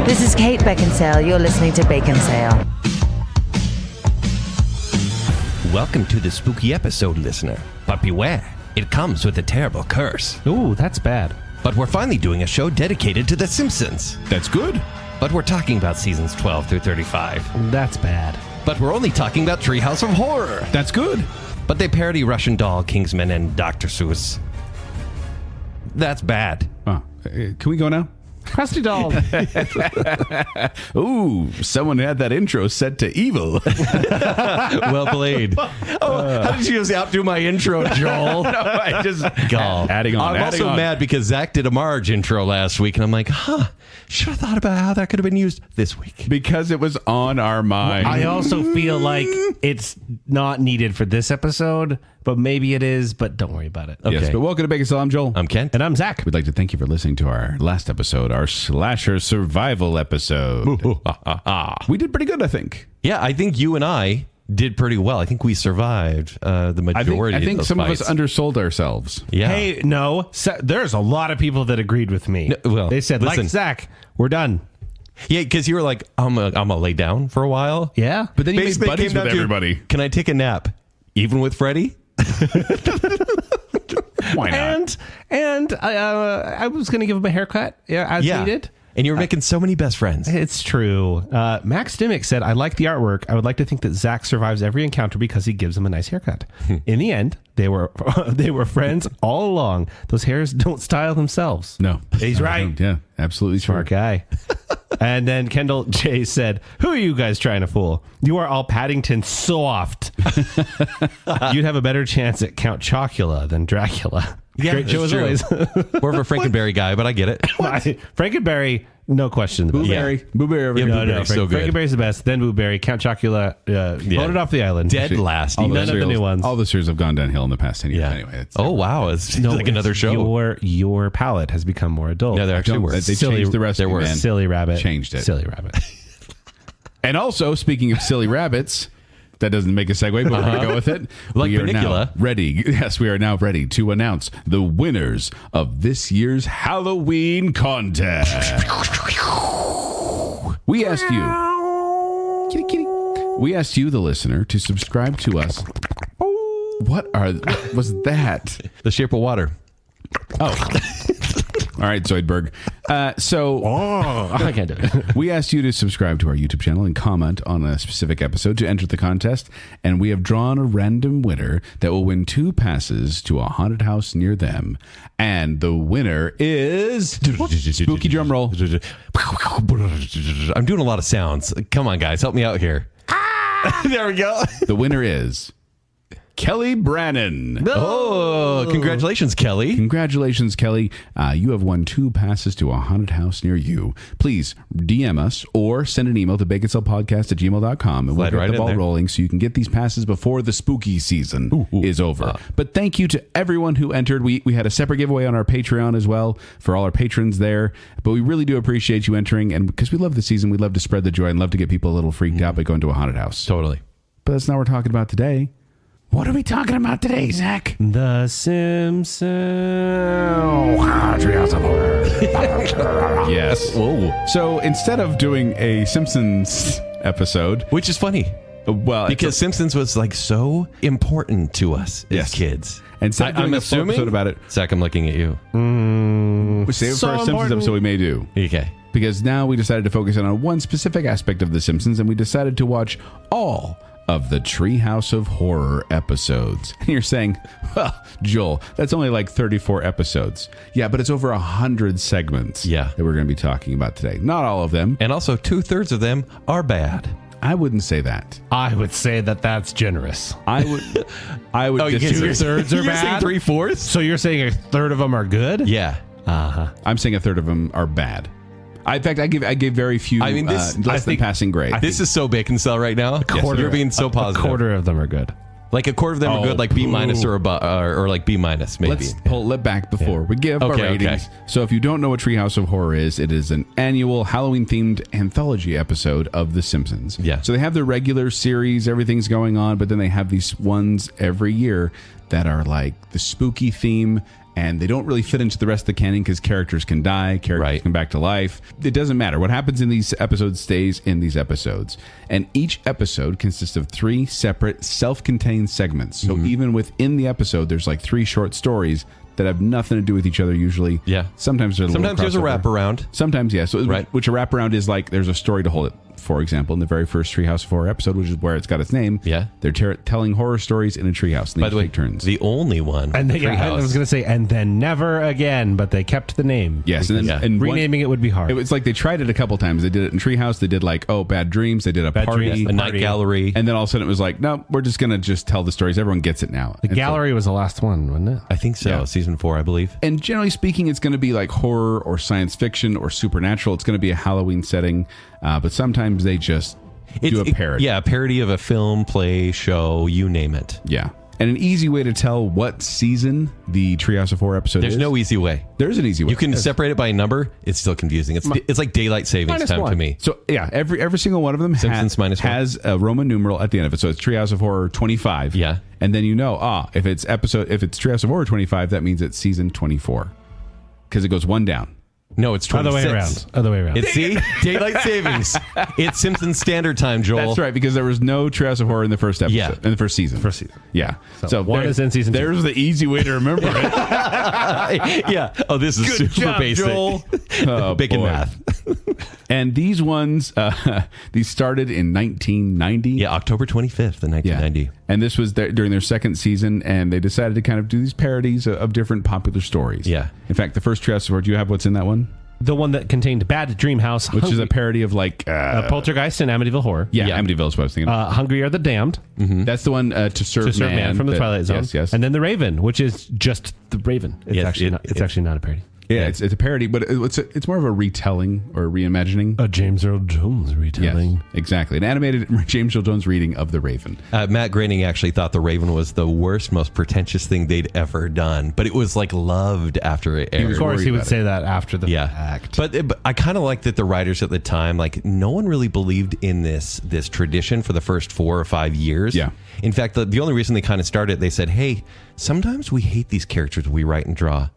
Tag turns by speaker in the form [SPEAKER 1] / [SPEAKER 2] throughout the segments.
[SPEAKER 1] This is Kate Baconsale. You're listening to Baconsale.
[SPEAKER 2] Welcome to the spooky episode, listener. But beware, it comes with a terrible curse.
[SPEAKER 3] Ooh, that's bad.
[SPEAKER 2] But we're finally doing a show dedicated to The Simpsons.
[SPEAKER 4] That's good.
[SPEAKER 2] But we're talking about seasons 12 through 35.
[SPEAKER 3] That's bad.
[SPEAKER 2] But we're only talking about Treehouse of Horror.
[SPEAKER 4] That's good.
[SPEAKER 2] But they parody Russian Doll, Kingsman, and Dr. Seuss. That's bad.
[SPEAKER 4] Oh, can we go now?
[SPEAKER 3] Krusty Doll.
[SPEAKER 4] Ooh, someone had that intro set to evil.
[SPEAKER 2] Well played. How did you just outdo my intro, Joel?
[SPEAKER 4] No, I just adding on.
[SPEAKER 2] I'm also mad because Zack did a Marge intro last week, and I'm like, should have thought about how that could have been used this week.
[SPEAKER 4] Because it was on our mind.
[SPEAKER 3] I also feel like it's not needed for this episode, but maybe it is, but don't worry about it.
[SPEAKER 2] Okay.
[SPEAKER 4] Yes, but welcome to Baconsale. I'm Joel.
[SPEAKER 2] I'm Kent.
[SPEAKER 3] And I'm Zach.
[SPEAKER 4] We'd like to thank you for listening to our last episode, our slasher survival episode. We did pretty good, I think.
[SPEAKER 2] Yeah, I think you and I did pretty well. I think we survived the majority
[SPEAKER 4] I think
[SPEAKER 2] of those
[SPEAKER 4] some
[SPEAKER 2] fights.
[SPEAKER 4] of us undersold ourselves.
[SPEAKER 2] Yeah.
[SPEAKER 3] Hey, no, there's a lot of people that agreed with me.
[SPEAKER 2] No, well,
[SPEAKER 3] they said,
[SPEAKER 2] listen.
[SPEAKER 3] like Zach, we're done.
[SPEAKER 2] Yeah, because you were like, I'm gonna lay down for a while.
[SPEAKER 3] Yeah.
[SPEAKER 4] But then you made
[SPEAKER 2] Basically, it
[SPEAKER 4] buddies
[SPEAKER 2] came down
[SPEAKER 4] with
[SPEAKER 2] to,
[SPEAKER 4] everybody.
[SPEAKER 2] Can I take a nap? Even with Freddie?
[SPEAKER 4] Why not?
[SPEAKER 3] And I was going to give him a haircut as needed.
[SPEAKER 2] And you were making so many best friends.
[SPEAKER 3] It's true. Max Dimmick said, I like the artwork. I would like to think that Zach survives every encounter because he gives him a nice haircut. In the end, they were friends all along. Those hairs don't style themselves.
[SPEAKER 4] No.
[SPEAKER 3] He's right.
[SPEAKER 4] Yeah, absolutely
[SPEAKER 3] Smart guy. And then Kendall J said, who are you guys trying to fool? You are all Paddington soft. You'd have a better chance at Count Chocula than Dracula.
[SPEAKER 2] Yeah,
[SPEAKER 3] Great show as
[SPEAKER 2] true.
[SPEAKER 3] always.
[SPEAKER 2] More of a Frankenberry guy, but I get it.
[SPEAKER 3] Frankenberry, no question about it.
[SPEAKER 4] Blueberry. Blueberry.
[SPEAKER 2] Yeah,
[SPEAKER 3] No,
[SPEAKER 2] so good.
[SPEAKER 3] Frankenberry's the best. Then Blueberry, Count Chocula, voted off the island.
[SPEAKER 2] Dead last.
[SPEAKER 4] All
[SPEAKER 2] even.
[SPEAKER 3] None of the new ones.
[SPEAKER 4] All the series have gone downhill in the past 10 years
[SPEAKER 2] Yeah.
[SPEAKER 4] anyway. It's
[SPEAKER 2] Wow. It's like another show.
[SPEAKER 3] Your palate has become more adult.
[SPEAKER 2] Yeah, they actually were.
[SPEAKER 4] They changed the recipe,
[SPEAKER 2] were.
[SPEAKER 4] man.
[SPEAKER 3] Silly rabbit.
[SPEAKER 4] Changed it.
[SPEAKER 3] Silly rabbit.
[SPEAKER 4] And also, speaking of silly rabbits, that doesn't make a segue, but we're going to go with it.
[SPEAKER 2] Like
[SPEAKER 4] we are
[SPEAKER 2] Bunnicula.
[SPEAKER 4] now ready. Yes, we are now ready to announce the winners of this year's Halloween contest. We asked you, kitty, kitty. We asked you, the listener, to subscribe to us. What was that?
[SPEAKER 2] The Shape of Water.
[SPEAKER 4] Oh. All right, Zoidberg.
[SPEAKER 3] I can't do it.
[SPEAKER 4] We asked you to subscribe to our YouTube channel and comment on a specific episode to enter the contest, and we have drawn a random winner that will win 2 passes to a haunted house near them. And the winner is spooky drum roll.
[SPEAKER 2] I'm doing a lot of sounds. Come on, guys. Help me out here. There we go.
[SPEAKER 4] The winner is Kelly Brannon.
[SPEAKER 2] Oh, congratulations, Kelly.
[SPEAKER 4] Congratulations, Kelly. You have won 2 passes to a haunted house near you. Please DM us or send an email to baconsalepodcast@gmail.com and we'll
[SPEAKER 2] Slide
[SPEAKER 4] get
[SPEAKER 2] right
[SPEAKER 4] the
[SPEAKER 2] in
[SPEAKER 4] ball
[SPEAKER 2] there.
[SPEAKER 4] rolling so you can get these passes before the spooky season is over. But thank you to everyone who entered. We had a separate giveaway on our Patreon as well for all our patrons there. But we really do appreciate you entering. And because we love the season, we love to spread the joy and love to get people a little freaked out by going to a haunted house.
[SPEAKER 2] Totally.
[SPEAKER 4] But that's not what we're talking about today. What are we talking about today, Zach?
[SPEAKER 3] The Simpsons. Treehouse of Horror.
[SPEAKER 4] Yes.
[SPEAKER 2] Whoa.
[SPEAKER 4] So instead of doing a Simpsons episode,
[SPEAKER 2] Which is funny.
[SPEAKER 4] well,
[SPEAKER 2] Because Simpsons was like so important to us as
[SPEAKER 4] Yes.
[SPEAKER 2] kids.
[SPEAKER 4] instead of doing
[SPEAKER 2] I'm
[SPEAKER 4] a full
[SPEAKER 2] assuming
[SPEAKER 4] episode about it,
[SPEAKER 2] Zach, I'm looking at you.
[SPEAKER 4] we save it
[SPEAKER 3] So
[SPEAKER 4] for our Simpsons
[SPEAKER 3] important.
[SPEAKER 4] episode. We may do.
[SPEAKER 2] Okay.
[SPEAKER 4] Because now we decided to focus in on one specific aspect of The Simpsons, and we decided to watch all of the Treehouse of Horror episodes. And you're saying, well, Joel, that's only like 34 episodes. Yeah, but it's over 100 segments
[SPEAKER 2] Yeah.
[SPEAKER 4] that we're going to be talking about today. Not all of them.
[SPEAKER 2] And also 2/3 of them are bad.
[SPEAKER 4] I wouldn't say that.
[SPEAKER 3] I would say that that's generous.
[SPEAKER 4] I would disagree.
[SPEAKER 3] 2/3 are
[SPEAKER 2] You're saying
[SPEAKER 3] bad?
[SPEAKER 2] 3/4?
[SPEAKER 3] So you're saying a third of them are good?
[SPEAKER 2] Yeah.
[SPEAKER 4] I'm saying a third of them are bad. In fact, I give very few.
[SPEAKER 2] I mean, this-
[SPEAKER 4] less
[SPEAKER 2] I
[SPEAKER 4] than
[SPEAKER 2] think-
[SPEAKER 4] passing grade.
[SPEAKER 2] This is so Baconsale right now. You're being so positive.
[SPEAKER 3] A quarter of them are good.
[SPEAKER 2] Like a quarter of them are good, like B- or like B- maybe.
[SPEAKER 4] Let's pull it back before we give our
[SPEAKER 2] Okay,
[SPEAKER 4] ratings.
[SPEAKER 2] okay.
[SPEAKER 4] So if you don't know what Treehouse of Horror is, it is an annual Halloween-themed anthology episode of The Simpsons.
[SPEAKER 2] Yeah.
[SPEAKER 4] So they have their regular series, everything's going on, but then they have these ones every year that are like the spooky theme and they don't really fit into the rest of the canon because characters can die, characters come back to life. It doesn't matter. What happens in these episodes stays in these episodes. And each episode consists of 3 separate self-contained segments. So even within the episode, there's like 3 short stories that have nothing to do with each other usually.
[SPEAKER 2] Yeah.
[SPEAKER 4] Sometimes there's a
[SPEAKER 2] wraparound.
[SPEAKER 4] Sometimes, yeah. So which a wraparound is like there's a story to hold it. For example, in the very first Treehouse of Horror episode, which is where it's got its name, they're telling horror stories in a treehouse.
[SPEAKER 2] By the way,
[SPEAKER 4] turns.
[SPEAKER 2] The only one.
[SPEAKER 3] And I was going to say, and then never again, but they kept the name.
[SPEAKER 4] Yes, and
[SPEAKER 3] renaming it would be hard.
[SPEAKER 4] It was like they tried it a couple times. They did it in Treehouse. They did like, Bad Dreams. They did a party,
[SPEAKER 2] a night gallery.
[SPEAKER 4] And then all of a sudden it was like, no, we're just going to just tell the stories. Everyone gets it now.
[SPEAKER 3] The gallery was the last one, wasn't it?
[SPEAKER 2] I think so. Yeah. Season 4, I believe.
[SPEAKER 4] And generally speaking, it's going to be like horror or science fiction or supernatural. It's going to be a Halloween setting. But sometimes they just do a parody.
[SPEAKER 2] A parody of a film, play, show, you name it.
[SPEAKER 4] Yeah. And an easy way to tell what season the Treehouse of Horror episode
[SPEAKER 2] is. There's no easy way.
[SPEAKER 4] There's an easy way.
[SPEAKER 2] You can separate it by a number. It's still confusing. It's like daylight savings time to me.
[SPEAKER 4] So yeah, every single one of them has a Roman numeral at the end of it. So it's Treehouse of Horror 25.
[SPEAKER 2] Yeah.
[SPEAKER 4] And then if it's Treehouse of Horror 25, that means it's season 24. Because it goes one down.
[SPEAKER 2] No, it's 26.
[SPEAKER 3] Other way around.
[SPEAKER 2] It's daylight savings. It's Simpsons Standard Time, Joel.
[SPEAKER 4] That's right, because there was no Treehouse of Horror in the first episode.
[SPEAKER 2] Yeah.
[SPEAKER 4] In the first season. Yeah.
[SPEAKER 3] So one is in season 2.
[SPEAKER 4] There's the easy way to remember it.
[SPEAKER 2] Yeah. Oh, this is
[SPEAKER 4] Good
[SPEAKER 2] super
[SPEAKER 4] job,
[SPEAKER 2] basic.
[SPEAKER 4] Joel.
[SPEAKER 2] Big in math.
[SPEAKER 4] And these ones, these started in 1990.
[SPEAKER 2] Yeah, October 25th, 1990.
[SPEAKER 4] Yeah. And this was during their second season, and they decided to kind of do these parodies of different popular stories.
[SPEAKER 2] Yeah.
[SPEAKER 4] In fact, the first Treehouse of Horror, do you have what's in that one?
[SPEAKER 3] The one that contained Bad Dream House,
[SPEAKER 4] which is a parody of like
[SPEAKER 3] Poltergeist and Amityville Horror.
[SPEAKER 4] Yeah, Amityville is what I was thinking.
[SPEAKER 3] Hungry Are the Damned.
[SPEAKER 2] Mm-hmm.
[SPEAKER 4] That's the one to serve man
[SPEAKER 3] from the Twilight Zone.
[SPEAKER 4] Yes.
[SPEAKER 3] And then The Raven, which is just The Raven. It's actually not a parody.
[SPEAKER 4] Yeah, it's a parody, but it's more of a retelling or reimagining.
[SPEAKER 3] A James Earl Jones retelling.
[SPEAKER 4] Yes, exactly. An animated James Earl Jones reading of The Raven.
[SPEAKER 2] Matt Groening actually thought The Raven was the worst, most pretentious thing they'd ever done, but it was like loved after it aired.
[SPEAKER 3] Of course, he would say that after the fact.
[SPEAKER 2] But I kind of like that the writers at the time, like no one really believed in this tradition for the first 4 or 5 years.
[SPEAKER 4] Yeah.
[SPEAKER 2] In fact, the only reason they kind of started, they said, hey, sometimes we hate these characters we write and draw.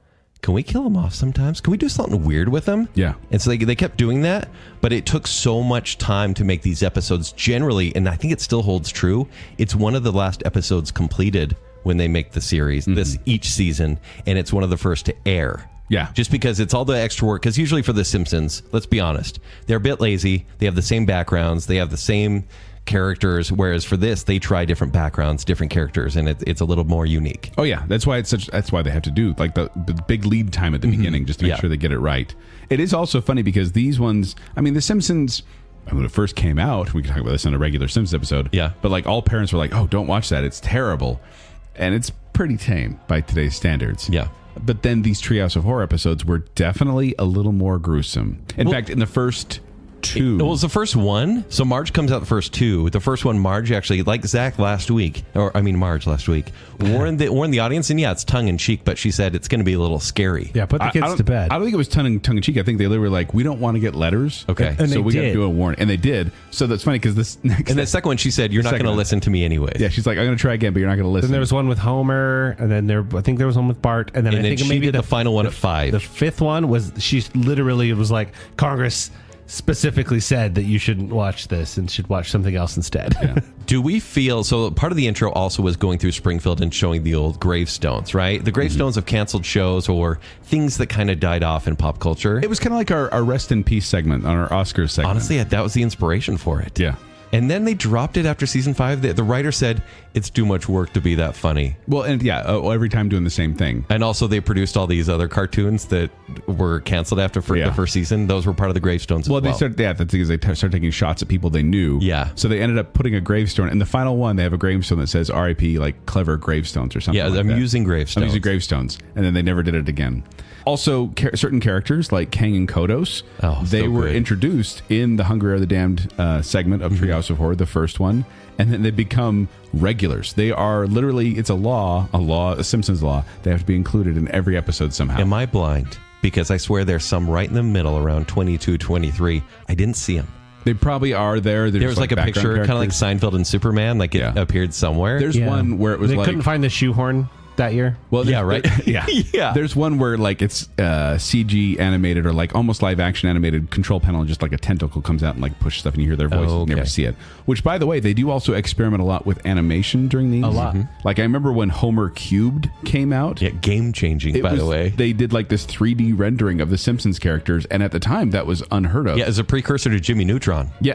[SPEAKER 2] Can we kill them off sometimes? Can we do something weird with them?
[SPEAKER 4] Yeah.
[SPEAKER 2] And so they kept doing that, but it took so much time to make these episodes generally, and I think it still holds true. It's one of the last episodes completed when they make the series, each season, and it's one of the first to air.
[SPEAKER 4] Yeah.
[SPEAKER 2] Just because it's all the extra work. Because usually for The Simpsons, let's be honest, they're a bit lazy. They have the same backgrounds. They have the same characters, whereas for this they try different backgrounds, different characters, and it's a little more unique.
[SPEAKER 4] Oh yeah, that's why they have to do like the big lead time at the beginning just to make sure they get it right. It is also funny because these ones, I mean, The Simpsons, when it first came out, we can talk about this on a regular Simpsons episode.
[SPEAKER 2] Yeah,
[SPEAKER 4] but like all parents were like, "Oh, don't watch that; it's terrible," and it's pretty tame by today's standards.
[SPEAKER 2] Yeah.
[SPEAKER 4] But then these Treehouse of Horror episodes were definitely a little more gruesome. In fact, in the first 2.
[SPEAKER 2] It was the first one. So Marge comes out the first 2. The first one, Marge actually, like Zack Marge last week, warned the audience, and it's tongue in cheek, but she said it's going to be a little scary.
[SPEAKER 3] Yeah, put the kids to bed.
[SPEAKER 4] I don't think it was tongue in cheek. I think they were like, we don't want to get letters.
[SPEAKER 2] Okay.
[SPEAKER 4] So we got to do a warning. And they did. So that's funny because this next.
[SPEAKER 2] And the second one, she said, you're not going to listen to me anyways.
[SPEAKER 4] Yeah, she's like, I'm going to try again, but you're not going to listen.
[SPEAKER 3] Then there was one with Homer, and then I think there was one with Bart, and then I think
[SPEAKER 2] she
[SPEAKER 3] maybe
[SPEAKER 2] did the final one at 5.
[SPEAKER 3] The 5th one was, she literally was like, Congress specifically said that you shouldn't watch this and should watch something else instead.
[SPEAKER 4] Yeah.
[SPEAKER 2] Do we feel, so part of the intro also was going through Springfield and showing the old gravestones, right? The gravestones of canceled shows or things that kind of died off in pop culture.
[SPEAKER 4] It was kind of like our Rest in Peace segment on our Oscars segment.
[SPEAKER 2] Honestly, that was the inspiration for it.
[SPEAKER 4] Yeah.
[SPEAKER 2] And then they dropped it after season 5. The writer said it's too much work to be that funny.
[SPEAKER 4] Well, and every time doing the same thing.
[SPEAKER 2] And also they produced all these other cartoons that were canceled after the first season. Those were part of the gravestones as well.
[SPEAKER 4] They started taking shots at people they knew.
[SPEAKER 2] Yeah.
[SPEAKER 4] So they ended up putting a gravestone. In the final one, they have a gravestone that says R.I.P. like clever gravestones or something like that.
[SPEAKER 2] Amusing gravestones.
[SPEAKER 4] Amusing gravestones. And then they never did it again. Also, certain characters like Kang and Kodos, they were introduced in the Hungry Are the Damned segment of Treehouse of Horror, the first one, and then they become regulars. They are literally, it's a Simpsons law. They have to be included in every episode somehow.
[SPEAKER 2] Am I blind? Because I swear there's some right in the middle around 22, 23. I didn't see them.
[SPEAKER 4] They probably are there.
[SPEAKER 2] There's like a picture, kind of like Seinfeld and Superman, like it appeared somewhere.
[SPEAKER 4] There's one where it was
[SPEAKER 3] they couldn't find the shoehorn that year.
[SPEAKER 4] Well,
[SPEAKER 2] Yeah, right.
[SPEAKER 4] Yeah.
[SPEAKER 2] Yeah.
[SPEAKER 4] There's one where like it's CG animated or like almost live action animated control panel, and just like a tentacle comes out and like push stuff and you hear their voices.
[SPEAKER 2] Okay.
[SPEAKER 4] You never see it. Which, by the way, they do also experiment a lot with animation during these.
[SPEAKER 3] A lot.
[SPEAKER 4] Like I remember when Homer Cubed came out.
[SPEAKER 2] Yeah, game changing, by the way.
[SPEAKER 4] They did like this 3D rendering of the Simpsons characters, and at the time that was unheard of.
[SPEAKER 2] Yeah, as a precursor to Jimmy Neutron.
[SPEAKER 4] Yeah.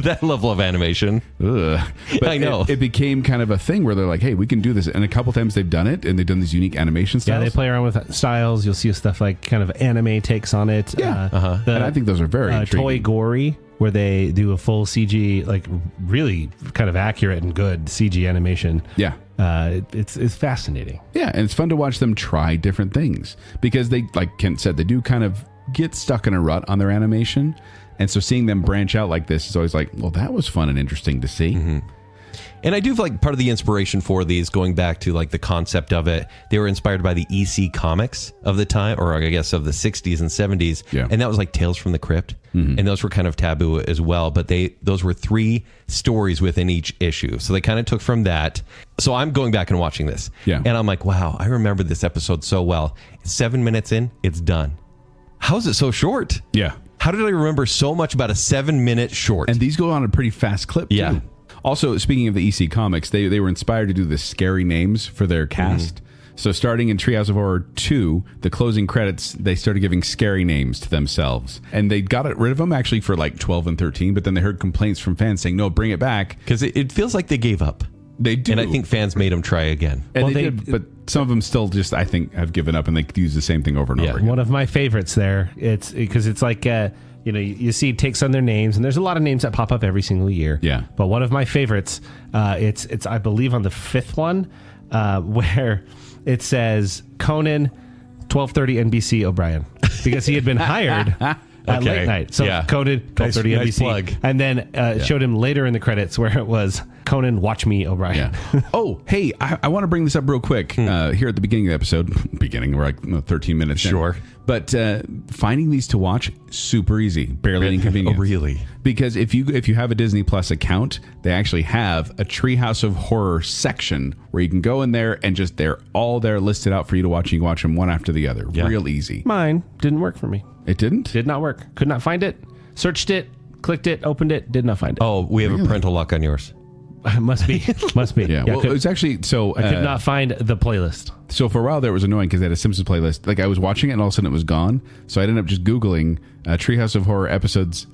[SPEAKER 2] That level of animation.
[SPEAKER 4] Ugh. But
[SPEAKER 2] I know.
[SPEAKER 4] It became kind of a thing where they're like, hey, we can do this. And a couple times they've done it, and they've done these unique animation styles.
[SPEAKER 3] Yeah, they play around with styles. You'll see stuff like kind of anime takes on it.
[SPEAKER 4] Yeah.
[SPEAKER 3] The,
[SPEAKER 4] And I think those are very intriguing.
[SPEAKER 3] Toy Gory, where they do a full CG, like really kind of accurate and good CG animation.
[SPEAKER 4] Yeah.
[SPEAKER 3] It's fascinating.
[SPEAKER 4] Yeah, and it's fun to watch them try different things because they, like Kent said, they do kind of get stuck in a rut on their animation. And so seeing them branch out like this is always like, well, that was fun and interesting to see.
[SPEAKER 2] Mm-hmm. And I do feel like part of the inspiration for these, going back to like the concept of it, they were inspired by the EC comics of the time, or I guess of the 60s and 70s.
[SPEAKER 4] Yeah.
[SPEAKER 2] And that was like Tales from the Crypt. And those were kind of taboo as well. But those were 3 stories within each issue. So they kind of took from that. So I'm going back and watching this.
[SPEAKER 4] Yeah.
[SPEAKER 2] And I'm like, wow, I remember this episode so well. 7 minutes in, it's done. How is it so short?
[SPEAKER 4] Yeah.
[SPEAKER 2] How did I remember so much about a 7-minute short?
[SPEAKER 4] And these go on a pretty fast clip, too.
[SPEAKER 2] Yeah.
[SPEAKER 4] Also, speaking of the EC comics, they were inspired to do the scary names for their cast. So starting in Treehouse of Horror 2, the closing credits, they started giving scary names to themselves. And they got rid of them actually for like 12 and 13, but then they heard complaints from fans saying, no, bring it back.
[SPEAKER 2] Because it feels like they gave up.
[SPEAKER 4] They do.
[SPEAKER 2] And I think fans made them try again.
[SPEAKER 4] And
[SPEAKER 3] Well,
[SPEAKER 4] they
[SPEAKER 3] they-
[SPEAKER 4] did, but some of them still just, I think, have given up and they use the same thing over and
[SPEAKER 2] Yeah.
[SPEAKER 4] over again.
[SPEAKER 3] One of my favorites there. It's because it's like you see takes on their names, and there's a lot of names that pop up every single year.
[SPEAKER 4] Yeah.
[SPEAKER 3] But one of my favorites, it's I believe on the 5th one, where it says Conan, 12:30 NBC O'Brien, because he had been hired at
[SPEAKER 2] Okay.
[SPEAKER 3] late night. So
[SPEAKER 2] Yeah.
[SPEAKER 3] Conan, 12:30
[SPEAKER 2] Nice
[SPEAKER 3] NBC,
[SPEAKER 2] plug.
[SPEAKER 3] and then showed him later in the credits where it was Conan, watch me O'Brien.
[SPEAKER 4] Yeah. Oh, hey, I want to bring this up real quick here at the beginning of the episode. We're like 13 minutes in.
[SPEAKER 2] Sure.
[SPEAKER 4] But finding these to watch, super easy, barely inconvenient.
[SPEAKER 2] Oh, really?
[SPEAKER 4] Because if you have a Disney Plus account, they actually have a Treehouse of Horror section where you can go in there and just they're all there listed out for you to watch. You can watch them one after the other.
[SPEAKER 2] Yeah.
[SPEAKER 4] Real easy.
[SPEAKER 3] Mine didn't work for me.
[SPEAKER 4] It didn't?
[SPEAKER 3] Did not work. Could not find it. Searched it. Clicked it. Opened it. Did not find it.
[SPEAKER 2] Oh, we have a parental lock on yours.
[SPEAKER 3] Must be. Must be.
[SPEAKER 4] Yeah. Well,
[SPEAKER 3] could,
[SPEAKER 4] it was actually so.
[SPEAKER 3] I could not find the playlist.
[SPEAKER 4] So for a while there, it was annoying because they had a Simpsons playlist. Like I was watching it and all of a sudden it was gone. So I ended up just Googling Treehouse of Horror episodes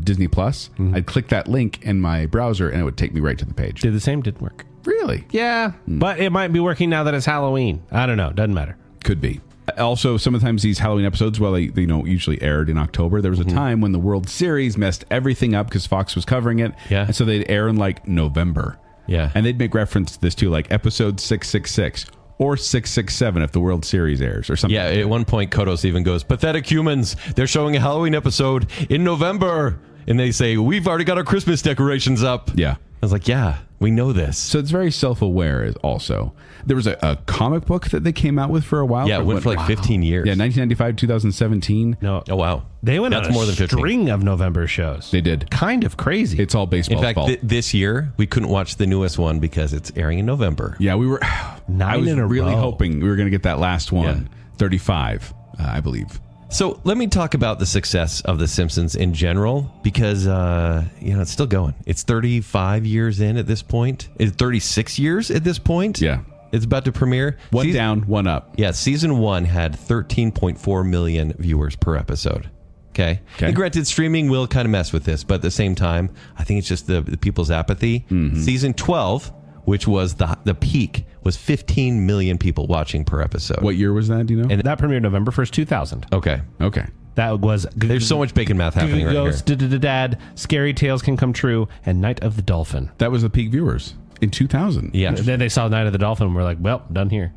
[SPEAKER 4] Disney Plus. I'd click that link in my browser and it would take me right to the page.
[SPEAKER 3] Did the same. Didn't work.
[SPEAKER 4] Really?
[SPEAKER 3] Yeah, but it might be working now that it's Halloween. I don't know. Doesn't matter.
[SPEAKER 4] Could be. Also, sometimes these Halloween episodes, well, they usually aired in October. There was a time when the World Series messed everything up because Fox was covering it.
[SPEAKER 2] Yeah.
[SPEAKER 4] And so they'd air in like November.
[SPEAKER 2] Yeah.
[SPEAKER 4] And they'd make reference to this too, like episode 666 or 667 if the World Series airs or something.
[SPEAKER 2] Yeah, at one point, Kodos even goes, pathetic humans, they're showing a Halloween episode in November. And they say, we've already got our Christmas decorations up.
[SPEAKER 4] Yeah.
[SPEAKER 2] I was like, yeah, we know this.
[SPEAKER 4] So it's very self-aware also. There was a comic book that they came out with for a while.
[SPEAKER 2] Yeah, it went for like 15 years.
[SPEAKER 4] Yeah, 1995, 2017.
[SPEAKER 3] No.
[SPEAKER 2] Oh, wow.
[SPEAKER 3] They went
[SPEAKER 2] That's
[SPEAKER 3] on a
[SPEAKER 2] more than 15.
[SPEAKER 3] string of November shows.
[SPEAKER 4] They did.
[SPEAKER 3] Kind of crazy.
[SPEAKER 4] It's all
[SPEAKER 2] In
[SPEAKER 4] baseball's
[SPEAKER 2] fact,
[SPEAKER 4] fault.
[SPEAKER 2] this year, we couldn't watch the newest one because it's airing in November.
[SPEAKER 4] Yeah, we were.
[SPEAKER 3] Nine
[SPEAKER 4] I was
[SPEAKER 3] in a
[SPEAKER 4] really
[SPEAKER 3] row.
[SPEAKER 4] hoping we were going to get that last one.
[SPEAKER 2] Yeah.
[SPEAKER 4] 35, I believe.
[SPEAKER 2] So let me talk about the success of The Simpsons in general, because it's still going. It's 35 years in at this point. It's 36 years at this point.
[SPEAKER 4] Yeah.
[SPEAKER 2] It's about to premiere.
[SPEAKER 4] One down, one up.
[SPEAKER 2] Yeah, season 1 had 13.4 million viewers per episode. Okay. And granted, streaming will kind of mess with this, but at the same time, I think it's just the people's apathy. Season 12, which was the peak, was 15 million people watching per episode.
[SPEAKER 4] What year was that? Do you know?
[SPEAKER 2] And-
[SPEAKER 3] that premiered November 1st, 2000.
[SPEAKER 2] Okay.
[SPEAKER 4] Okay.
[SPEAKER 3] That was
[SPEAKER 2] There's so much bacon math happening right here.
[SPEAKER 3] Ghost, Dad, Scary Tales Can Come True, and Night of the Dolphin.
[SPEAKER 4] That was the peak viewers in 2000.
[SPEAKER 2] Yeah.
[SPEAKER 3] And then they saw Night of the Dolphin and were like, well, done here.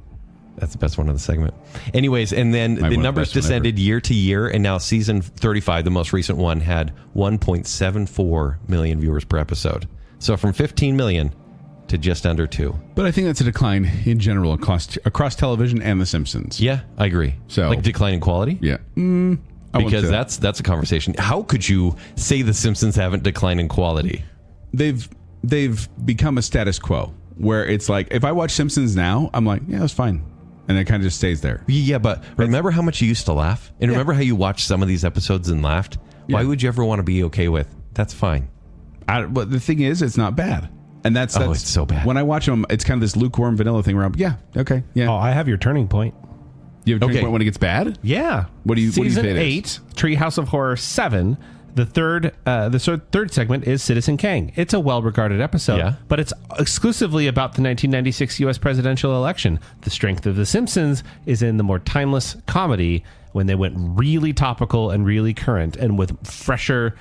[SPEAKER 2] That's the best one of the segment. Anyways, and then
[SPEAKER 4] one of
[SPEAKER 2] the
[SPEAKER 4] the
[SPEAKER 2] numbers
[SPEAKER 4] best one
[SPEAKER 2] descended year to year, and now season 35, the most recent one, had 1.74 million viewers per episode. So from 15 million to just under 2.
[SPEAKER 4] But I think that's a decline in general across television and The Simpsons.
[SPEAKER 2] Yeah, I agree.
[SPEAKER 4] So-
[SPEAKER 2] like declining quality?
[SPEAKER 4] Yeah. I wouldn't
[SPEAKER 2] Because
[SPEAKER 4] say that.
[SPEAKER 2] that's a conversation. How could you say The Simpsons haven't declined in quality?
[SPEAKER 4] They've become a status quo. where it's like, if I watch Simpsons now, I'm like, yeah, it's fine. And it kind of just stays there.
[SPEAKER 2] Yeah, but remember how much you used to laugh? And remember how you watched some of these episodes and laughed? Why would you ever want to be okay with, that's fine?
[SPEAKER 4] But the thing is, it's not bad. And that's
[SPEAKER 2] it's so bad.
[SPEAKER 4] When I watch them, it's kind of this lukewarm vanilla thing where I'm,
[SPEAKER 3] Oh, I have your turning point.
[SPEAKER 4] You have a turning point when it gets bad?
[SPEAKER 3] Yeah.
[SPEAKER 4] Season
[SPEAKER 3] 8, Treehouse of Horror 7. The third segment is Citizen Kang. It's a well-regarded episode, but it's exclusively about the 1996 U.S. presidential election. The strength of The Simpsons is in the more timeless comedy when they went really topical and really current and with fresher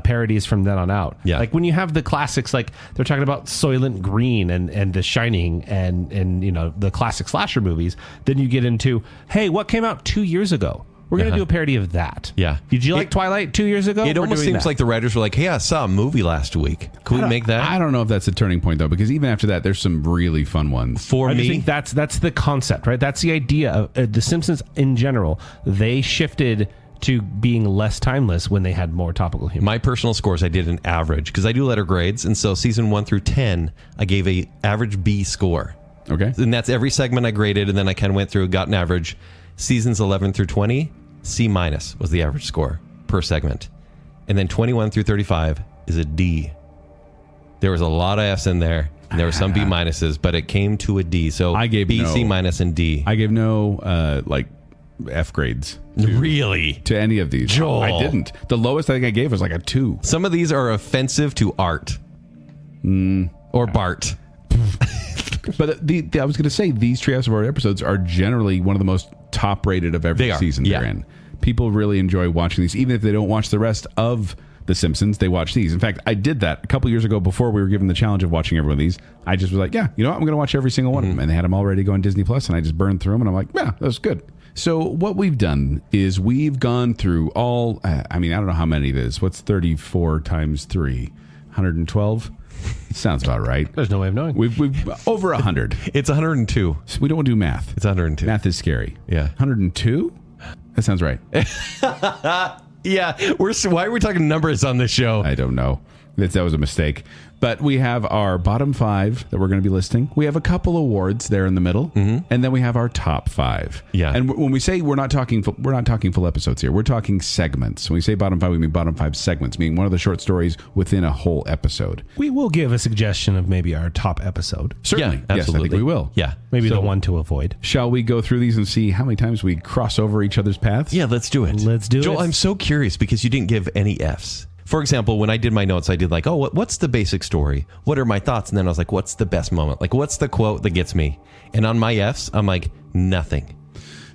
[SPEAKER 3] parodies from then on out.
[SPEAKER 2] Yeah.
[SPEAKER 3] Like when you have the classics, like they're talking about Soylent Green and The Shining and the classic slasher movies, then you get into, hey, what came out 2 years ago? We're going to do a parody of that.
[SPEAKER 2] Yeah.
[SPEAKER 3] Did you like Twilight 2 years ago?
[SPEAKER 2] It almost seems like the writers were like, hey, I saw a movie last week. Could we make that?
[SPEAKER 4] I don't know if that's a turning point, though, because even after that, there's some really fun ones.
[SPEAKER 3] I think that's the concept, right? That's the idea of The Simpsons in general. They shifted to being less timeless when they had more topical humor.
[SPEAKER 2] My personal scores, I did an average because I do letter grades. And so season 1 through 10, I gave a average B score.
[SPEAKER 4] Okay.
[SPEAKER 2] And that's every segment I graded. And then I kind of went through, got an average. Seasons 11 through 20, C- was the average score per segment. And then 21 through 35 is a D. There was a lot of F's in there. And there were some B minuses, but it came to a D. So
[SPEAKER 4] I gave
[SPEAKER 2] B,
[SPEAKER 4] no,
[SPEAKER 2] C minus, and D.
[SPEAKER 4] I gave no F grades.
[SPEAKER 2] Really?
[SPEAKER 4] To any of these.
[SPEAKER 2] Joel.
[SPEAKER 4] I didn't. The lowest I think I gave was like a 2.
[SPEAKER 2] Some of these are offensive to Art. Or Bart.
[SPEAKER 4] But I was going to say, these Treehouse of Horror episodes are generally one of the most top rated of every season they're in. People really enjoy watching these. Even if they don't watch the rest of The Simpsons, they watch these. In fact, I did that a couple years ago before we were given the challenge of watching every one of these. I just was like, I'm going to watch every single one of them. And they had them all ready to go on Disney Plus, and I just burned through them, and I'm like, yeah, that was good. So what we've done is we've gone through all, I don't know how many it is. What's 34 times 3? 112? Sounds about right.
[SPEAKER 3] There's no way of knowing.
[SPEAKER 4] We've over 100.
[SPEAKER 2] It's 102.
[SPEAKER 4] So we don't do math.
[SPEAKER 2] It's 102.
[SPEAKER 4] Math is scary.
[SPEAKER 2] Yeah.
[SPEAKER 4] 102? That sounds right.
[SPEAKER 2] Yeah. Why are we talking numbers on this show?
[SPEAKER 4] I don't know. That was a mistake. But we have our bottom 5 that we're going to be listing. We have a couple awards there in the middle, and then we have our top 5.
[SPEAKER 2] Yeah.
[SPEAKER 4] And when we say we're not talking full episodes here, we're talking segments. When we say bottom 5, we mean bottom 5 segments, meaning one of the short stories within a whole episode.
[SPEAKER 3] We will give a suggestion of maybe our top episode.
[SPEAKER 4] Certainly,
[SPEAKER 2] Yeah, absolutely.
[SPEAKER 4] Yes, I think we will.
[SPEAKER 2] Yeah.
[SPEAKER 3] Maybe the one to avoid.
[SPEAKER 4] Shall we go through these and see how many times we cross over each other's paths?
[SPEAKER 2] Yeah, let's do it.
[SPEAKER 3] Let's do
[SPEAKER 2] Joel,
[SPEAKER 3] it.
[SPEAKER 2] I'm so curious because you didn't give any F's. For example, when I did my notes, I did like, what's the basic story? What are my thoughts? And then I was like, what's the best moment? Like, what's the quote that gets me? And on my F's, I'm like, nothing.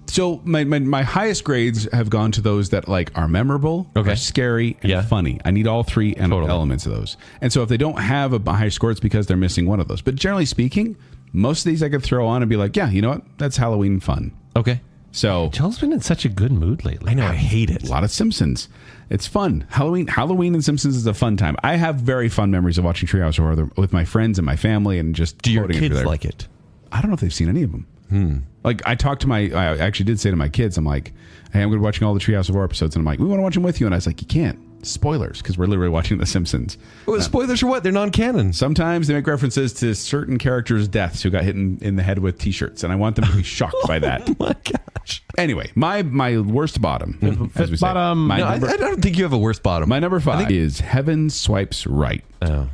[SPEAKER 4] So my highest grades have gone to those that are memorable, are scary, and funny. I need all 3 elements of those. And so if they don't have a high score, it's because they're missing one of those. But generally speaking, most of these I could throw on and be like, yeah, you know what? That's Halloween fun.
[SPEAKER 2] Okay.
[SPEAKER 4] So
[SPEAKER 3] Joel's been in such a good mood lately.
[SPEAKER 2] I know, I hate it.
[SPEAKER 4] A lot of Simpsons. It's fun. Halloween and Simpsons is a fun time. I have very fun memories of watching Treehouse of Horror with my friends and my family and just
[SPEAKER 2] Do your
[SPEAKER 4] quoting
[SPEAKER 2] kids
[SPEAKER 4] there.
[SPEAKER 2] like it?
[SPEAKER 4] I don't know if they've seen any of them. Like I actually did say to my kids, I'm like, hey, I'm going to be watching all the Treehouse of Horror episodes. And I'm like, we want to watch them with you. And I was like, you can't. Spoilers, because we're literally watching The Simpsons.
[SPEAKER 2] Well, spoilers for what? They're non-canon.
[SPEAKER 4] Sometimes they make references to certain characters' deaths who got hit in the head with T-shirts, and I want them to be shocked by that.
[SPEAKER 2] Oh my gosh.
[SPEAKER 4] Anyway, my worst bottom, as we say.
[SPEAKER 3] Bottom.
[SPEAKER 2] No, I don't think you have a worst bottom.
[SPEAKER 4] My number 5 is Heaven Swipes Right.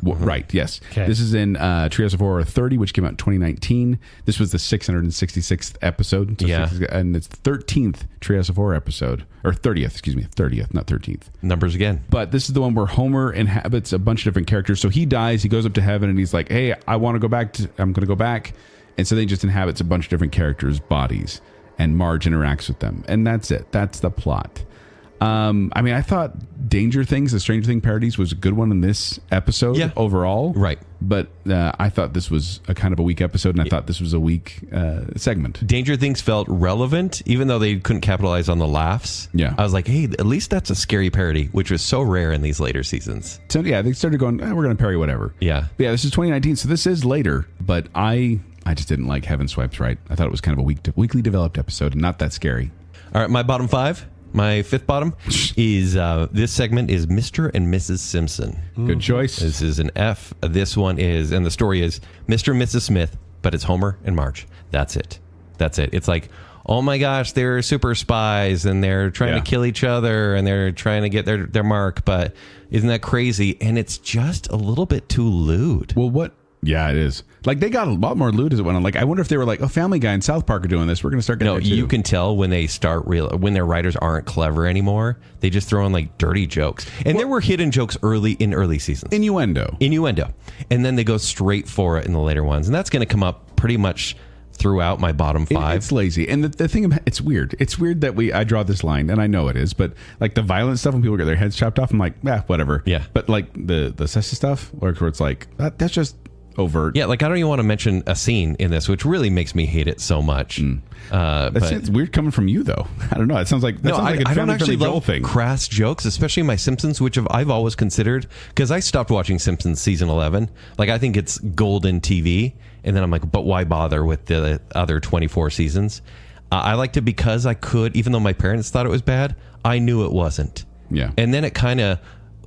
[SPEAKER 4] Right, yes.
[SPEAKER 3] Okay.
[SPEAKER 4] This is in Treehouse of Horror 30, which came out in 2019. This was the 666th episode. And it's the 13th Treehouse of Horror episode. Or 30th, not 13th.
[SPEAKER 2] Numbers again.
[SPEAKER 4] But this is the one where Homer inhabits a bunch of different characters. So he dies, he goes up to heaven, and he's like, hey, I'm going to go back. And so then he just inhabits a bunch of different characters' bodies. And Marge interacts with them. And that's it. That's the plot. I thought Danger Things, the Stranger Thing parodies, was a good one in this episode overall.
[SPEAKER 2] Right.
[SPEAKER 4] But I thought this was a kind of a weak episode, and I thought this was a weak segment.
[SPEAKER 2] Danger Things felt relevant, even though they couldn't capitalize on the laughs.
[SPEAKER 4] Yeah.
[SPEAKER 2] I was like, hey, at least that's a scary parody, which was so rare in these later seasons.
[SPEAKER 4] So, yeah, they started going, we're going to parody whatever.
[SPEAKER 2] Yeah.
[SPEAKER 4] But yeah, this is 2019, so this is later, but I just didn't like Heaven Swipes Right. I thought it was kind of a weakly developed episode and not that scary.
[SPEAKER 2] All right, my bottom 5. My fifth bottom is this segment is Mr. and Mrs. Simpson.
[SPEAKER 4] Good choice.
[SPEAKER 2] This is an F. This one is, and the story is Mr. and Mrs. Smith, but it's Homer and Marge. That's it. It's like, oh my gosh, they're super spies and they're trying to kill each other and they're trying to get their mark, but isn't that crazy? And it's just a little bit too lewd.
[SPEAKER 4] Well, what? Yeah, it is. Like, they got a lot more lewd as it went on. Like, I wonder if they were like, oh, Family Guy and South Park are doing this. We're going to start getting it too.
[SPEAKER 2] You can tell when they start when their writers aren't clever anymore. They just throw in like dirty jokes. And there were hidden jokes in early seasons.
[SPEAKER 4] Innuendo.
[SPEAKER 2] And then they go straight for it in the later ones. And that's going to come up pretty much throughout my bottom five.
[SPEAKER 4] It's lazy. And the thing about it's weird. It's weird that I draw this line, and I know it is, but like the violent stuff when people get their heads chopped off, I'm like, whatever.
[SPEAKER 2] Yeah.
[SPEAKER 4] But like the sexy stuff, where it's like, that's just overt.
[SPEAKER 2] Yeah, like I don't even want to mention a scene in this, which really makes me hate it so much.
[SPEAKER 4] It's weird coming from you, though. I don't know. It sounds like
[SPEAKER 2] I don't actually love
[SPEAKER 4] thing.
[SPEAKER 2] crass jokes, especially my Simpsons, which I've always considered, because I stopped watching Simpsons season 11. Like, I think it's golden TV, and then I'm like, but why bother with the other 24 seasons? I liked it because I could, even though my parents thought it was bad, I knew it wasn't.
[SPEAKER 4] Yeah.
[SPEAKER 2] And then it kind of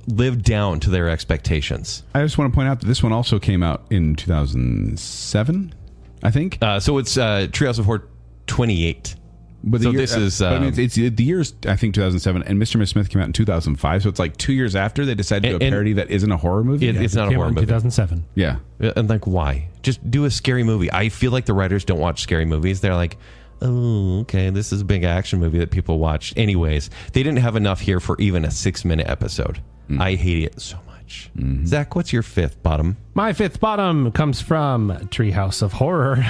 [SPEAKER 2] lived down to their expectations.
[SPEAKER 4] I just want to point out that this one also came out in 2007, I think.
[SPEAKER 2] So it's Treehouse of Horror 28.
[SPEAKER 4] But
[SPEAKER 2] so this is...
[SPEAKER 4] I mean, it's the years, I think, 2007, and Mr. and Miss Smith came out in 2005, so it's like 2 years after they decided to do a parody that isn't a horror movie.
[SPEAKER 2] It's not a horror movie.
[SPEAKER 3] 2007.
[SPEAKER 4] Yeah.
[SPEAKER 2] And like, why? Just do a scary movie. I feel like the writers don't watch scary movies. They're like, oh, okay, this is a big action movie that people watch. Anyways, they didn't have enough here for even a 6-minute episode. I hate it so much. Zach, what's your fifth bottom?
[SPEAKER 3] My fifth bottom comes from Treehouse of Horror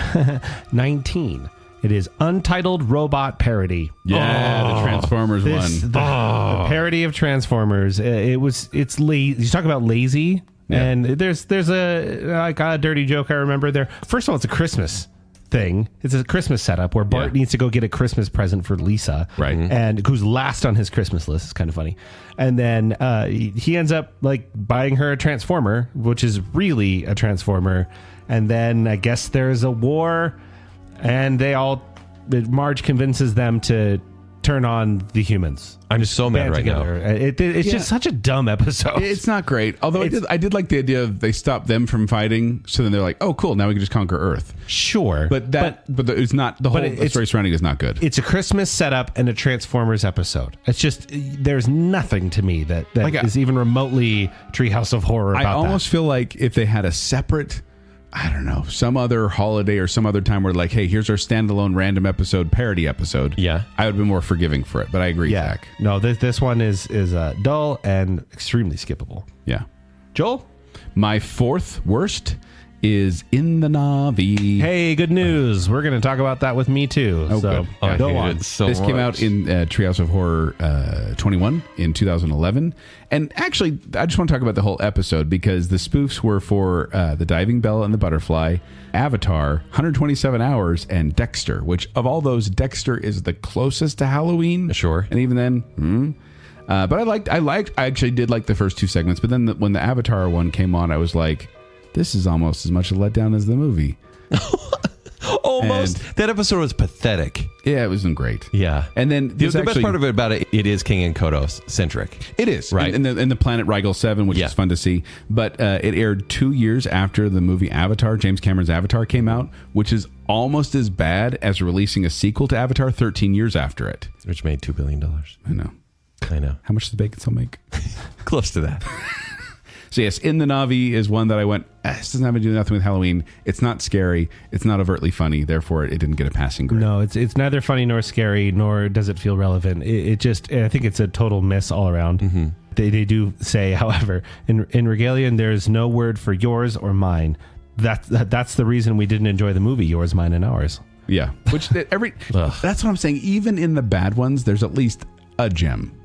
[SPEAKER 3] 19. It is Untitled Robot Parody.
[SPEAKER 4] Yeah, the Transformers one.
[SPEAKER 3] The parody of Transformers. It's lazy. You talk about lazy, and there's a dirty joke I remember there. First of all, it's a Christmas thing. It's a Christmas setup where Bart needs to go get a Christmas present for Lisa,
[SPEAKER 4] right?
[SPEAKER 3] And who's last on his Christmas list. It's kind of funny. And then he ends up like buying her a Transformer, which is really a Transformer. And then I guess there's a war, and Marge convinces them to turn on the humans.
[SPEAKER 2] I'm just so mad right
[SPEAKER 3] together. Now. It's just such a dumb episode.
[SPEAKER 4] It's not great. Although I did like the idea of they stopped them from fighting, so then they're like, oh, cool, now we can just conquer Earth.
[SPEAKER 3] Sure.
[SPEAKER 4] But it's not, the whole story surrounding it is not good.
[SPEAKER 3] It's a Christmas setup and a Transformers episode. It's just, there's nothing to me that is even remotely Treehouse of Horror about that.
[SPEAKER 4] I almost feel like if they had a separate, I don't know, some other holiday or some other time where like, hey, here's our standalone random episode, parody episode.
[SPEAKER 2] Yeah.
[SPEAKER 4] I would be more forgiving for it, but I agree, Zach.
[SPEAKER 3] No, this one is dull and extremely skippable.
[SPEAKER 4] Yeah.
[SPEAKER 3] Joel?
[SPEAKER 4] My fourth worst is In the Navi.
[SPEAKER 3] Hey, good news. We're going to talk about that with me too.
[SPEAKER 4] Oh,
[SPEAKER 3] so
[SPEAKER 4] good.
[SPEAKER 3] Go on.
[SPEAKER 4] This came out in Treehouse of Horror 21 in 2011. And actually, I just want to talk about the whole episode because the spoofs were for The Diving Bell and the Butterfly, Avatar, 127 Hours, and Dexter, which of all those, Dexter is the closest to Halloween.
[SPEAKER 2] Sure.
[SPEAKER 4] And even then, but I actually did like the first two segments, but then when the Avatar one came on, I was like, this is almost as much a letdown as the movie.
[SPEAKER 2] Almost.
[SPEAKER 4] And
[SPEAKER 2] that episode was pathetic.
[SPEAKER 4] Yeah, it wasn't great.
[SPEAKER 2] Yeah.
[SPEAKER 4] And then
[SPEAKER 2] the best part of it is King and Kodos centric.
[SPEAKER 4] It is.
[SPEAKER 2] Right.
[SPEAKER 4] And the Planet Rigel 7, which is fun to see. But it aired 2 years after the movie Avatar, James Cameron's Avatar, came out, which is almost as bad as releasing a sequel to Avatar 13 years after it.
[SPEAKER 2] Which made $2 billion.
[SPEAKER 4] I know.
[SPEAKER 2] How
[SPEAKER 4] much does Baconsale make?
[SPEAKER 2] Close to that.
[SPEAKER 4] So yes, In the Navi is one that I went, this doesn't have to do nothing with Halloween. It's not scary. It's not overtly funny. Therefore, it didn't get a passing grade.
[SPEAKER 3] No, it's neither funny nor scary, nor does it feel relevant. I think it's a total miss all around. Mm-hmm. They do say, however, in Regalian, there's no word for yours or mine. That's the reason we didn't enjoy the movie, Yours, Mine, and Ours.
[SPEAKER 4] Yeah, which that's what I'm saying. Even in the bad ones, there's at least a gem.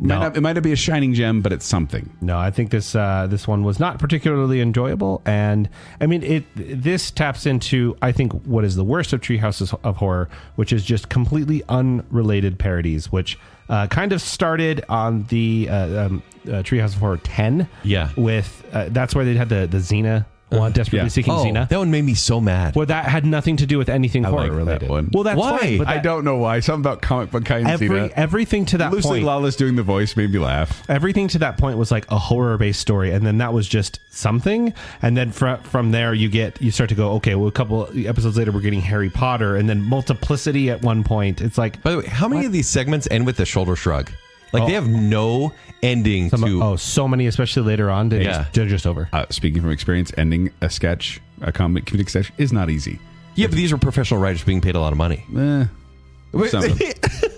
[SPEAKER 4] It might not be a shining gem, but it's something.
[SPEAKER 3] No, I think this one was not particularly enjoyable, and I mean this taps into, I think, what is the worst of Treehouses of Horror, which is just completely unrelated parodies, which kind of started on the Treehouse of Horror 10.
[SPEAKER 2] Yeah,
[SPEAKER 3] with that's where they had the Xena Desperately Seeking Xena.
[SPEAKER 2] That one made me so mad.
[SPEAKER 3] Well, that had nothing to do with anything horror
[SPEAKER 4] like
[SPEAKER 3] related.
[SPEAKER 4] that one.
[SPEAKER 3] Well, that's
[SPEAKER 2] Why?
[SPEAKER 3] fine. But
[SPEAKER 4] I don't know why. Something about comic book kind of
[SPEAKER 3] everything to that
[SPEAKER 4] Lucy
[SPEAKER 3] point.
[SPEAKER 4] Lawless doing the voice made me laugh.
[SPEAKER 3] Everything to that point was like a horror-based story, and then that was just something. And then from there, you start to go, okay, well, a couple episodes later, we're getting Harry Potter, and then Multiplicity at one point. It's like,
[SPEAKER 2] By the way, how many of these segments end with a shoulder shrug? Like they have no ending to.
[SPEAKER 3] so many, especially later on. They're just over.
[SPEAKER 4] Speaking from experience, ending a sketch, a comedic sketch, is not easy.
[SPEAKER 2] Yeah, but these are professional writers being paid a lot of money.
[SPEAKER 4] Some of them.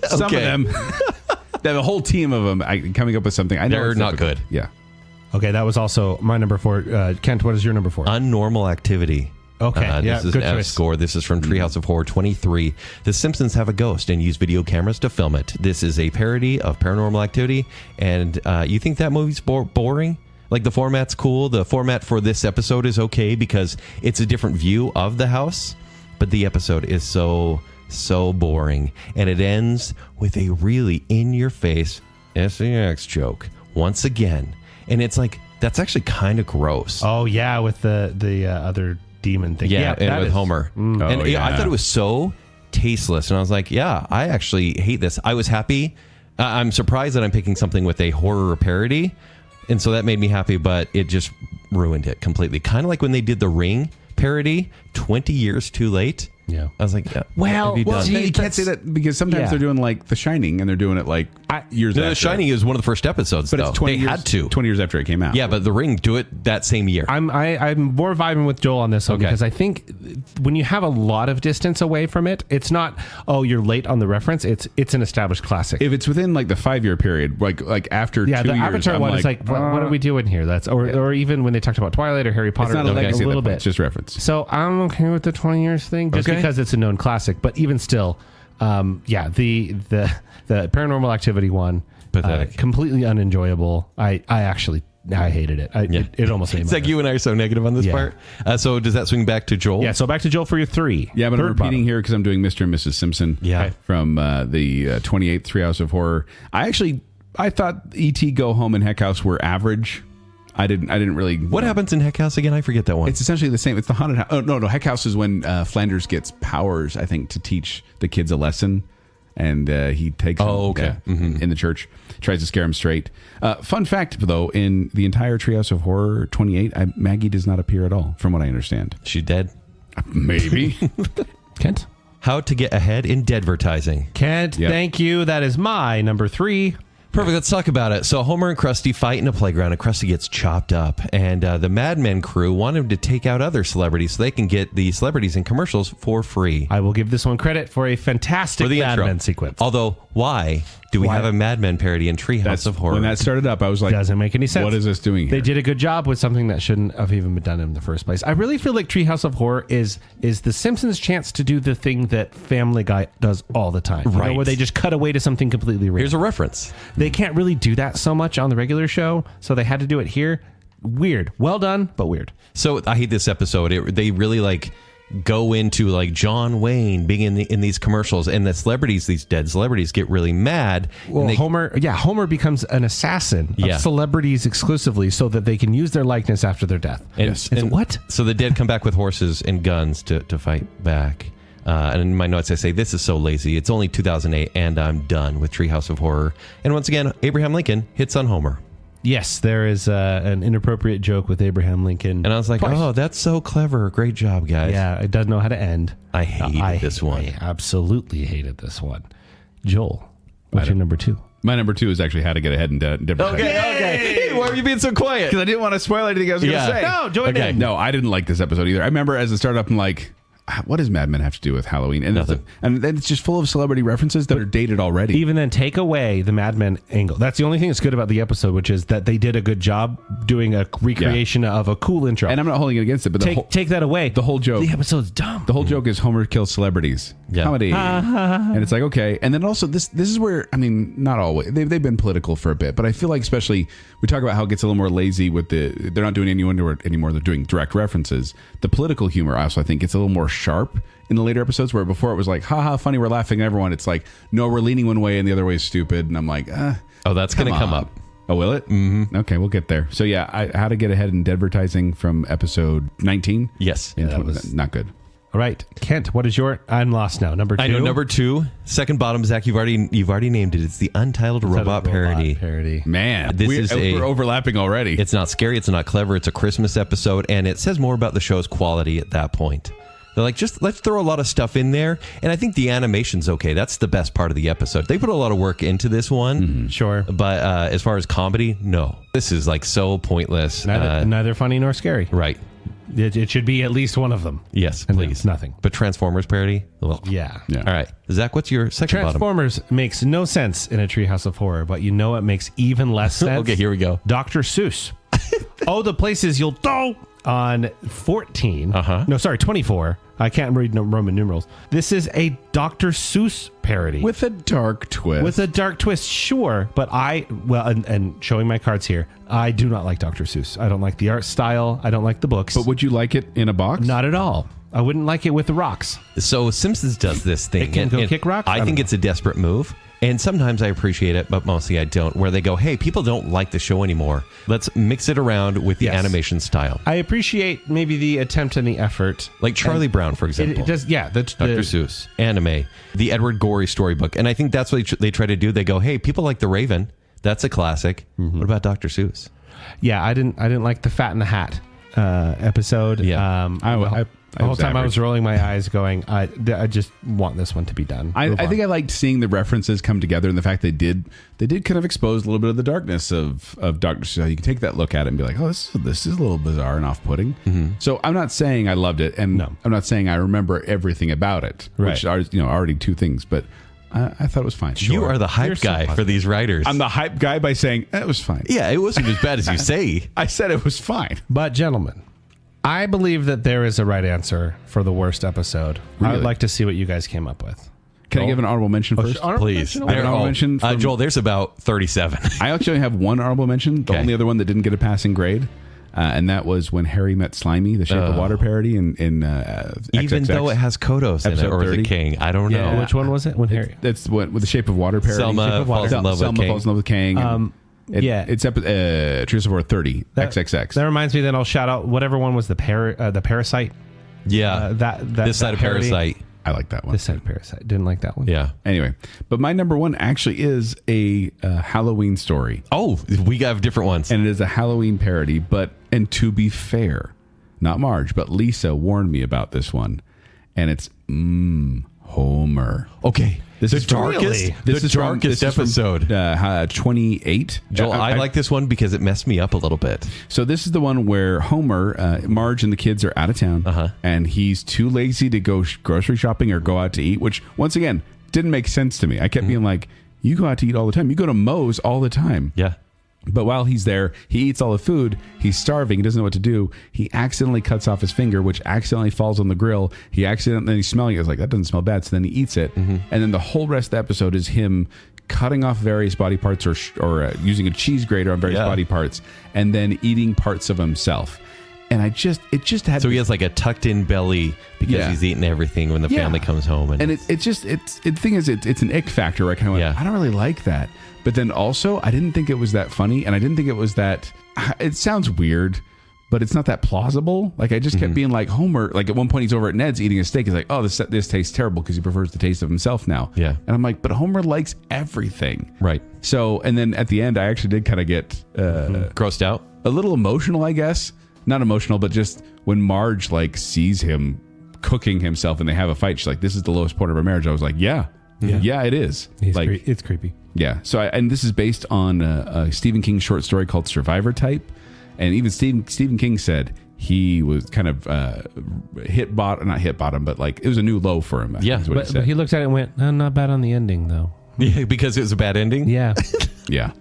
[SPEAKER 4] Some of them. They have a whole team of them coming up with something. I know
[SPEAKER 2] They're
[SPEAKER 4] it's
[SPEAKER 2] not
[SPEAKER 4] difficult.
[SPEAKER 2] good.
[SPEAKER 4] Yeah.
[SPEAKER 3] Okay, that was also my number 4. Kent, what is your number 4?
[SPEAKER 2] Unnormal Activity.
[SPEAKER 3] Okay,
[SPEAKER 2] this is
[SPEAKER 3] good
[SPEAKER 2] a
[SPEAKER 3] choice.
[SPEAKER 2] score. This is from Treehouse of Horror 23. The Simpsons have a ghost and use video cameras to film it. This is a parody of Paranormal Activity, and you think that movie's boring? Like the format's cool. The format for this episode is okay because it's a different view of the house, but the episode is so boring, and it ends with a really in-your-face SEX joke once again, and it's like that's actually kind of gross.
[SPEAKER 3] Oh yeah, with the other demon thing.
[SPEAKER 2] Yeah, and with Homer.
[SPEAKER 4] Oh,
[SPEAKER 2] And
[SPEAKER 4] yeah.
[SPEAKER 2] I thought it was so tasteless. And I was like, yeah, I actually hate this. I was happy. I'm surprised that I'm picking something with a horror parody. And so that made me happy, but it just ruined it completely. Kind of like when they did the Ring parody 20 years too late.
[SPEAKER 3] Yeah.
[SPEAKER 2] I was like, yeah,
[SPEAKER 3] Well,
[SPEAKER 2] what have you done?
[SPEAKER 4] See, you can't say that because sometimes they're doing like The Shining and they're doing it like years
[SPEAKER 2] No,
[SPEAKER 4] after.
[SPEAKER 2] The Shining is one of the first episodes,
[SPEAKER 4] But
[SPEAKER 2] though.
[SPEAKER 4] it's 20
[SPEAKER 2] they
[SPEAKER 4] years,
[SPEAKER 2] had to.
[SPEAKER 4] 20 years after it came out.
[SPEAKER 2] Yeah, but The Ring do it that same year.
[SPEAKER 3] I'm more vibing with Joel on this one
[SPEAKER 2] Okay.
[SPEAKER 3] because I think when you have a lot of distance away from it, it's not you're late on the reference. It's an established classic.
[SPEAKER 4] If it's within like the 5-year period, like after 2 years,
[SPEAKER 3] the Avatar
[SPEAKER 4] I'm
[SPEAKER 3] one is like, what are we doing here? That's or even when they talked about Twilight or Harry Potter,
[SPEAKER 4] It's not a
[SPEAKER 3] like
[SPEAKER 4] legacy
[SPEAKER 3] a
[SPEAKER 4] at
[SPEAKER 3] little
[SPEAKER 4] that point,
[SPEAKER 3] bit.
[SPEAKER 4] it's just reference.
[SPEAKER 3] So I'm okay with the 20 years thing just
[SPEAKER 2] Okay.
[SPEAKER 3] because it's a known classic. But even still, the Paranormal Activity one,
[SPEAKER 2] Pathetic.
[SPEAKER 3] completely unenjoyable. I hated it. It almost made
[SPEAKER 2] It's
[SPEAKER 3] my
[SPEAKER 2] like you and I are so negative on this
[SPEAKER 3] Yeah.
[SPEAKER 2] part. So does that swing back to Joel?
[SPEAKER 3] Yeah, so back to Joel for your 3.
[SPEAKER 4] Yeah, but I'm
[SPEAKER 3] Third
[SPEAKER 4] repeating
[SPEAKER 3] bottom.
[SPEAKER 4] here because I'm doing Mr. and Mrs. Simpson.
[SPEAKER 2] Yeah. Okay.
[SPEAKER 4] From the 28th Treehouse of Horror. I thought E.T. Go Home and Heck House were average. I didn't really.
[SPEAKER 2] What happens in Heck House again? I forget that one.
[SPEAKER 4] It's essentially the same. It's the haunted house. Oh no, Heck House is when Flanders gets powers. I think to teach the kids a lesson, and he takes. them, in the church, tries to scare him straight. Fun fact, though, in the entire Treehouse of Horror 28, Maggie does not appear at all, from what I understand.
[SPEAKER 2] She's dead.
[SPEAKER 4] Maybe.
[SPEAKER 3] Kent?
[SPEAKER 2] How to get ahead in Dead-vertising.
[SPEAKER 3] Kent,
[SPEAKER 4] Yep.
[SPEAKER 3] thank you. That is my number 3.
[SPEAKER 2] Perfect. Let's talk about it. So Homer and Krusty fight in a playground, and Krusty gets chopped up. And the Mad Men crew want him to take out other celebrities so they can get the celebrities in commercials for free.
[SPEAKER 3] I will give this one credit for a fantastic
[SPEAKER 2] For the
[SPEAKER 3] Mad
[SPEAKER 2] intro.
[SPEAKER 3] Men sequence.
[SPEAKER 2] Although, why do we have a Mad Men parody in Treehouse of Horror?
[SPEAKER 4] When that started up, I was like,
[SPEAKER 3] Doesn't make any sense.
[SPEAKER 4] What is this doing here?
[SPEAKER 3] They did a good job with something that shouldn't have even been done in the first place. I really feel like Treehouse of Horror is the Simpsons' chance to do the thing that Family Guy does all the time. You know,
[SPEAKER 2] Right.
[SPEAKER 3] where they just cut away to something completely real.
[SPEAKER 2] Here's a reference.
[SPEAKER 3] They can't really do that so much on the regular show, so they had to do it here. Weird. Well done, but weird.
[SPEAKER 2] So I hate this episode. They really like go into like John Wayne being in these commercials, and the celebrities, these dead celebrities, get really mad.
[SPEAKER 3] Well,
[SPEAKER 2] and
[SPEAKER 3] Homer becomes an assassin of celebrities exclusively so that they can use their likeness after their death.
[SPEAKER 2] And
[SPEAKER 3] what?
[SPEAKER 2] So the dead come back with horses and guns to fight back. And in my notes, I say, this is so lazy. It's only 2008, and I'm done with Treehouse of Horror. And once again, Abraham Lincoln hits on Homer.
[SPEAKER 3] Yes, there is an inappropriate joke with Abraham Lincoln.
[SPEAKER 2] And I was like,
[SPEAKER 3] Twice.
[SPEAKER 2] oh, that's so clever. Great job, guys.
[SPEAKER 3] Yeah, it does know how to end.
[SPEAKER 2] I hated this one.
[SPEAKER 3] I absolutely hated this one. Joel, what's your number 2?
[SPEAKER 4] My number 2 is actually How to Get Ahead in Dead-vertising.
[SPEAKER 2] Okay. Why are you being so quiet?
[SPEAKER 4] Because I didn't want to spoil anything I was going to say.
[SPEAKER 3] No, join in.
[SPEAKER 4] No, I didn't like this episode either. I remember as it started up, I'm like, what does Mad Men have to do with Halloween? And
[SPEAKER 2] Nothing.
[SPEAKER 4] And then it's just full of celebrity references that are dated already.
[SPEAKER 3] Even then, take away the Mad Men angle. That's the only thing that's good about the episode, which is that they did a good job doing a recreation of a cool intro.
[SPEAKER 4] And I'm not holding it against it, but
[SPEAKER 3] take that away.
[SPEAKER 4] the whole joke.
[SPEAKER 3] The episode's dumb.
[SPEAKER 4] The whole joke is Homer kills celebrities.
[SPEAKER 2] Yeah.
[SPEAKER 4] Comedy. And it's like, okay. And then also this is where, I mean, not always. They've been political for a bit, but I feel like especially we talk about how it gets a little more lazy with they're not doing anyone anymore. They're doing direct references. The political humor also, I think, gets a little more sharp in the later episodes, where before it was like, haha, funny, we're laughing at everyone. It's like, no, we're leaning one way and the other way is stupid. And I'm like,
[SPEAKER 2] Oh, that's going to come up.
[SPEAKER 4] Oh, will it? Mm-hmm. Okay, we'll get there. So yeah, how to get ahead in Dead-vertising from episode 19.
[SPEAKER 2] Yes.
[SPEAKER 3] Yeah, that was
[SPEAKER 4] not good.
[SPEAKER 3] All right, Kent, what is your? I'm lost now. Number 2.
[SPEAKER 2] I know number 2, second bottom. Zach, you've already named it. It's the Untitled Robot Parody.
[SPEAKER 4] Man,
[SPEAKER 2] This
[SPEAKER 4] we're overlapping already.
[SPEAKER 2] It's not scary. It's not clever. It's a Christmas episode, and it says more about the show's quality at that point. They're like, just let's throw a lot of stuff in there, and I think the animation's okay. That's the best part of the episode. They put a lot of work into this one,
[SPEAKER 3] Sure,
[SPEAKER 2] but as far as comedy, no. This is like so pointless.
[SPEAKER 3] neither funny nor scary.
[SPEAKER 2] Right.
[SPEAKER 3] It should be at least one of them.
[SPEAKER 2] Yes,
[SPEAKER 3] And
[SPEAKER 2] please.
[SPEAKER 3] nothing.
[SPEAKER 2] But Transformers parody? Well,
[SPEAKER 3] Yeah.
[SPEAKER 4] Yeah.
[SPEAKER 2] all right. Zach, what's your second bottom?
[SPEAKER 3] Transformers makes no sense in a Treehouse of Horror, but you know what makes even less sense?
[SPEAKER 2] Okay, here we go.
[SPEAKER 3] Dr. Seuss. Oh, the places you'll go on 14. No, sorry, 24. I can't read Roman numerals. This is a Dr. Seuss parody.
[SPEAKER 4] With a dark twist.
[SPEAKER 3] With a dark twist, sure. But and showing my cards here, I do not like Dr. Seuss. I don't like the art style. I don't like the books.
[SPEAKER 4] But would you like it in a box?
[SPEAKER 3] Not at all. I wouldn't like it with the rocks.
[SPEAKER 2] So Simpsons does this thing.
[SPEAKER 3] It can go kick rocks?
[SPEAKER 2] I think it's a desperate move. And sometimes I appreciate it, but mostly I don't, where they go, hey, people don't like the show anymore. Let's mix it around with the animation style.
[SPEAKER 3] I appreciate maybe the attempt and the effort.
[SPEAKER 2] Like Charlie Brown, for example.
[SPEAKER 3] It does, yeah.
[SPEAKER 2] Dr. Seuss, anime, the Edward Gorey storybook. And I think that's what they try to do. They go, hey, people like The Raven. That's a classic. What about Dr. Seuss?
[SPEAKER 3] Yeah, I didn't like the Fat in the Hat episode.
[SPEAKER 2] Yeah.
[SPEAKER 3] The whole time I was rolling my eyes going, I just want this one to be done.
[SPEAKER 4] I think I liked seeing the references come together and the fact they did kind of expose a little bit of the darkness of Dr. Seuss. You can take that look at it and be like, oh, this is a little bizarre and off-putting. So I'm not saying I loved it, and I'm not saying I remember everything about it, which are already two things, but I thought it was fine.
[SPEAKER 2] You are the hype guy for these writers.
[SPEAKER 4] I'm the hype guy by saying it was fine.
[SPEAKER 2] Yeah, it wasn't as bad as you say.
[SPEAKER 4] I said it was fine.
[SPEAKER 3] But gentlemen, I believe that there is a right answer for the worst episode.
[SPEAKER 4] Really?
[SPEAKER 3] I would like to see what you guys came up with.
[SPEAKER 4] Can I give an honorable mention first?
[SPEAKER 2] Please.
[SPEAKER 4] I have an honorable mention from-
[SPEAKER 2] Joel, there's about 37.
[SPEAKER 4] I actually have one honorable mention. The
[SPEAKER 2] Okay.
[SPEAKER 4] only other one that didn't get a passing grade. And that was when Harry met Slimy, the Shape of Water parody in
[SPEAKER 2] Even
[SPEAKER 4] XXX.
[SPEAKER 2] though it has Kodos in it,
[SPEAKER 4] Episode
[SPEAKER 2] or is
[SPEAKER 4] 30.
[SPEAKER 2] it King? I don't
[SPEAKER 4] Yeah.
[SPEAKER 2] know.
[SPEAKER 3] Which one was it? When Harry?
[SPEAKER 4] That's what with the Shape of Water parody.
[SPEAKER 2] Selma
[SPEAKER 4] Shape of Water.
[SPEAKER 2] falls in love with
[SPEAKER 4] Selma
[SPEAKER 2] King.
[SPEAKER 4] falls in love with Kang.
[SPEAKER 3] Yeah.
[SPEAKER 4] It's Treehouse of Horror 30 XXX.
[SPEAKER 3] That reminds me. Then I'll shout out whatever one was the Parasite.
[SPEAKER 2] Yeah.
[SPEAKER 3] That
[SPEAKER 2] Side of
[SPEAKER 3] parody.
[SPEAKER 2] Parasite.
[SPEAKER 4] I like that one.
[SPEAKER 3] This side of Parasite. Didn't like that one.
[SPEAKER 2] Yeah.
[SPEAKER 4] Anyway, but my number one actually is a Halloween story.
[SPEAKER 2] Oh, we have different ones.
[SPEAKER 4] And it is a Halloween parody, and to be fair, not Marge, but Lisa warned me about this one. And it's Homer.
[SPEAKER 2] Okay.
[SPEAKER 4] This is from-
[SPEAKER 3] Really?
[SPEAKER 4] This
[SPEAKER 2] the
[SPEAKER 4] is from-
[SPEAKER 2] darkest
[SPEAKER 4] this is from,
[SPEAKER 2] episode.
[SPEAKER 4] 28.
[SPEAKER 2] Joel, I like this one because it messed me up a little bit.
[SPEAKER 4] So this is the one where Homer, Marge, and the kids are out of town, and he's too lazy to go grocery shopping or go out to eat. Which, once again, didn't make sense to me. I kept being like, "You go out to eat all the time. You go to Moe's all the time."
[SPEAKER 2] Yeah.
[SPEAKER 4] But while he's there, he eats all the food. He's starving. He doesn't know what to do. He accidentally cuts off his finger, which accidentally falls on the grill. Then he's smelling it. It's like, that doesn't smell bad. So then he eats it. And then the whole rest of the episode is him cutting off various body parts or using a cheese grater on various body parts and then eating parts of himself. And it just had.
[SPEAKER 2] So he has like a tucked in belly because he's eating everything when the family comes home. And
[SPEAKER 4] the thing is, it's an ick factor where I kind of went, I don't really like that. But then also, I didn't think it was that funny, and I didn't think it was that. It sounds weird, but it's not that plausible. Like I just kept being like Homer. Like at one point, he's over at Ned's eating a steak. He's like, "Oh, this tastes terrible," because he prefers the taste of himself now.
[SPEAKER 2] Yeah,
[SPEAKER 4] and I'm like, but Homer likes everything,
[SPEAKER 2] right?
[SPEAKER 4] So, and then at the end, I actually did kind of get
[SPEAKER 2] grossed out,
[SPEAKER 4] a little emotional, I guess. Not emotional, but just when Marge like sees him cooking himself and they have a fight, she's like, "This is the lowest point of our marriage." I was like, "Yeah, it is."
[SPEAKER 3] It's creepy.
[SPEAKER 4] Yeah. So, and this is based on a Stephen King short story called Survivor Type, and even Stephen King said he was kind of not hit bottom, but like it was a new low for him.
[SPEAKER 3] But he looked at it and went, "Not bad on the ending, though."
[SPEAKER 2] Yeah, because it was a bad ending.
[SPEAKER 3] Yeah.
[SPEAKER 4] Yeah.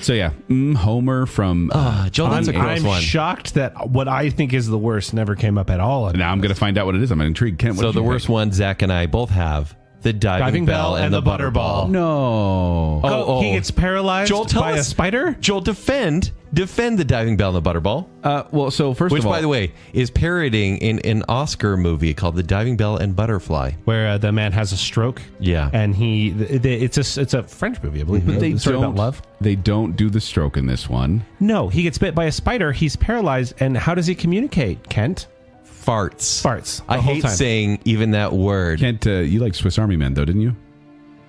[SPEAKER 4] So yeah, Homer from
[SPEAKER 2] Joel, that's a gross
[SPEAKER 3] I'm
[SPEAKER 2] one.
[SPEAKER 3] shocked that what I think is the worst never came up at all.
[SPEAKER 4] Now I'm going to find out what it is. I'm intrigued. Kent,
[SPEAKER 2] So the worst one Zach and I both have The diving bell and the butterball.
[SPEAKER 4] No.
[SPEAKER 3] He gets paralyzed
[SPEAKER 2] Joel, tell
[SPEAKER 3] by
[SPEAKER 2] us,
[SPEAKER 3] a spider?
[SPEAKER 2] Joel, defend the diving bell and the butterball.
[SPEAKER 4] Well, so first
[SPEAKER 2] Which,
[SPEAKER 4] of all,
[SPEAKER 2] by the way, is parodying in an Oscar movie called The Diving Bell and Butterfly.
[SPEAKER 3] Where the man has a stroke.
[SPEAKER 2] Yeah.
[SPEAKER 3] And it's a French movie, I believe.
[SPEAKER 4] but they
[SPEAKER 3] Story
[SPEAKER 4] don't
[SPEAKER 3] about love.
[SPEAKER 4] They don't do the stroke in this one.
[SPEAKER 3] No, he gets bit by a spider. He's paralyzed. And how does he communicate, Kent?
[SPEAKER 2] Farts.
[SPEAKER 3] The
[SPEAKER 2] I
[SPEAKER 3] whole
[SPEAKER 2] hate
[SPEAKER 3] time.
[SPEAKER 2] saying even that word.
[SPEAKER 4] Kent, you like Swiss Army Men, though, didn't you?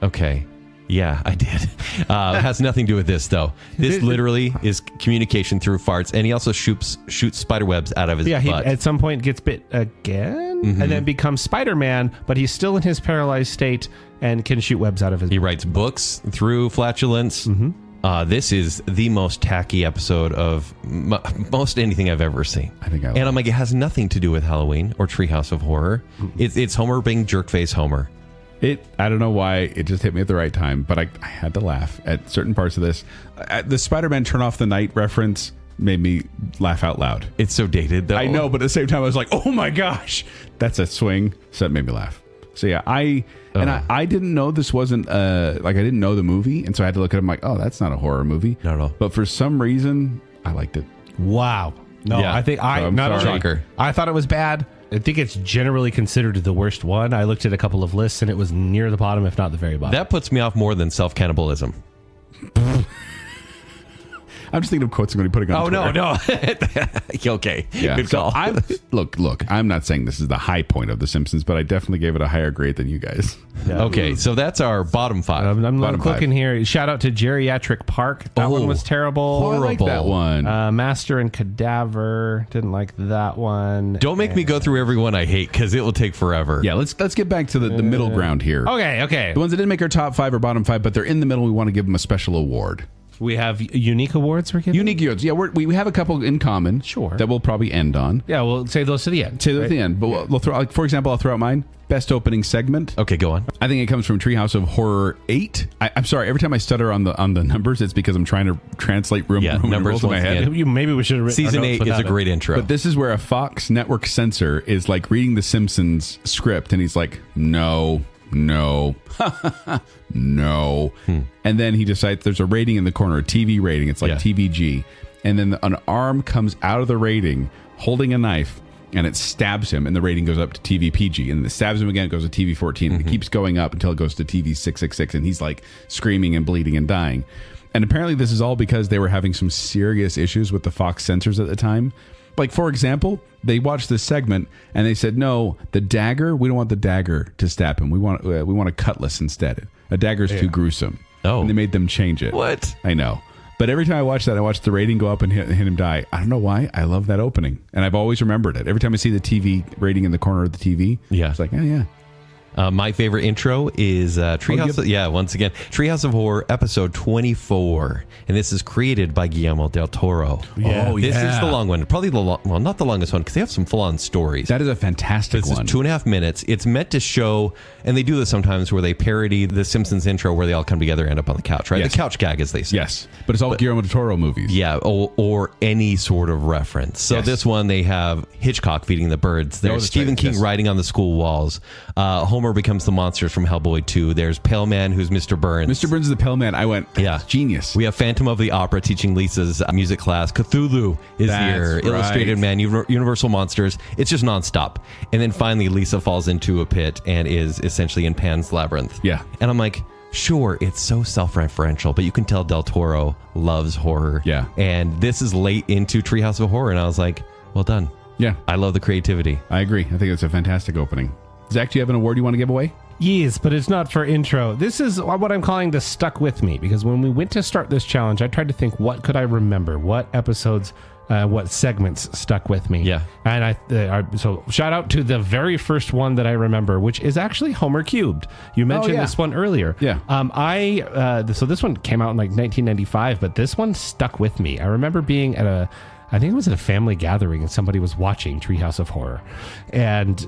[SPEAKER 2] Okay. Yeah, I did. It has nothing to do with this, though. This literally is communication through farts. And he also shoots spider webs out of his
[SPEAKER 3] He
[SPEAKER 2] butt.
[SPEAKER 3] at some point gets bit again and then becomes Spider-Man, but he's still in his paralyzed state and can shoot webs out of his
[SPEAKER 2] He writes books through flatulence. This is the most tacky episode of most anything I've ever seen.
[SPEAKER 4] I think I like
[SPEAKER 2] And I'm like, it has nothing to do with Halloween or Treehouse of Horror. It's Homer being jerkface Homer.
[SPEAKER 4] I don't know why it just hit me at the right time, but I had to laugh at certain parts of this. The Spider-Man Turn Off the Night reference made me laugh out loud.
[SPEAKER 2] It's so dated, though.
[SPEAKER 4] I know, but at the same time, I was like, oh my gosh, that's a swing. So that made me laugh. So yeah, I didn't know this wasn't I didn't know the movie, and so I had to look at it. I'm like, oh, that's not a horror movie.
[SPEAKER 2] Not at all.
[SPEAKER 4] But for some reason, I liked it.
[SPEAKER 3] Wow. No,
[SPEAKER 2] Yeah.
[SPEAKER 3] I think
[SPEAKER 4] I'm
[SPEAKER 3] not
[SPEAKER 4] sorry.
[SPEAKER 3] only
[SPEAKER 2] Shocker.
[SPEAKER 3] I thought it was bad. I think it's generally considered the worst one. I looked at a couple of lists and it was near the bottom, if not the very bottom.
[SPEAKER 2] That puts me off more than self-cannibalism.
[SPEAKER 4] I'm just thinking of quotes I'm going to be putting on Twitter.
[SPEAKER 2] no. Okay.
[SPEAKER 4] Yeah.
[SPEAKER 2] Good call.
[SPEAKER 4] So look, I'm not saying this is the high point of The Simpsons, but I definitely gave it a higher grade than you guys.
[SPEAKER 2] Okay, so that's our bottom five.
[SPEAKER 3] I'm
[SPEAKER 4] Bottom
[SPEAKER 3] clicking
[SPEAKER 4] five.
[SPEAKER 3] here. Shout out to Geriatric Park. That one was terrible.
[SPEAKER 4] Oh, I like that one.
[SPEAKER 3] Master and Cadaver. Didn't like that one.
[SPEAKER 2] Don't make me go through every one I hate because it will take forever.
[SPEAKER 4] Yeah, let's get back to the middle ground here.
[SPEAKER 3] Okay.
[SPEAKER 4] The ones that didn't make our top 5 or bottom 5, but they're in the middle, we want to give them a special award.
[SPEAKER 3] We have unique awards we're giving.
[SPEAKER 4] Unique awards. Yeah, we have a couple in common.
[SPEAKER 3] Sure.
[SPEAKER 4] That we'll probably end on.
[SPEAKER 3] Yeah, we'll say those to the end.
[SPEAKER 4] To the end. But we'll throw, for example, I'll throw out mine. Best opening segment.
[SPEAKER 2] Okay, go on.
[SPEAKER 4] I think it comes from Treehouse of Horror 8. I'm sorry, every time I stutter on the numbers, it's because I'm trying to translate Roman
[SPEAKER 2] numbers
[SPEAKER 4] numerals in my
[SPEAKER 2] once
[SPEAKER 4] head.
[SPEAKER 2] again.
[SPEAKER 3] Maybe we should have written
[SPEAKER 2] Season
[SPEAKER 3] our notes
[SPEAKER 2] 8 is a
[SPEAKER 3] without it.
[SPEAKER 2] great intro.
[SPEAKER 4] But this is where a Fox network censor is like reading the Simpsons script and he's like, no. No. And then he decides there's a rating in the corner, a TV rating. It's like
[SPEAKER 2] Yeah.
[SPEAKER 4] TVG. And then an arm comes out of the rating holding a knife and it stabs him and the rating goes up to TV PG. And then it stabs him again, it goes to TV 14. And it keeps going up until it goes to TV 666. And he's like screaming and bleeding and dying. And apparently this is all because they were having some serious issues with the Fox censors at the time. Like, for example, they watched this segment and they said, no, the dagger, we don't want the dagger to stab him. We want a cutlass instead. A dagger's too gruesome.
[SPEAKER 2] Oh.
[SPEAKER 4] And they made them change it.
[SPEAKER 2] What?
[SPEAKER 4] I know. But every time I watch that, I watch the rating go up and hit him die. I don't know why. I love that opening. And I've always remembered it. Every time I see the TV rating in the corner of the TV,
[SPEAKER 2] Yeah.
[SPEAKER 4] it's like, oh, yeah.
[SPEAKER 2] My favorite intro is Treehouse. Once again, Treehouse of Horror, episode 24, and this is created by Guillermo del Toro.
[SPEAKER 3] Yeah.
[SPEAKER 4] Oh,
[SPEAKER 2] This
[SPEAKER 4] yeah.
[SPEAKER 2] is the long one, probably not the longest one because they have some full-on stories.
[SPEAKER 4] That is a fantastic
[SPEAKER 2] This is
[SPEAKER 4] one.
[SPEAKER 2] 2.5 minutes. It's meant to show, and they do this sometimes where they parody the Simpsons intro where they all come together and end up on the couch, right?
[SPEAKER 4] Yes.
[SPEAKER 2] The couch gag, as they say.
[SPEAKER 4] Yes. But it's all Guillermo del Toro movies.
[SPEAKER 2] Yeah, or any sort of reference. So
[SPEAKER 4] Yes.
[SPEAKER 2] this one, they have Hitchcock feeding the birds. There's
[SPEAKER 4] that's
[SPEAKER 2] Stephen
[SPEAKER 4] right,
[SPEAKER 2] King
[SPEAKER 4] yes.
[SPEAKER 2] writing on the school walls. Homer becomes the monsters from Hellboy 2. There's Pale Man, who's Mr. Burns.
[SPEAKER 4] Mr. Burns is the Pale Man. I went,
[SPEAKER 2] Yeah.
[SPEAKER 4] genius.
[SPEAKER 2] We have Phantom of the Opera teaching Lisa's music class. Cthulhu is
[SPEAKER 4] That's
[SPEAKER 2] here.
[SPEAKER 4] right.
[SPEAKER 2] Illustrated Man, Universal Monsters. It's just nonstop. And then finally, Lisa falls into a pit and is essentially in Pan's Labyrinth.
[SPEAKER 4] Yeah.
[SPEAKER 2] And I'm like, sure, it's so self-referential, but you can tell Del Toro loves horror.
[SPEAKER 4] Yeah.
[SPEAKER 2] And this is late into Treehouse of Horror, and I was like, well done.
[SPEAKER 4] Yeah.
[SPEAKER 2] I love the creativity.
[SPEAKER 4] I agree. I think it's a fantastic opening. Zach, do you have an award you want to give away?
[SPEAKER 3] Yes, but it's not for intro. This is what I'm calling the stuck with me, because when we went to start this challenge, I tried to think, what could I remember? What episodes, what segments stuck with me?
[SPEAKER 2] Yeah.
[SPEAKER 3] And so shout out to the very first one that I remember, which is actually Homer Cubed. You mentioned
[SPEAKER 4] yeah.
[SPEAKER 3] this one earlier.
[SPEAKER 4] Yeah.
[SPEAKER 3] So this one came out in like 1995, but this one stuck with me. I remember being at I think it was at a family gathering and somebody was watching Treehouse of Horror, and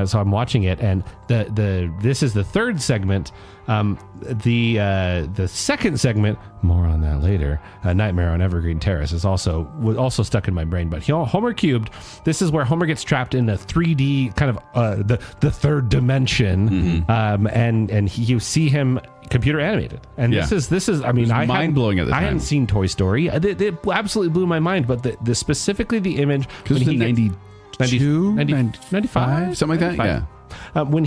[SPEAKER 3] so I'm watching it, and this is the third segment. The second segment, more on that later. Nightmare on Evergreen Terrace was also stuck in my brain. But Homer Cubed. This is where Homer gets trapped in a 3D kind of the third dimension, and you see him computer animated, and this is. I mean,
[SPEAKER 4] mind blowing at the time.
[SPEAKER 3] I hadn't seen Toy Story. It absolutely blew my mind. But the specifically the image
[SPEAKER 4] because it's 92,
[SPEAKER 3] 95,
[SPEAKER 4] something like that.
[SPEAKER 3] 95.
[SPEAKER 4] Yeah,
[SPEAKER 3] when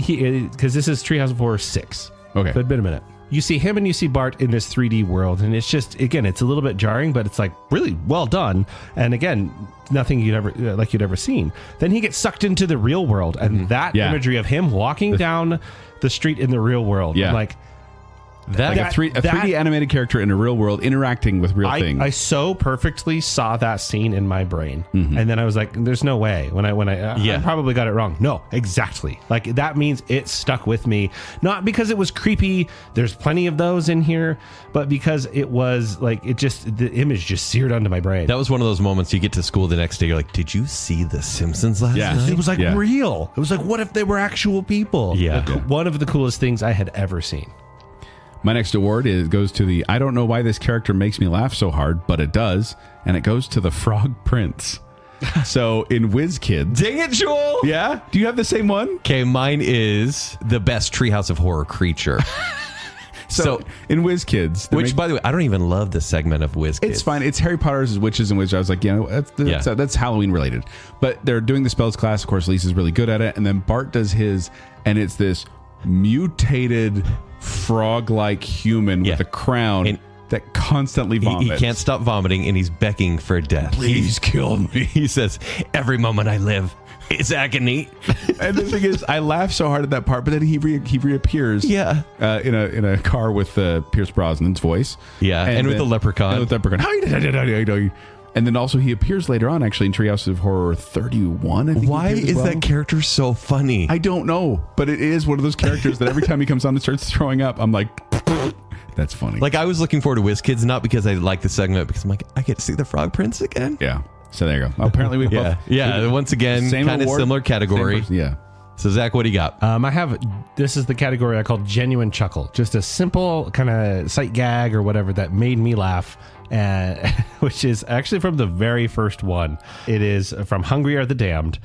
[SPEAKER 3] because this is Treehouse of Horror 6.
[SPEAKER 4] Okay,
[SPEAKER 3] so it's been a minute. You see him and you see Bart in this 3D world, and it's just, again, it's a little bit jarring, but it's like really well done. And again, nothing you'd ever seen. Then he gets sucked into the real world, and that imagery of him walking down the street in the real world, like.
[SPEAKER 4] Like a 3D animated character in a real world interacting with real things.
[SPEAKER 3] I so perfectly saw that scene in my brain, and then I was like, "There's no way." When I probably got it wrong. No, exactly. Like that means it stuck with me, not because it was creepy. There's plenty of those in here, but because it was like the image just seared onto my brain.
[SPEAKER 2] That was one of those moments you get to school the next day. You're like, "Did you see The Simpsons last night?"
[SPEAKER 3] It was like real. It was like, what if they were actual people?
[SPEAKER 2] Yeah,
[SPEAKER 3] one of the coolest things I had ever seen.
[SPEAKER 4] My next award goes to the I don't know why this character makes me laugh so hard, but it does, and it goes to the Frog Prince. So in Whiz Kids.
[SPEAKER 2] Dang it, Joel!
[SPEAKER 4] Yeah? Do you have the same one?
[SPEAKER 2] Okay, mine is the best Treehouse of Horror creature.
[SPEAKER 4] So in Whiz Kids,
[SPEAKER 2] which, by the way, I don't even love this segment of Whiz Kids.
[SPEAKER 4] It's fine. It's Harry Potter's Witches and Wizards. I was like, that's Halloween related. But they're doing the spells class. Of course, Lisa's really good at it. And then Bart does his, and it's this mutated frog-like human with a crown that constantly vomits.
[SPEAKER 2] He can't stop vomiting, and he's begging for death.
[SPEAKER 4] Please kill me.
[SPEAKER 2] He says, "Every moment I live is agony."
[SPEAKER 4] And the thing is, I laugh so hard at that part, but then he reappears.
[SPEAKER 2] Yeah,
[SPEAKER 4] in a car with Pierce Brosnan's voice.
[SPEAKER 2] Yeah, and with the leprechaun.
[SPEAKER 4] How you do? And then also he appears later on, actually, in Treehouse of Horror 31. I think.
[SPEAKER 2] Why is that character so funny?
[SPEAKER 4] I don't know, but it is one of those characters that every time he comes on and starts throwing up, I'm like, that's funny.
[SPEAKER 2] Like, I was looking forward to Whiz Kids, not because I like the segment, because I'm like, I get to see the Frog Prince again.
[SPEAKER 4] Yeah. So there you go. Apparently we both.
[SPEAKER 2] Yeah. Once again, kind of similar category.
[SPEAKER 4] Yeah.
[SPEAKER 2] So Zach, what do you got?
[SPEAKER 3] This is the category I call genuine chuckle. Just a simple kind of sight gag or whatever that made me laugh. Which is actually from the very first one. It is from Hungry Are the Damned,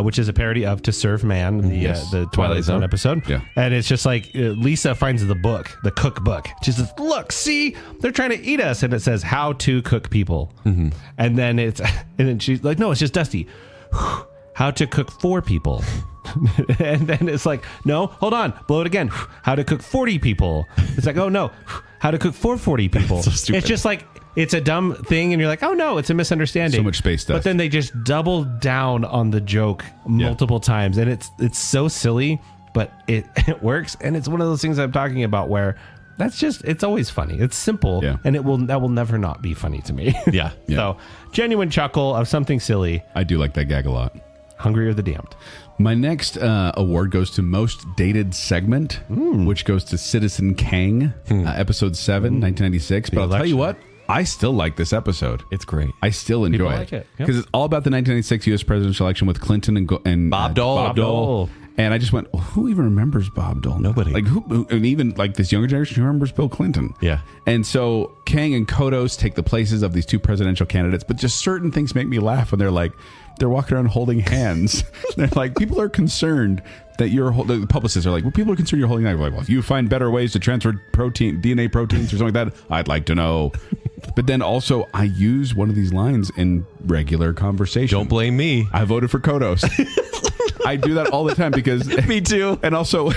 [SPEAKER 3] which is a parody of To Serve Man, the Twilight Zone episode.
[SPEAKER 4] Yeah.
[SPEAKER 3] And it's just like Lisa finds the book, the cookbook. She says, "Look, see, they're trying to eat us," and it says "How to Cook People," and then she's like, "No, it's just Dusty. How to cook 4 people." And then it's like, "No, hold on, blow it again. How to cook 40 people." It's like, "Oh no, how to cook for 40 people."
[SPEAKER 2] So stupid.
[SPEAKER 3] It's just like, it's a dumb thing, and you're like, "Oh no, it's a misunderstanding."
[SPEAKER 4] So much space stuff.
[SPEAKER 3] But then they just double down on the joke multiple times, and it's so silly, but it works, and it's one of those things I'm talking about where it's always funny. It's simple, and that will never not be funny to me.
[SPEAKER 2] Yeah.
[SPEAKER 3] So genuine chuckle of something silly.
[SPEAKER 4] I do like that gag a lot.
[SPEAKER 3] Hungry Are the Damned.
[SPEAKER 4] My next award goes to Most Dated Segment, which goes to Citizen Kang, Episode 7, 1996. But I'll tell you what, I still like this episode.
[SPEAKER 2] It's great.
[SPEAKER 4] I still enjoy
[SPEAKER 3] People
[SPEAKER 4] it.
[SPEAKER 3] like it.
[SPEAKER 4] Because it's all about the 1996 U.S. presidential election with Clinton and
[SPEAKER 2] Bob Dole.
[SPEAKER 4] Bob Dole. And I just went, well, who even remembers Bob Dole?
[SPEAKER 2] Nobody.
[SPEAKER 4] Like and even like this younger generation who remembers Bill Clinton.
[SPEAKER 2] Yeah.
[SPEAKER 4] And so Kang and Kodos take the places of these two presidential candidates, but just certain things make me laugh when they're walking around holding hands. They're like, people are concerned that the publicists are like, well, people are concerned you're holding hands. Like, well, if you find better ways to transfer DNA proteins or something like that, I'd like to know. But then also, I use one of these lines in regular conversation.
[SPEAKER 2] Don't blame me.
[SPEAKER 4] I voted for Kodos. I do that all the time because
[SPEAKER 2] Me too.
[SPEAKER 4] And also,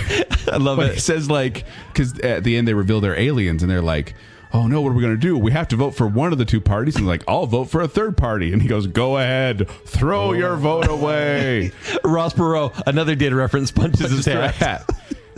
[SPEAKER 2] I love it.
[SPEAKER 4] It says because at the end they reveal they're aliens, and they're like, "Oh no, what are we going to do? We have to vote for one of the two parties." And like, "I'll vote for a third party." And he goes, "Go ahead, throw your vote away."
[SPEAKER 2] Ross Perot, another data reference, punches his hat.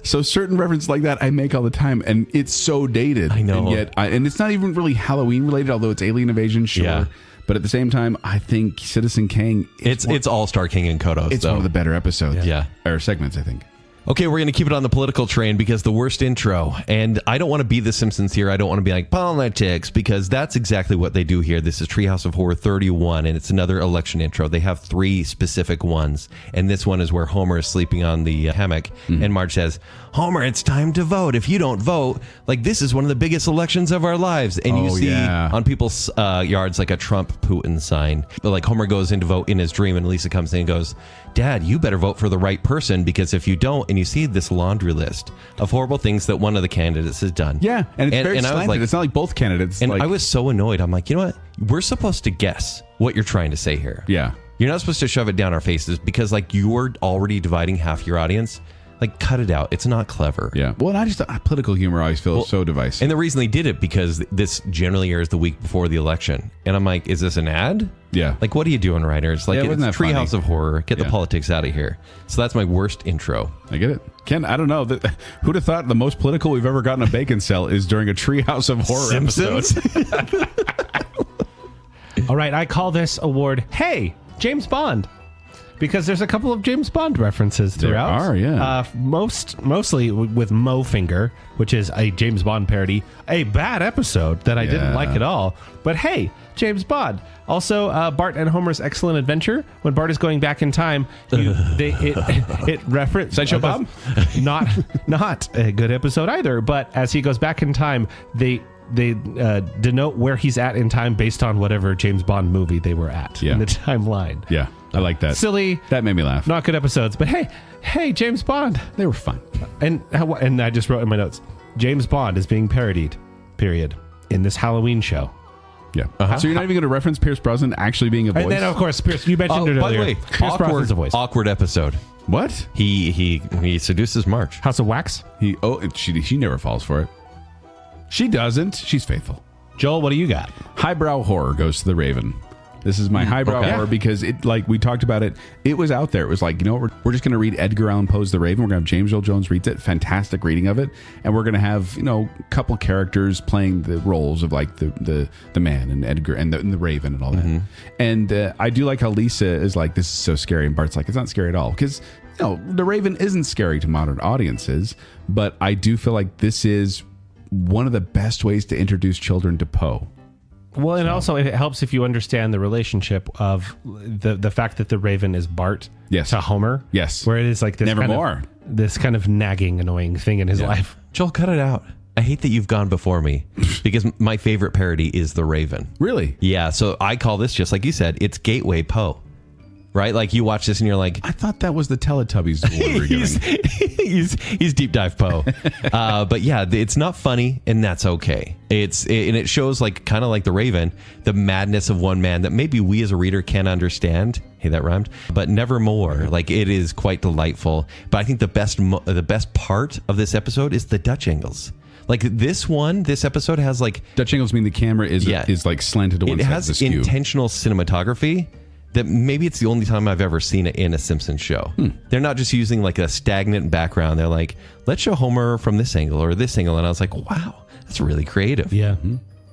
[SPEAKER 4] So certain references like that I make all the time, and it's so dated.
[SPEAKER 2] I know.
[SPEAKER 4] And yet, and it's not even really Halloween related, although it's alien invasion, sure.
[SPEAKER 2] Yeah.
[SPEAKER 4] But at the same time, I think Citizen Kang.
[SPEAKER 2] It's All-Star King and Kodos.
[SPEAKER 4] It's one of the better episodes.
[SPEAKER 2] Yeah.
[SPEAKER 4] Or segments, I think.
[SPEAKER 2] Okay, we're going to keep it on the political train because the worst intro, and I don't want to be the Simpsons here. I don't want to be like politics because that's exactly what they do here. This is Treehouse of Horror 31, and it's another election intro. They have 3 specific ones, and this one is where Homer is sleeping on the hammock, and Marge says, Homer, it's time to vote. If you don't vote, like this is one of the biggest elections of our lives. And you see on people's yards like a Trump-Putin sign. But like Homer goes in to vote in his dream, and Lisa comes in and goes, Dad, you better vote for the right person because if you don't, and you see this laundry list of horrible things that one of the candidates has done.
[SPEAKER 4] Yeah, and it's very
[SPEAKER 2] I was
[SPEAKER 4] slanted.
[SPEAKER 2] like,
[SPEAKER 4] it's not like both candidates.
[SPEAKER 2] And
[SPEAKER 4] like,
[SPEAKER 2] I was so annoyed. I'm like, you know what? We're supposed to guess what you're trying to say here.
[SPEAKER 4] Yeah.
[SPEAKER 2] You're not supposed to shove it down our faces because like you're already dividing half your audience. Like, cut it out. It's not clever.
[SPEAKER 4] Yeah. Well, and I just political humor I always feel so divisive.
[SPEAKER 2] And the reason they did it because this generally airs the week before the election. And I'm like, is this an ad?
[SPEAKER 4] Yeah.
[SPEAKER 2] Like, what are you doing, writers? Like,
[SPEAKER 4] Yeah,
[SPEAKER 2] it's
[SPEAKER 4] wasn't that
[SPEAKER 2] Treehouse
[SPEAKER 4] funny?
[SPEAKER 2] of Horror. Get the
[SPEAKER 4] Yeah.
[SPEAKER 2] politics out of here. So that's my worst intro.
[SPEAKER 4] I get it. Ken, I don't know. Who'd have thought the most political we've ever gotten a Baconsale is during a Treehouse of Horror
[SPEAKER 2] Simpsons?
[SPEAKER 4] episode?
[SPEAKER 3] All right, I call this award, Hey, James Bond. Because there's a couple of James Bond references throughout.
[SPEAKER 4] There are, yeah.
[SPEAKER 3] Mostly with Mo Finger, which is a James Bond parody. A bad episode that I didn't like at all. But hey, James Bond. Also, Bart and Homer's Excellent Adventure. When Bart is going back in time, it references
[SPEAKER 4] Sideshow Bob?
[SPEAKER 3] Not a good episode either. But as he goes back in time, they denote where he's at in time based on whatever James Bond movie they were at in the timeline.
[SPEAKER 4] Yeah, I like that.
[SPEAKER 3] Silly.
[SPEAKER 4] That made me laugh.
[SPEAKER 3] Not good episodes, but hey, James Bond.
[SPEAKER 4] They were fun.
[SPEAKER 3] And I just wrote in my notes, James Bond is being parodied, period, in this Halloween show.
[SPEAKER 4] Yeah. So you're not even going to reference Pierce Brosnan actually being a voice?
[SPEAKER 3] And then, of course, Pierce, you mentioned it earlier.
[SPEAKER 2] By the way,
[SPEAKER 3] Pierce Brosnan's a voice.
[SPEAKER 2] awkward episode.
[SPEAKER 4] What?
[SPEAKER 2] He seduces Marge.
[SPEAKER 3] House of Wax.
[SPEAKER 4] She never falls for it. She doesn't. She's faithful.
[SPEAKER 3] Joel, what do you got?
[SPEAKER 4] Highbrow horror goes to the Raven. This is my highbrow horror because it, like we talked about it, it was out there. It was like, you know what, we're just going to read Edgar Allan Poe's The Raven. We're going to have James Earl Jones reads it. Fantastic reading of it. And we're going to have, a couple characters playing the roles of like the man and Edgar and the Raven and all that. And I do like how Lisa is like, this is so scary. And Bart's like, it's not scary at all. Because, The Raven isn't scary to modern audiences. But I do feel like this is one of the best ways to introduce children to Poe.
[SPEAKER 3] Well, and also it helps if you understand the relationship of the fact that the Raven is Bart to Homer.
[SPEAKER 4] Yes.
[SPEAKER 3] Where it is like this this kind of nagging, annoying thing in his life.
[SPEAKER 2] Joel, cut it out. I hate that you've gone before me because my favorite parody is The Raven.
[SPEAKER 4] Really?
[SPEAKER 2] Yeah. So I call this, just like you said, it's Gateway Poe. Right? Like you watch this and you're like,
[SPEAKER 4] I thought that was the Teletubbies award we're giving.
[SPEAKER 2] he's deep dive Poe. But yeah, it's not funny and that's okay. And it shows like kind of like The Raven, the madness of one man that maybe we as a reader can understand. Hey, that rhymed. But never more. Like it is quite delightful. But I think the best part of this episode is the Dutch angles. Like this episode has like
[SPEAKER 4] Dutch angles mean the camera is like slanted to one side. It
[SPEAKER 2] has intentional cinematography. That maybe it's the only time I've ever seen it in a Simpsons show. They're not just using like a stagnant background. They're like, let's show Homer from this angle or this angle. And I was like, wow, that's really creative.
[SPEAKER 3] Yeah.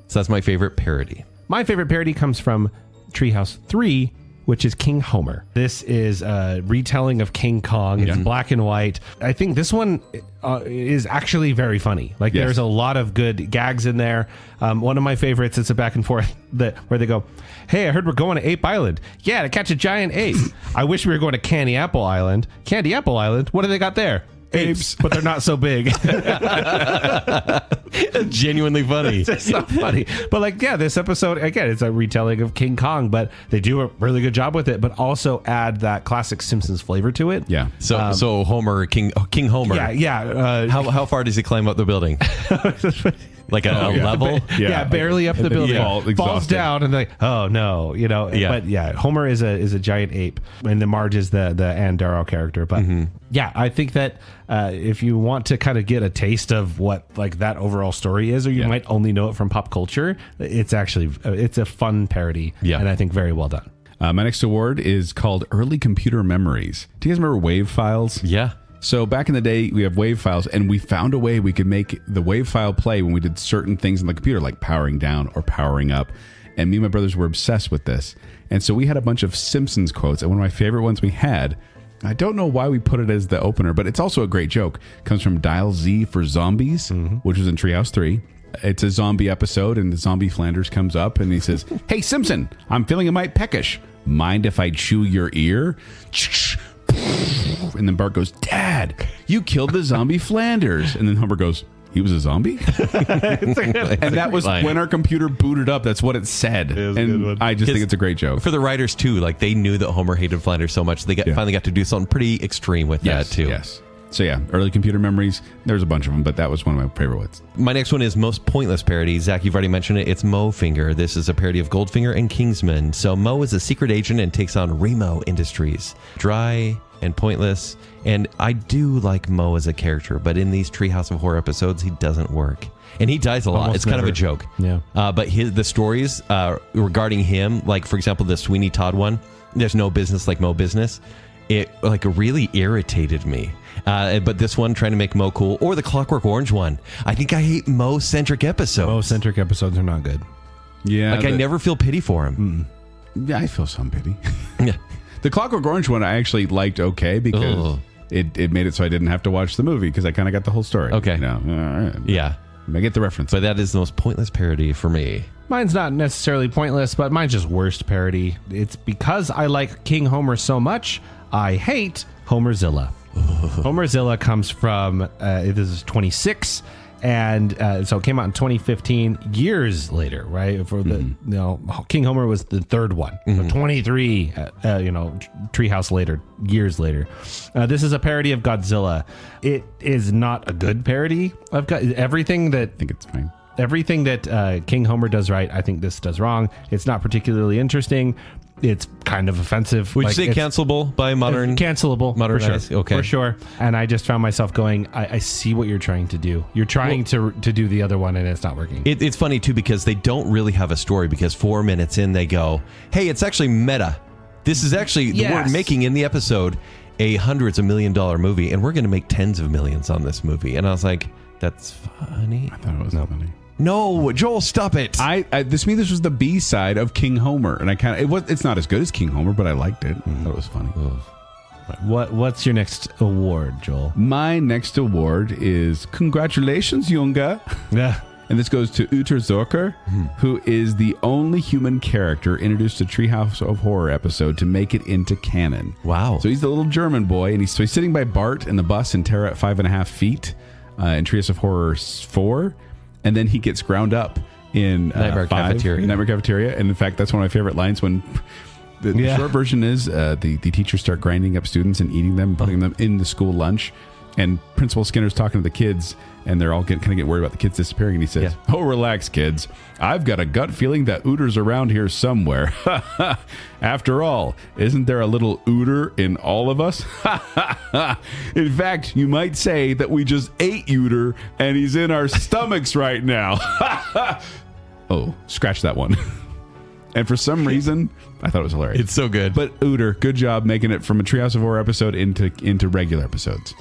[SPEAKER 2] So that's my favorite parody.
[SPEAKER 3] My favorite parody comes from Treehouse 3, which is King Homer. This is a retelling of King Kong. It's black and white. I think this one is actually very funny. Like there's a lot of good gags in there. One of my favorites is a back and forth where they go, hey, I heard we're going to Ape Island. Yeah, to catch a giant ape. I wish we were going to Candy Apple Island. Candy Apple Island? What do they got there? Apes, but they're not so big.
[SPEAKER 2] Genuinely funny.
[SPEAKER 3] It's not funny. But like, yeah, this episode, again, it's a retelling of King Kong, but they do a really good job with it, but also add that classic Simpsons flavor to it.
[SPEAKER 4] Yeah.
[SPEAKER 2] So Homer, King Homer.
[SPEAKER 3] Yeah.
[SPEAKER 2] How far does he climb up the building? Like a level?
[SPEAKER 3] Yeah, barely up the building. Falls down and like, oh no,
[SPEAKER 2] Yeah.
[SPEAKER 3] But homer is a giant ape, and then Marge is the Ann Darrow character. But yeah, I think that if you want to kind of get a taste of what like that overall story is, or you might only know it from pop culture, it's actually it's a fun parody, and I think very well done.
[SPEAKER 4] My next award is called Early Computer Memories. Do you guys remember WAV files?
[SPEAKER 2] Yeah.
[SPEAKER 4] So back in the day, we have WAV files, and we found a way we could make the WAV file play when we did certain things in the computer, like powering down or powering up. And me and my brothers were obsessed with this. And so we had a bunch of Simpsons quotes, and one of my favorite ones we had I don't know why we put it as the opener, but it's also a great joke. It comes from Dial Z for Zombies, which was in Treehouse 3. It's a zombie episode, and the zombie Flanders comes up, and he says, "Hey, Simpson, I'm feeling a mite peckish. Mind if I chew your ear?" And then Bart goes, "Dad, you killed the zombie Flanders." And then Homer goes, "He was a zombie?" And that was when our computer booted up. That's what it said. And I just think it's a great joke.
[SPEAKER 2] For the writers, too, like they knew that Homer hated Flanders so much, they finally got to do something pretty extreme with that, too.
[SPEAKER 4] Yes. So, yeah, early computer memories. There's a bunch of them, but that was one of my favorite ones.
[SPEAKER 2] My next one is most pointless parody. Zach, you've already mentioned it. It's Mo Finger. This is a parody of Goldfinger and Kingsman. So Mo is a secret agent and takes on Remo Industries. Dry and pointless. And I do like Mo as a character, but in these Treehouse of Horror episodes, he doesn't work. And he dies a lot.
[SPEAKER 3] Almost
[SPEAKER 2] it's kind
[SPEAKER 3] never.
[SPEAKER 2] of a joke.
[SPEAKER 3] Yeah.
[SPEAKER 2] But the stories regarding him, like, for example, the Sweeney Todd one, there's no business like Mo business. It like really irritated me. But this one, trying to make Mo cool, or the Clockwork Orange one. I think I hate Mo-centric episodes.
[SPEAKER 3] Mo-centric episodes are not good.
[SPEAKER 4] Yeah.
[SPEAKER 2] Like, I never feel pity for him.
[SPEAKER 4] Yeah, I feel some pity.
[SPEAKER 2] Yeah.
[SPEAKER 4] The Clockwork Orange one I actually liked okay because it made it so I didn't have to watch the movie because I kind of got the whole story.
[SPEAKER 2] Okay.
[SPEAKER 4] You know? All right.
[SPEAKER 2] Yeah.
[SPEAKER 4] I get the reference.
[SPEAKER 2] But that is the most pointless parody for me.
[SPEAKER 3] Mine's not necessarily pointless, but mine's just worst parody. It's because I like King Homer so much, I hate Homerzilla. Homerzilla comes from, this is 26, and so it came out in 2015, years later, right? For the, King Homer was the third one. So 23, Treehouse later, years later. This is a parody of Godzilla. It is not a good parody of everything that...
[SPEAKER 4] I think it's fine.
[SPEAKER 3] Everything that King Homer does right, I think this does wrong. It's not particularly interesting. It's kind of offensive.
[SPEAKER 2] Would you say cancelable by modern?
[SPEAKER 3] Cancelable,
[SPEAKER 2] modernized?
[SPEAKER 3] for sure.
[SPEAKER 2] Okay.
[SPEAKER 3] For sure. And I just found myself going, I see what you're trying to do. You're trying to do the other one, and it's not working.
[SPEAKER 2] It's funny, too, because they don't really have a story, because 4 minutes in, they go, hey, it's actually meta. This is actually, we're making in the episode a hundreds of $1 million movie, and we're going to make tens of millions on this movie. And I was like, that's funny.
[SPEAKER 4] I thought it was funny.
[SPEAKER 2] No, Joel, stop it.
[SPEAKER 4] This was the B side of King Homer, and it's not as good as King Homer, but I liked it. I thought it was funny.
[SPEAKER 3] What's your next award, Joel?
[SPEAKER 4] My next award is congratulations, Junge.
[SPEAKER 3] Yeah.
[SPEAKER 4] And this goes to Uter Zorker, who is the only human character introduced to Treehouse of Horror episode to make it into canon.
[SPEAKER 2] Wow.
[SPEAKER 4] So he's the little German boy, and he's sitting by Bart in the bus in Terra at 5.5 feet in Treehouse of Horror 4. And then he gets ground up in
[SPEAKER 2] Nightmare
[SPEAKER 4] 5,
[SPEAKER 2] Cafeteria.
[SPEAKER 4] Nightmare Cafeteria. And in fact, that's one of my favorite lines when the short version is the teachers start grinding up students and eating them, putting them in the school lunch. And Principal Skinner's talking to the kids, and they're all getting worried about the kids disappearing. And he says, "Oh, relax, kids. I've got a gut feeling that Ooter's around here somewhere. After all, isn't there a little Ooter in all of us? In fact, you might say that we just ate Ooter, and he's in our stomachs right now." Oh, scratch that one. And for some reason, I thought it was hilarious.
[SPEAKER 2] It's so good.
[SPEAKER 4] But Ooter, good job making it from a Treehouse of Horror episode into regular episodes.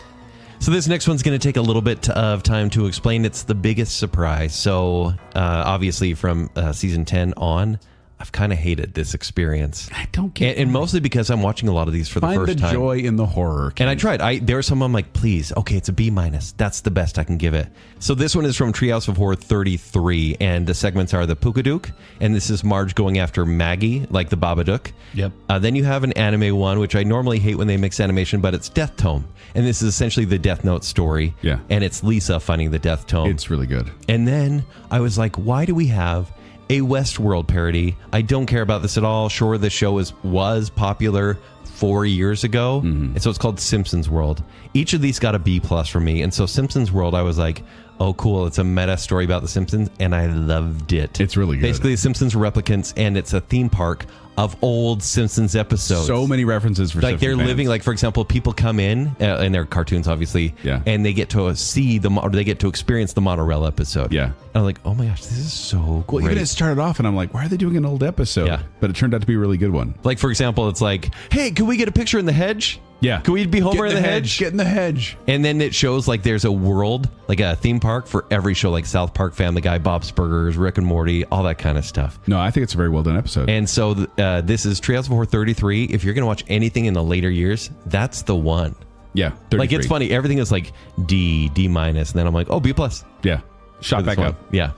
[SPEAKER 2] So this next one's going to take a little bit of time to explain. It's the biggest surprise. So obviously from season 10 on, I've kind of hated this experience.
[SPEAKER 4] I don't get it.
[SPEAKER 2] And mostly because I'm watching a lot of these for the first time.
[SPEAKER 4] Find the joy in the horror.
[SPEAKER 2] And I tried. There are some I'm like, please, okay, it's a B-. That's the best I can give it. So this one is from Treehouse of Horror 33, and the segments are the Pookadook, and this is Marge going after Maggie, like the Babadook.
[SPEAKER 3] Yep.
[SPEAKER 2] Then you have an anime one, which I normally hate when they mix animation, but it's Death Tome. And this is essentially the Death Note story.
[SPEAKER 4] Yeah.
[SPEAKER 2] And it's Lisa finding the Death Tome.
[SPEAKER 4] It's really good.
[SPEAKER 2] And then I was like, why do we have a Westworld parody? I don't care about this at all. Sure, the show was popular 4 years ago, and so it's called Simpsons World. Each of these got a B+ for me, and so Simpsons World, I was like, oh, cool, it's a meta story about the Simpsons, and I loved it.
[SPEAKER 4] It's really good.
[SPEAKER 2] Basically, the Simpsons replicants, and it's a theme park of old Simpsons episodes.
[SPEAKER 4] So many references for
[SPEAKER 2] like
[SPEAKER 4] Simpsons
[SPEAKER 2] they're
[SPEAKER 4] fans.
[SPEAKER 2] living, like for example, people come in and they're cartoons obviously, and they get to see they get to experience the monorail episode. And I'm like, oh my gosh, this is so great.
[SPEAKER 4] Well, even it started off and I'm like, why are they doing an old episode? But it turned out to be a really good one.
[SPEAKER 2] Like for example, it's like, hey can we get a picture in the hedge?
[SPEAKER 4] Yeah.
[SPEAKER 2] Can we be Homer in the hedge?
[SPEAKER 4] Get in the hedge.
[SPEAKER 2] And then it shows like there's a world, like a theme park for every show, like South Park, Family Guy, Bob's Burgers, Rick and Morty, all that kind of stuff.
[SPEAKER 4] No, I think it's a very well done episode.
[SPEAKER 2] And so this is Treehouse of Horror 33. If you're going to watch anything in the later years, that's the one.
[SPEAKER 4] Yeah. 33.
[SPEAKER 2] Like, it's funny. Everything is like D minus. And then I'm like, oh, B plus.
[SPEAKER 4] Yeah. Shot back up.
[SPEAKER 2] Yeah.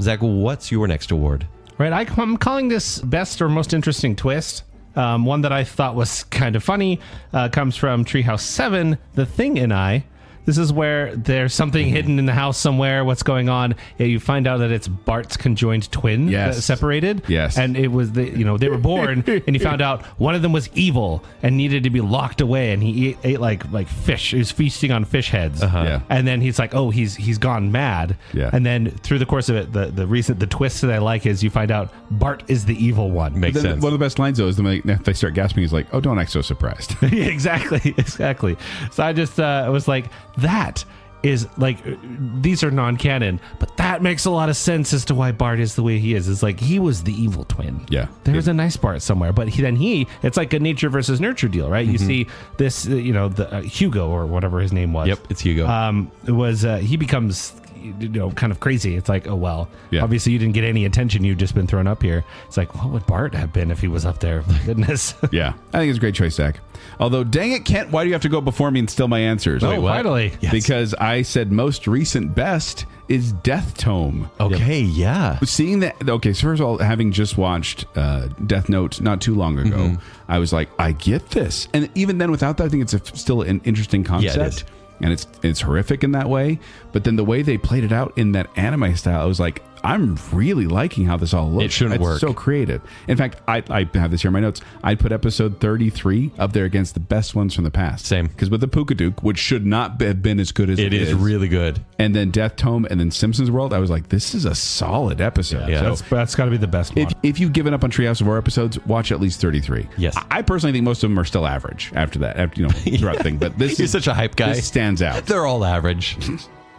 [SPEAKER 2] Zach, what's your next award?
[SPEAKER 3] Right, I'm calling this best or most interesting twist. One that I thought was kind of funny comes from Treehouse 7, The Thing and I. This is where there's something hidden in the house somewhere. What's going on? You find out that it's Bart's conjoined twin that separated.
[SPEAKER 4] Yes.
[SPEAKER 3] And it was they were born, and he found out one of them was evil and needed to be locked away. And he ate like fish. He was feasting on fish heads.
[SPEAKER 4] Yeah.
[SPEAKER 3] And then he's like, oh, he's gone mad.
[SPEAKER 4] Yeah.
[SPEAKER 3] And then through the course of it, the twist that I like is you find out Bart is the evil one.
[SPEAKER 2] Makes sense.
[SPEAKER 4] One of the best lines though is if they start gasping, he's like, "Oh, don't act so surprised."
[SPEAKER 3] Exactly. So I just was like, that is like, these are non-canon, but that makes a lot of sense as to why Bart is the way he is. It's like he was the evil twin.
[SPEAKER 4] Yeah.
[SPEAKER 3] There's a nice Bart somewhere, but it's like a nature versus nurture deal, right? You see this, the Hugo or whatever his name was.
[SPEAKER 2] Yep, it's Hugo.
[SPEAKER 3] He becomes kind of crazy. It's like, oh well,
[SPEAKER 4] Yeah.
[SPEAKER 3] obviously you didn't get any attention. You've just been thrown up here. It's like, what would Bart have been if he was up there? My goodness.
[SPEAKER 4] Yeah, I think it's a great choice, Zach. Although, dang it, Kent, why do you have to go before me and steal my answers?
[SPEAKER 3] Oh, finally.
[SPEAKER 2] Yes.
[SPEAKER 4] Because I said most recent best is Death Tome.
[SPEAKER 2] Okay, yeah.
[SPEAKER 4] Seeing that, okay, so first of all, having just watched Death Note not too long ago, I was like, I get this. And even then, without that, I think it's still an interesting concept.
[SPEAKER 2] Yeah, it is.
[SPEAKER 4] And it's horrific in that way. But then the way they played it out in that anime style, I was like, I'm really liking how this all looks.
[SPEAKER 2] It shouldn't work.
[SPEAKER 4] It's so creative. In fact, I have this here in my notes. I'd put episode 33 up there against the best ones from the past.
[SPEAKER 2] Same.
[SPEAKER 4] Because with the Pookadook, which should not have been as good as it is.
[SPEAKER 2] It is really good.
[SPEAKER 4] And then Death Tome and then Simpsons World, I was like, this is a solid episode.
[SPEAKER 2] Yeah.
[SPEAKER 4] So
[SPEAKER 3] That's got to be the best one.
[SPEAKER 4] if you've given up on Treehouse of Horror episodes, watch at least 33.
[SPEAKER 2] Yes.
[SPEAKER 4] I personally think most of them are still average after that, throughout the thing. But this
[SPEAKER 2] You're
[SPEAKER 4] is
[SPEAKER 2] such a hype guy.
[SPEAKER 4] This stands out.
[SPEAKER 2] They're all average.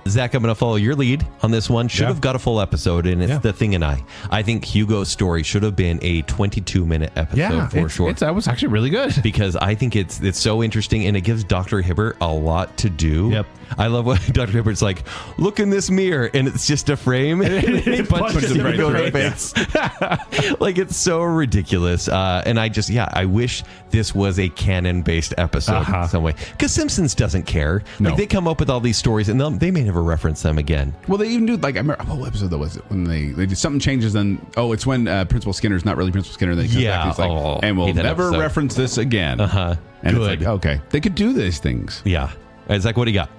[SPEAKER 2] Zach, I'm going to follow your lead on this one. Should have got a full episode, and it's The Thing and I. I think Hugo's story should have been a 22-minute episode for sure.
[SPEAKER 3] That was actually really good.
[SPEAKER 2] Because I think it's so interesting, and it gives Dr. Hibbert a lot to do.
[SPEAKER 3] Yep.
[SPEAKER 2] I love what Dr. Hibbert's like, look in this mirror, and it's just a frame. And he punches him
[SPEAKER 4] right
[SPEAKER 2] in
[SPEAKER 4] through
[SPEAKER 2] the face. Like, it's so ridiculous. And I wish this was a canon-based episode in some way. Because Simpsons doesn't care.
[SPEAKER 4] No.
[SPEAKER 2] Like, they come up with all these stories, and they may never reference them again.
[SPEAKER 4] Well, they even do, like, I remember, what episode that was it? When they did something changes, then, it's when Principal Skinner's not really Principal Skinner. Then he comes back and he's like, and we'll
[SPEAKER 2] hate that
[SPEAKER 4] never
[SPEAKER 2] episode.
[SPEAKER 4] reference this again.
[SPEAKER 2] Uh-huh.
[SPEAKER 4] And
[SPEAKER 2] Good.
[SPEAKER 4] it's like, okay, they could do these things.
[SPEAKER 2] Yeah. Zach, what do you got?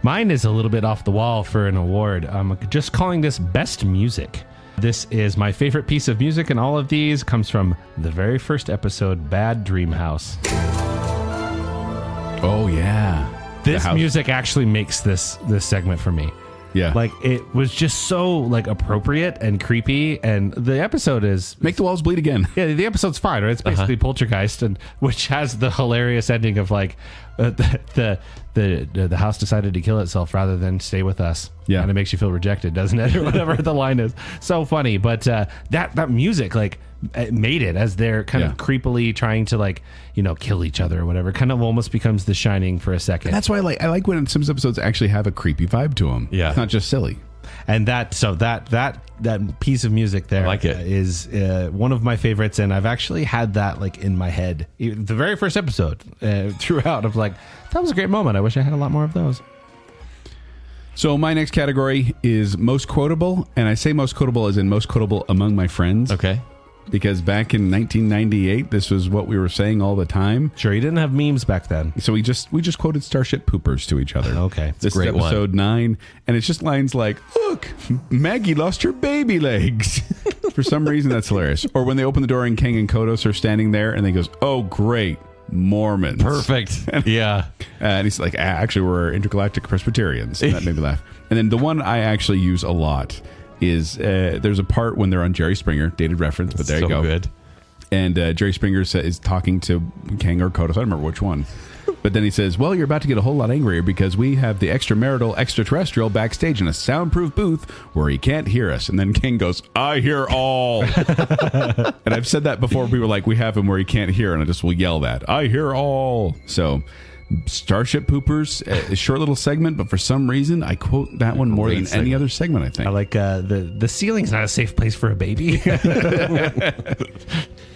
[SPEAKER 3] Mine is a little bit off the wall for an award. I'm just calling this best music. This is my favorite piece of music, and all of these comes from the very first episode, Bad Dream House.
[SPEAKER 4] Oh, yeah.
[SPEAKER 3] This music actually makes this segment for me.
[SPEAKER 4] Yeah.
[SPEAKER 3] Like, it was just so, like, appropriate and creepy, and the episode is...
[SPEAKER 4] Make the walls bleed again.
[SPEAKER 3] Yeah, the episode's fine, right? It's basically Poltergeist, and which has the hilarious ending of, like, the house decided to kill itself rather than stay with us.
[SPEAKER 4] Yeah.
[SPEAKER 3] And it makes you feel rejected, doesn't it? Or whatever the line is. So funny. But that music, like, it made it as they're kind of creepily trying to, like, kill each other or whatever. Kind of almost becomes The Shining for a second.
[SPEAKER 4] And that's why I like when some episodes actually have a creepy vibe to them.
[SPEAKER 2] Yeah.
[SPEAKER 4] It's not just silly.
[SPEAKER 3] And that piece of music there
[SPEAKER 2] I like it.
[SPEAKER 3] is one of my favorites, and I've actually had that, like, in my head. The very first episode throughout of, like, that was a great moment. I wish I had a lot more of those.
[SPEAKER 4] So my next category is most quotable, and I say most quotable as in most quotable among my friends.
[SPEAKER 2] Okay.
[SPEAKER 4] Because back in 1998, this was what we were saying all the time.
[SPEAKER 3] Sure, you didn't have memes back then.
[SPEAKER 4] So we just quoted Starship Poopers to each other.
[SPEAKER 3] Okay.
[SPEAKER 4] This
[SPEAKER 2] great
[SPEAKER 4] is episode 9, and it's just lines like, look, Maggie lost her baby legs. For some reason, that's hilarious. Or when they open the door and Kang and Kodos are standing there, and he goes, oh, great, Mormons.
[SPEAKER 2] Perfect. Yeah.
[SPEAKER 4] And he's like, actually, we're intergalactic Presbyterians. And that made me laugh. And then the one I actually use a lot is there's a part when they're on Jerry Springer, dated reference, but there you go.
[SPEAKER 2] So good.
[SPEAKER 4] And Jerry Springer is talking to Kang or Kodos. I don't remember which one. But then he says, well, you're about to get a whole lot angrier because we have the extramarital extraterrestrial backstage in a soundproof booth where he can't hear us. And then Kang goes, I hear all. And I've said that before. We were like, we have him where he can't hear. And I just will yell that. I hear all. So Starship Poopers, a short little segment. But for some reason, I quote that one more than any other segment, I think.
[SPEAKER 3] I like the ceiling's not a safe place for a baby.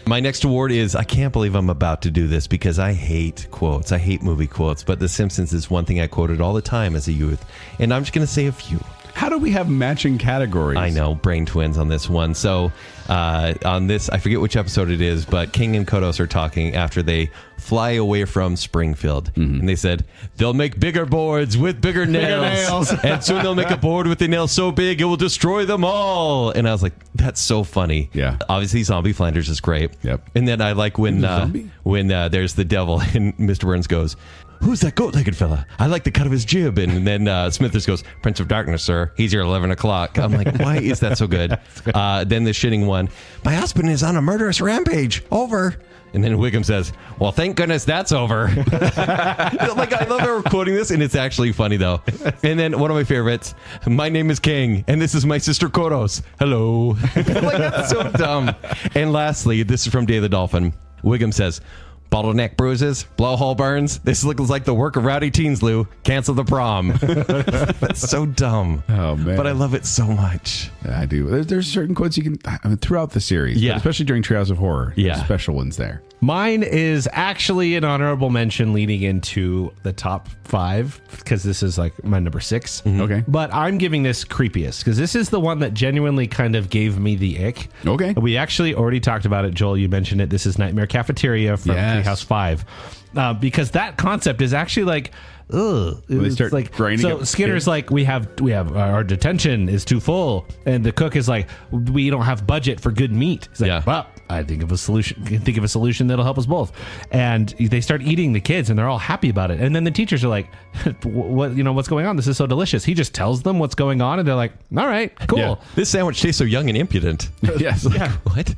[SPEAKER 2] My next award is, I can't believe I'm about to do this because I hate quotes. I hate movie quotes, but The Simpsons is one thing I quoted all the time as a youth. And I'm just going to say a few.
[SPEAKER 4] How do we have matching categories?
[SPEAKER 2] I know, brain twins on this one. So on this, I forget which episode it is, but King and Kodos are talking after they fly away from Springfield. Mm-hmm. And they said, they'll make bigger boards with bigger nails. And soon they'll make a board with a nail so big it will destroy them all. And I was like, that's so funny.
[SPEAKER 4] Yeah.
[SPEAKER 2] Obviously, Zombie Flanders is great.
[SPEAKER 4] Yep.
[SPEAKER 2] And then I like when there's the devil and Mr. Burns goes, who's that goat-legged fella? I like the cut of his jib. And then Smithers goes, Prince of Darkness, sir. He's here at 11 o'clock. I'm like, why is that so good? Then the shitting one, my husband is on a murderous rampage. Over. And then Wiggum says, well, thank goodness that's over. Like, I love that we're quoting this, and it's actually funny, though. And then one of my favorites, my name is Kang, and this is my sister Kodos. Hello. Like, that's so dumb. And lastly, this is from Day of the Dolphin. Wiggum says, bottleneck bruises, blowhole burns. This looks like the work of rowdy teens, Lou. Cancel the prom. That's so dumb.
[SPEAKER 4] Oh, man.
[SPEAKER 2] But I love it so much.
[SPEAKER 4] I do. There's certain quotes you can, throughout the series,
[SPEAKER 2] yeah,
[SPEAKER 4] especially during Treehouse of Horror.
[SPEAKER 2] Yeah.
[SPEAKER 4] There's special ones there.
[SPEAKER 3] Mine is actually an honorable mention leading into the top 5 because this is like my number 6.
[SPEAKER 4] Mm-hmm. Okay.
[SPEAKER 3] But I'm giving this creepiest because this is the one that genuinely kind of gave me the ick.
[SPEAKER 4] Okay.
[SPEAKER 3] We actually already talked about it, Joel. You mentioned it. This is Nightmare Cafeteria from Treehouse 5. Because that concept is actually like, ugh.
[SPEAKER 4] They start
[SPEAKER 3] like,
[SPEAKER 4] grinding
[SPEAKER 3] so
[SPEAKER 4] up
[SPEAKER 3] Skinner's
[SPEAKER 4] kids.
[SPEAKER 3] like, we have our detention is too full, and the cook is like, we don't have budget for good meat. He's like,
[SPEAKER 2] Yeah.
[SPEAKER 3] well, I think of a solution that'll help us both. And they start eating the kids, and they're all happy about it. And then the teachers are like, what's going on? This is so delicious. He just tells them what's going on, and they're like, all right, cool.
[SPEAKER 2] Yeah. This sandwich tastes so young and impudent.
[SPEAKER 4] Yes.
[SPEAKER 2] Like, what?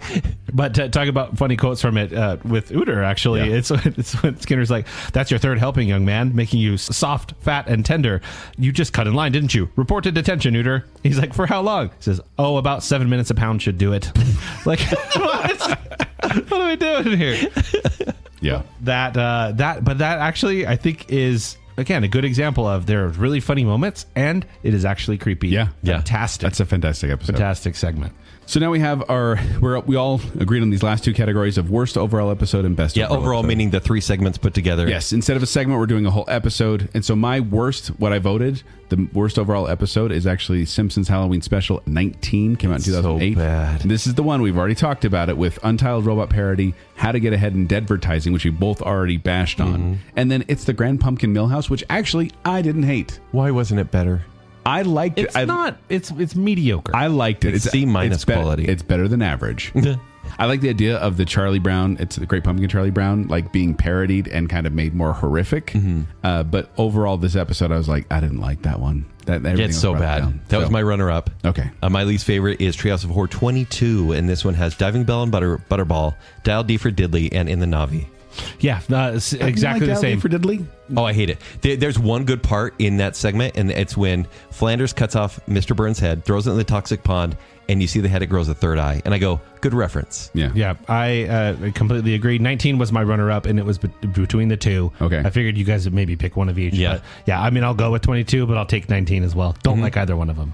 [SPEAKER 3] But talk about funny quotes from it with Uter, actually.
[SPEAKER 2] Yeah.
[SPEAKER 3] It's when Skinner's like, that's your third helping, young man, making you soft, fat, and tender. You just cut in line, didn't you? Report to detention, Uter. He's like, for how long? He says, about 7 minutes a pound should do it. Like, what are we doing here?
[SPEAKER 4] Yeah.
[SPEAKER 3] But that actually, I think, is, again, a good example of there are really funny moments, and it is actually creepy.
[SPEAKER 4] Yeah.
[SPEAKER 3] Fantastic.
[SPEAKER 4] That's a fantastic episode.
[SPEAKER 3] Fantastic segment.
[SPEAKER 4] So now we have we all agreed on these last 2 categories of worst overall episode and best
[SPEAKER 2] overall
[SPEAKER 4] episode.
[SPEAKER 2] meaning the 3 segments put together.
[SPEAKER 4] Yes, instead of a segment, we're doing a whole episode. And so my worst, what I voted, the worst overall episode is actually Simpsons Halloween Special 19, came out in 2008.
[SPEAKER 2] So bad.
[SPEAKER 4] This is the one, we've already talked about it, with Untitled Robot Parody, How to Get Ahead in Dead-vertising, which we both already bashed on.
[SPEAKER 2] Mm-hmm.
[SPEAKER 4] And then it's the Grand Pumpkin Millhouse, which actually I didn't hate.
[SPEAKER 2] Why wasn't it better?
[SPEAKER 4] I liked it.
[SPEAKER 3] It's mediocre.
[SPEAKER 4] I liked it.
[SPEAKER 2] It's C- quality.
[SPEAKER 4] It's better than average. I like the idea of the Charlie Brown. It's the Great Pumpkin Charlie Brown, like being parodied and kind of made more horrific. Mm-hmm. But overall, this episode, I was like, I didn't like that one.
[SPEAKER 2] It's so bad. That was my runner-up.
[SPEAKER 4] Okay.
[SPEAKER 2] My least favorite is Treehouse of Horror 22, and this one has Diving Bell and Butterball, Dial D for Diddley, and In the Navi.
[SPEAKER 3] Yeah, exactly the same.
[SPEAKER 4] For Diddley?
[SPEAKER 2] Oh, I hate it. There's one good part in that segment, and it's when Flanders cuts off Mr. Burns' head, throws it in the toxic pond, and you see the head, it grows a third eye. And I go, good reference.
[SPEAKER 3] Yeah, I completely agree. 19 was my runner-up, and it was between the 2.
[SPEAKER 4] Okay.
[SPEAKER 3] I figured you guys would maybe pick one of each.
[SPEAKER 2] Yeah.
[SPEAKER 3] But yeah, I mean, I'll go with 22, but I'll take 19 as well. Don't like either one of them.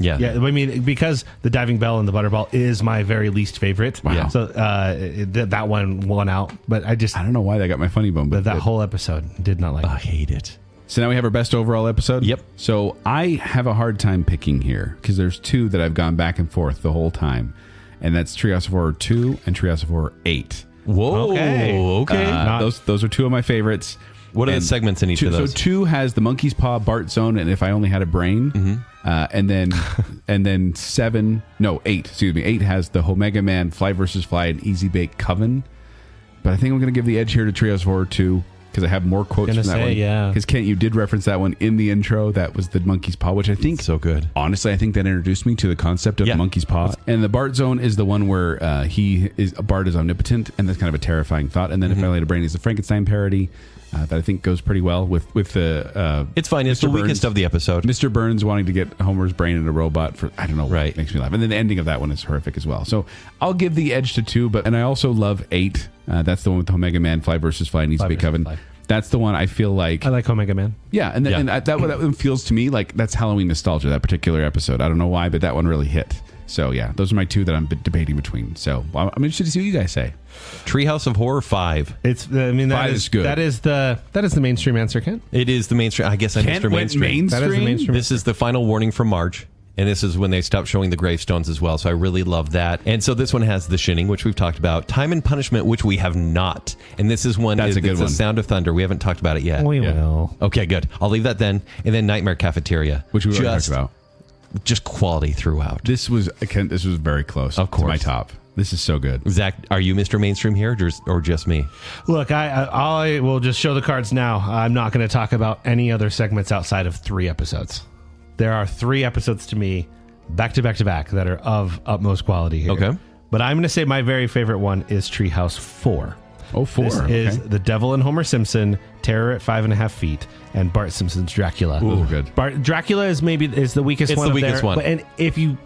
[SPEAKER 2] Yeah.
[SPEAKER 3] I mean, because the Diving Bell and the Butterball is my very least favorite.
[SPEAKER 4] Wow.
[SPEAKER 3] Yeah. So that one won out. But I
[SPEAKER 4] don't know why they got my funny bone.
[SPEAKER 3] But that whole episode did not like
[SPEAKER 2] I hate it.
[SPEAKER 4] So now we have our best overall episode?
[SPEAKER 2] Yep.
[SPEAKER 4] So I have a hard time picking here because there's 2 that I've gone back and forth the whole time. And that's Treehouse of Horror 2 and Treehouse of Horror 8.
[SPEAKER 2] Whoa. Okay.
[SPEAKER 4] Those are 2 of my favorites.
[SPEAKER 2] What are the segments in each of those?
[SPEAKER 4] So 2 has the Monkey's Paw, Bart Zone, and If I Only Had a Brain. Mm-hmm. And then 8 has the Omega Man, Fly vs. Fly, and Easy Bake Coven. But I think I'm going to give the edge here to Treehouse of Horror 2 because because I have more quotes from that one.
[SPEAKER 3] Yeah.
[SPEAKER 4] Because Kent, you did reference that one in the intro. That was the monkey's paw, which I think
[SPEAKER 2] So good.
[SPEAKER 4] Honestly, I think that introduced me to the concept of monkey's paw. And the Bart zone is the one where Bart is omnipotent, and that's kind of a terrifying thought. And then if I Laid a Brain is the Frankenstein parody that I think goes pretty well with the.
[SPEAKER 2] It's fine. It's the weakest of the episode.
[SPEAKER 4] Mr. Burns wanting to get Homer's brain in a robot for I don't know.
[SPEAKER 2] Right.
[SPEAKER 4] What makes me laugh. And then the ending of that one is horrific as well. So I'll give the edge to 2, and I also love 8. That's the one with the Omega Man Fly versus Fly needs to be covered. That's the one I feel like.
[SPEAKER 3] I like Omega Man.
[SPEAKER 4] Yeah, and that one feels to me like that's Halloween nostalgia. That particular episode. I don't know why, but that one really hit. So yeah, those are my 2 that I'm debating between. So I'm interested to see what you guys say.
[SPEAKER 2] Treehouse of Horror 5.
[SPEAKER 4] That is good.
[SPEAKER 3] That is the mainstream answer, Kent.
[SPEAKER 2] It is the mainstream. I guess I missed
[SPEAKER 4] Kent went mainstream.
[SPEAKER 3] That is the mainstream.
[SPEAKER 2] This is the final warning from Marge. And this is when they stopped showing the gravestones as well. So I really love that. And so this one has The Shinning, which we've talked about. Time and Punishment, which we have not. And this is one.
[SPEAKER 4] That's a good one.
[SPEAKER 2] The Sound of Thunder. We haven't talked about it yet.
[SPEAKER 3] We will.
[SPEAKER 2] Okay, good. I'll leave that then. And then Nightmare Cafeteria,
[SPEAKER 4] Which we already talked about.
[SPEAKER 2] Just quality throughout.
[SPEAKER 4] This was very close.
[SPEAKER 2] Of course.
[SPEAKER 4] To my top. This is so good.
[SPEAKER 2] Zach, are you Mr. Mainstream here or just me?
[SPEAKER 3] Look, I will just show the cards now. I'm not going to talk about any other segments outside of 3 episodes. There are 3 episodes to me, back to back to back, that are of utmost quality here.
[SPEAKER 2] Okay.
[SPEAKER 3] But I'm going to say my very favorite one is Treehouse 4.
[SPEAKER 4] Oh, 4.
[SPEAKER 3] This is The Devil and Homer Simpson, Terror at 5.5 Feet, and Bart Simpson's Dracula.
[SPEAKER 4] Ooh, good.
[SPEAKER 3] Dracula is the weakest
[SPEAKER 2] It's
[SPEAKER 3] one.
[SPEAKER 2] the weakest one.
[SPEAKER 3] But, and if you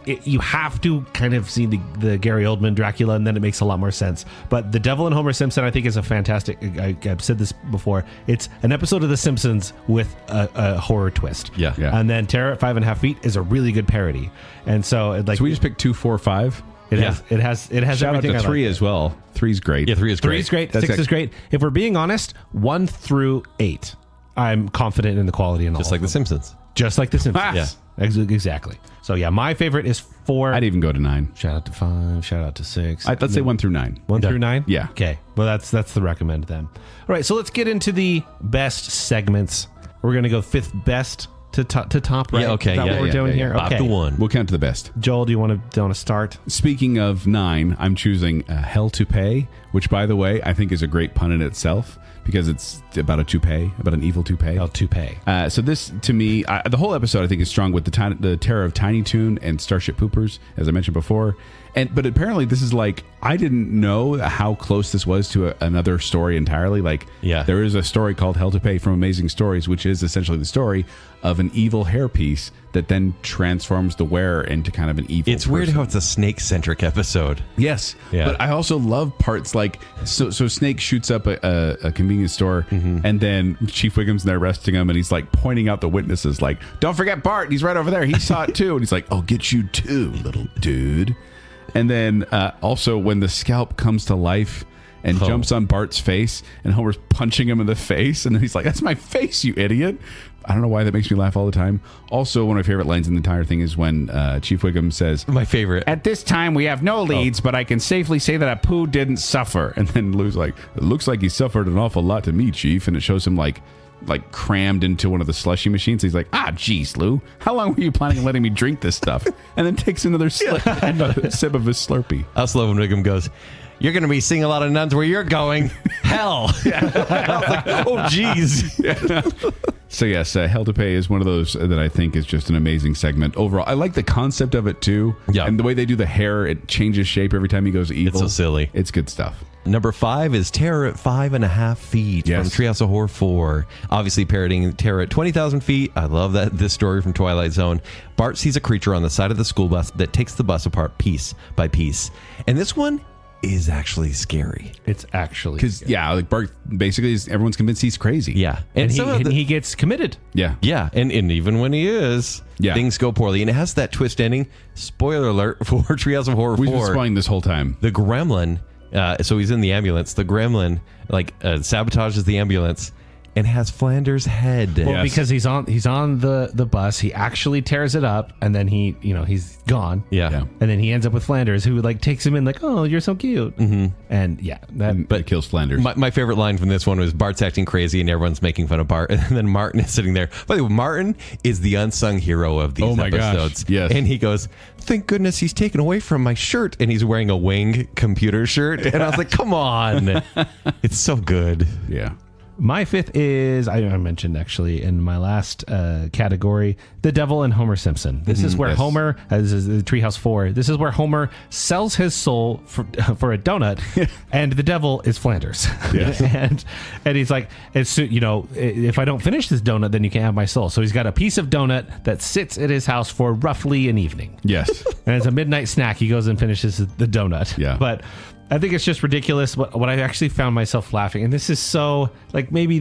[SPEAKER 3] have to kind of see the Gary Oldman Dracula, and then it makes a lot more sense. But The Devil and Homer Simpson, I think, is a fantastic. I've said this before. It's an episode of The Simpsons with a horror twist.
[SPEAKER 2] Yeah.
[SPEAKER 3] And then Terror at 5.5 Feet is a really good parody. And so,
[SPEAKER 4] So we just picked 2, 4, 5.
[SPEAKER 3] It has
[SPEAKER 4] Shout out
[SPEAKER 3] everything.
[SPEAKER 4] to 3 as well. 3's great.
[SPEAKER 2] Yeah, 3 is great.
[SPEAKER 3] 3 is great. 6 is great. If we're being honest, 1 through 8, I'm confident in the quality and all.
[SPEAKER 2] Just like The Simpsons.
[SPEAKER 3] Just like The Simpsons. Yeah, exactly. So yeah, my favorite is 4.
[SPEAKER 4] I'd even go to 9.
[SPEAKER 3] Shout out to 5. Shout out to 6.
[SPEAKER 4] Let's say 1 through 9.
[SPEAKER 3] 1 through 9.
[SPEAKER 4] Yeah.
[SPEAKER 3] Okay. Well, that's the recommend then. All right. So let's get into the best segments. We're gonna go 5th best to top. Right?
[SPEAKER 2] Yeah. Okay.
[SPEAKER 3] Is that what we're doing here?
[SPEAKER 2] Top
[SPEAKER 3] Okay.
[SPEAKER 2] to 1.
[SPEAKER 4] We'll count to the best.
[SPEAKER 3] Joel, do you want to start?
[SPEAKER 4] Speaking of 9, I'm choosing Hell to Pay, which, by the way, I think is a great pun in itself because it's about a toupee, about an evil toupee.
[SPEAKER 3] El Toupee.
[SPEAKER 4] So this, to me, the whole episode I think is strong with the terror of Tiny Toon and Starship Poopers, as I mentioned before. But apparently this is like, I didn't know how close this was to another story entirely. Like, there is a story called Hell to Pay from Amazing Stories, which is essentially the story of an evil hairpiece that then transforms the wearer into kind of an evil
[SPEAKER 2] It's weird
[SPEAKER 4] person.
[SPEAKER 2] how it's a snake-centric episode.
[SPEAKER 4] Yes.
[SPEAKER 2] Yeah.
[SPEAKER 4] But I also love parts like, so Snake shoots up a convenience store, and then Chief Wiggum's there arresting him, and he's like pointing out the witnesses, like, don't forget Bart, he's right over there, he saw it too. And he's like, I'll get you too, little dude. And then also when the scalp comes to life and jumps on Bart's face, and Homer's punching him in the face, and then he's like, that's my face, you idiot. I don't know why that makes me laugh all the time. Also, one of my favorite lines in the entire thing is when Chief Wiggum says,
[SPEAKER 2] My favorite.
[SPEAKER 4] at this time, we have no leads, but I can safely say that Apu didn't suffer. And then Lou's like, it looks like he suffered an awful lot to me, Chief. And it shows him like crammed into one of the slushy machines. He's like, geez, Lou, how long were you planning on letting me drink this stuff? And then takes another sip of his Slurpee.
[SPEAKER 2] I also love when Wiggum goes, you're going to be seeing a lot of nuns where you're going. Hell. I was like, oh, geez.
[SPEAKER 4] So yes, Hell to Pay is one of those that I think is just an amazing segment. Overall, I like the concept of it too.
[SPEAKER 2] Yeah.
[SPEAKER 4] And the way they do the hair, it changes shape every time he goes evil.
[SPEAKER 2] It's so silly.
[SPEAKER 4] It's good stuff.
[SPEAKER 2] Number 5 is Terror at 5.5 Feet from Treehouse of Horror 4. Obviously parodying Terror at 20,000 feet. I love this story from Twilight Zone. Bart sees a creature on the side of the school bus that takes the bus apart piece by piece. And this one is actually scary.
[SPEAKER 3] It's actually
[SPEAKER 4] Because, like Bart basically everyone's convinced he's crazy.
[SPEAKER 2] Yeah.
[SPEAKER 3] and he gets committed.
[SPEAKER 4] Yeah.
[SPEAKER 2] Yeah, and even when he is, things go poorly. And it has that twist ending. Spoiler alert for Treehouse of Horror 4.
[SPEAKER 4] We've been spoiling this whole time.
[SPEAKER 2] The gremlin, so he's in the ambulance. The gremlin sabotages the ambulance and has Flanders' head.
[SPEAKER 3] Well, because he's on the bus, he actually tears it up, and then he's gone.
[SPEAKER 2] Yeah.
[SPEAKER 3] And then he ends up with Flanders, who takes him in oh, you're so cute. Mm-hmm. And
[SPEAKER 4] But it kills Flanders.
[SPEAKER 2] My favorite line from this one was Bart's acting crazy and everyone's making fun of Bart. And then Martin is sitting there. By the way, Martin is the unsung hero of these episodes.
[SPEAKER 4] Gosh. Yes.
[SPEAKER 2] And he goes, thank goodness he's taken away from my shirt. And he's wearing a Wing computer shirt. And I was like, come on. It's so good.
[SPEAKER 4] Yeah.
[SPEAKER 3] My fifth is, I mentioned actually in my last category, The Devil and Homer Simpson. This is where Homer, this is the Treehouse 4, this is where Homer sells his soul for a donut, and the devil is Flanders. Yes. and he's like, if I don't finish this donut, then you can't have my soul. So he's got a piece of donut that sits at his house for roughly an evening.
[SPEAKER 4] Yes.
[SPEAKER 3] And as a midnight snack, he goes and finishes the donut.
[SPEAKER 4] Yeah.
[SPEAKER 3] But I think it's just ridiculous. What I actually found myself laughing, and this is so, like, maybe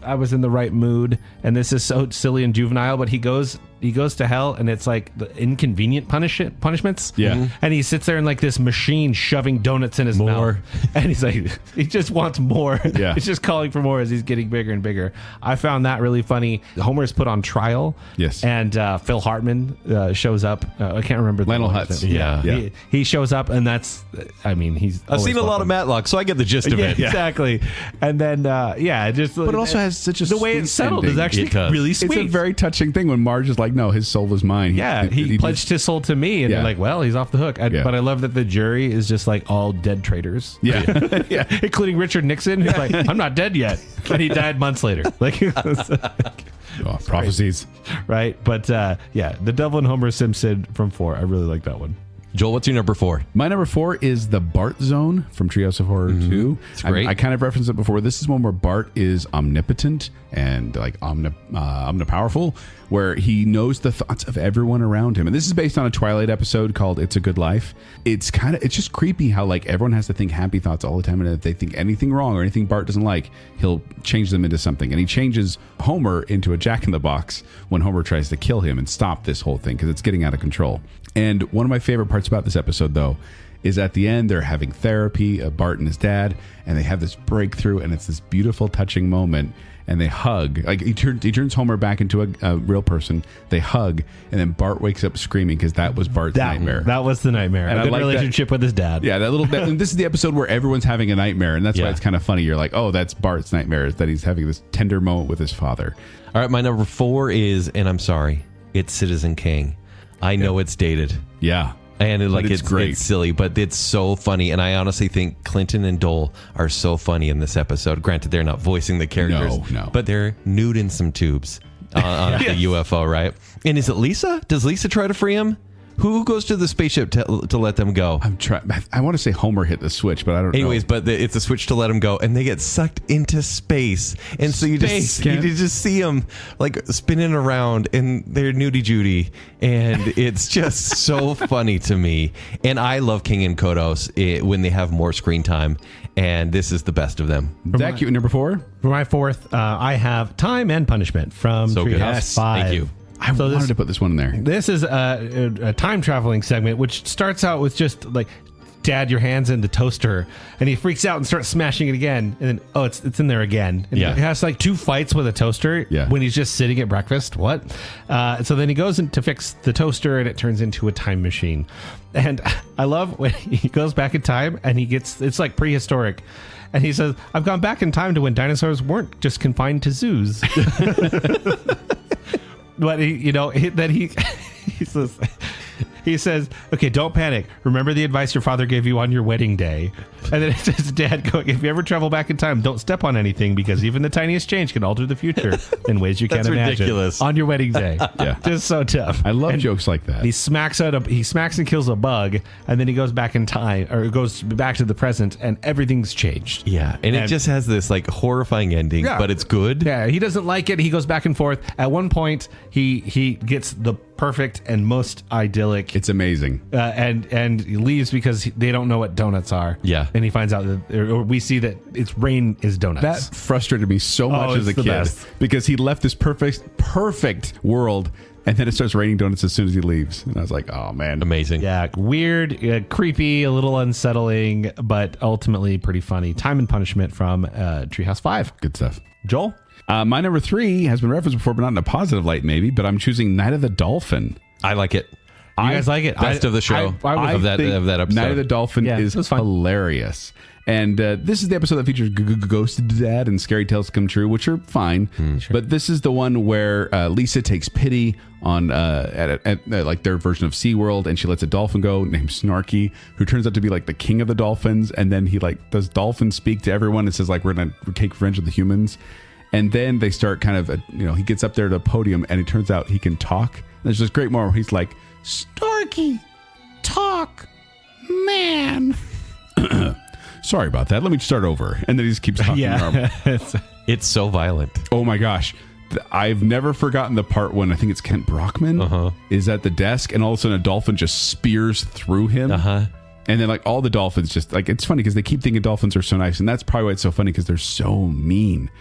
[SPEAKER 3] I was in the right mood, and this is so silly and juvenile, but he goes to hell, and it's like the inconvenient punishments.
[SPEAKER 4] Yeah. Mm-hmm.
[SPEAKER 3] And he sits there in like this machine shoving donuts in his mouth. And he's like, he just wants more.
[SPEAKER 4] Yeah.
[SPEAKER 3] He's just calling for more as he's getting bigger and bigger. I found that really funny. Homer's put on trial.
[SPEAKER 4] Yes.
[SPEAKER 3] And Phil Hartman shows up. I can't remember.
[SPEAKER 4] Lionel Hutz.
[SPEAKER 2] Yeah.
[SPEAKER 3] He shows up, and
[SPEAKER 2] I've seen a lot of Matlock, so I get the gist of it.
[SPEAKER 3] Exactly. And then,
[SPEAKER 4] But it also has such a
[SPEAKER 3] the way
[SPEAKER 4] sweet
[SPEAKER 3] it's settled
[SPEAKER 4] ending.
[SPEAKER 3] is actually
[SPEAKER 2] It does.
[SPEAKER 3] really sweet.
[SPEAKER 4] It's a very touching thing when Marge is like, no, his soul is mine.
[SPEAKER 3] He pledged his soul to me, and they're like, well, he's off the hook. But I love that the jury is just like all dead traitors.
[SPEAKER 4] Yeah. Yeah.
[SPEAKER 3] Including Richard Nixon, who's like, I'm not dead yet. And he died months later. Like,
[SPEAKER 4] Prophecies.
[SPEAKER 3] right? But The Devil and Homer Simpson from 4. I really like that one.
[SPEAKER 2] Joel, what's your number 4?
[SPEAKER 4] My number 4 is the Bart Zone from Treehouse of Horror 2.
[SPEAKER 2] It's great.
[SPEAKER 4] I kind of referenced it before. This is one where Bart is omnipotent and like omnipowerful, where he knows the thoughts of everyone around him. And this is based on a Twilight episode called It's a Good Life. It's just creepy how like everyone has to think happy thoughts all the time, and if they think anything wrong or anything Bart doesn't like, he'll change them into something. And he changes Homer into a Jack-in-the-Box when Homer tries to kill him and stop this whole thing because it's getting out of control. And one of my favorite parts about this episode, though, is at the end, they're having therapy, Bart and his dad, and they have this breakthrough, and it's this beautiful, touching moment, and they hug. Like, he turns Homer back into a real person. They hug, and then Bart wakes up screaming because that was Bart's nightmare.
[SPEAKER 3] That was the nightmare.
[SPEAKER 4] And
[SPEAKER 3] a good relationship with his dad.
[SPEAKER 4] Yeah, and this is the episode where everyone's having a nightmare, and that's why it's kind of funny. You're like, oh, that's Bart's nightmare, is that he's having this tender moment with his father.
[SPEAKER 2] All right, my number 4 is, and I'm sorry, it's Citizen Kang. I know it's dated.
[SPEAKER 4] Yeah.
[SPEAKER 2] And it's
[SPEAKER 4] great.
[SPEAKER 2] It's silly, but it's so funny. And I honestly think Clinton and Dole are so funny in this episode. Granted, they're not voicing the characters,
[SPEAKER 4] No.
[SPEAKER 2] but they're nude in some tubes on the UFO, right? And is it Lisa? Does Lisa try to free him? Who goes to the spaceship to let them go?
[SPEAKER 4] I'm trying. I want to say Homer hit the switch, but I don't know.
[SPEAKER 2] Anyways, but it's a switch to let them go, and they get sucked into space. And so you just see them like spinning around, and they're nudie Judy, and it's just so funny to me. And I love King and Kodos when they have more screen time, and this is the best of them.
[SPEAKER 4] Zach, you number 4?
[SPEAKER 3] For my 4th, I have Time and Punishment from
[SPEAKER 2] So good.
[SPEAKER 3] Treehouse
[SPEAKER 2] Yes,
[SPEAKER 3] 5.
[SPEAKER 2] thank you.
[SPEAKER 4] I wanted to put this one in there.
[SPEAKER 3] This is a time traveling segment, which starts out with just like, Dad, your hand's in the toaster, and he freaks out and starts smashing it again, and then it's in there again. And he has like 2 fights with a toaster when he's just sitting at breakfast. What? So then he goes in to fix the toaster, and it turns into a time machine. And I love when he goes back in time, and it's like prehistoric. And he says, "I've gone back in time to when dinosaurs weren't just confined to zoos." But he says, "Okay, don't panic. Remember the advice your father gave you on your wedding day." And then it says, Dad, if you ever travel back in time, don't step on anything, because even the tiniest change can alter the future in ways you can't imagine.
[SPEAKER 2] Ridiculous.
[SPEAKER 3] On your wedding day.
[SPEAKER 4] Yeah.
[SPEAKER 3] Just so tough.
[SPEAKER 4] I love jokes like that.
[SPEAKER 3] He smacks and kills a bug, and then he goes back in time, or goes back to the present, and everything's changed.
[SPEAKER 2] Yeah, and it just has this like horrifying ending, but it's good.
[SPEAKER 3] Yeah, he doesn't like it. He goes back and forth. At one point, he gets the perfect and most idyllic.
[SPEAKER 4] It's amazing.
[SPEAKER 3] And he leaves because they don't know what donuts are.
[SPEAKER 2] Yeah.
[SPEAKER 3] And he finds out that, or we see that it's rain is donuts.
[SPEAKER 4] That frustrated me so much as a kid because he left this perfect world, and then it starts raining donuts as soon as he leaves. And I was like, oh, man.
[SPEAKER 2] Amazing.
[SPEAKER 3] Yeah, weird, creepy, a little unsettling, but ultimately pretty funny. Time and Punishment from Treehouse 5.
[SPEAKER 4] Good stuff.
[SPEAKER 3] Joel?
[SPEAKER 4] My number 3 has been referenced before, but not in a positive light, maybe. But I'm choosing Night of the Dolphin.
[SPEAKER 2] I like it.
[SPEAKER 3] You guys like it?
[SPEAKER 2] Best of the show
[SPEAKER 4] I
[SPEAKER 2] of that
[SPEAKER 4] think
[SPEAKER 2] episode.
[SPEAKER 4] Night of the Dolphin
[SPEAKER 3] Yeah,
[SPEAKER 4] is
[SPEAKER 3] it was fun.
[SPEAKER 4] hilarious. And this is the episode that features Ghosted Dad and Scary Tales Come True, which are fine. But this is the one where Lisa takes pity on at like their version of SeaWorld, and she lets a dolphin go named Snarky, who turns out to be like the king of the dolphins. And then he like does dolphin speak to everyone and says like, we're going to take revenge of the humans. And then they start kind of, he gets up there to the podium, and it turns out he can talk. And there's this great moment where he's like, Snarky, talk, man. Sorry about that. Let me start over. And then he just keeps talking normal.
[SPEAKER 2] It's so violent.
[SPEAKER 4] Oh my gosh. I've never forgotten the part when I think it's Kent Brockman is at the desk, and all of a sudden a dolphin just spears through him. And then like all the dolphins just like, it's funny because they keep thinking dolphins are so nice. And that's probably why it's so funny, because they're so mean.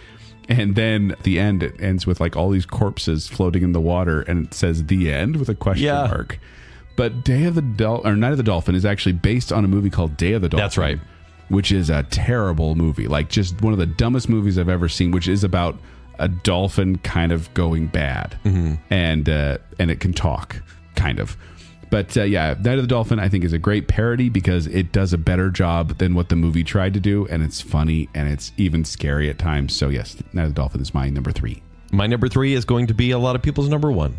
[SPEAKER 4] And then at the end, it ends with like all these corpses floating in the water, and it says the end with a question mark. But Night of the Dolphin is actually based on a movie called Day of the Dolphin.
[SPEAKER 2] That's right.
[SPEAKER 4] Which is a terrible movie, like just one of the dumbest movies I've ever seen, which is about a dolphin kind of going bad, and it can talk, kind of. But Night of the Dolphin I think is a great parody because it does a better job than what the movie tried to do, and it's funny and it's even scary at times. So yes, Night of the Dolphin is my number 3.
[SPEAKER 2] My number 3 is going to be a lot of people's number 1.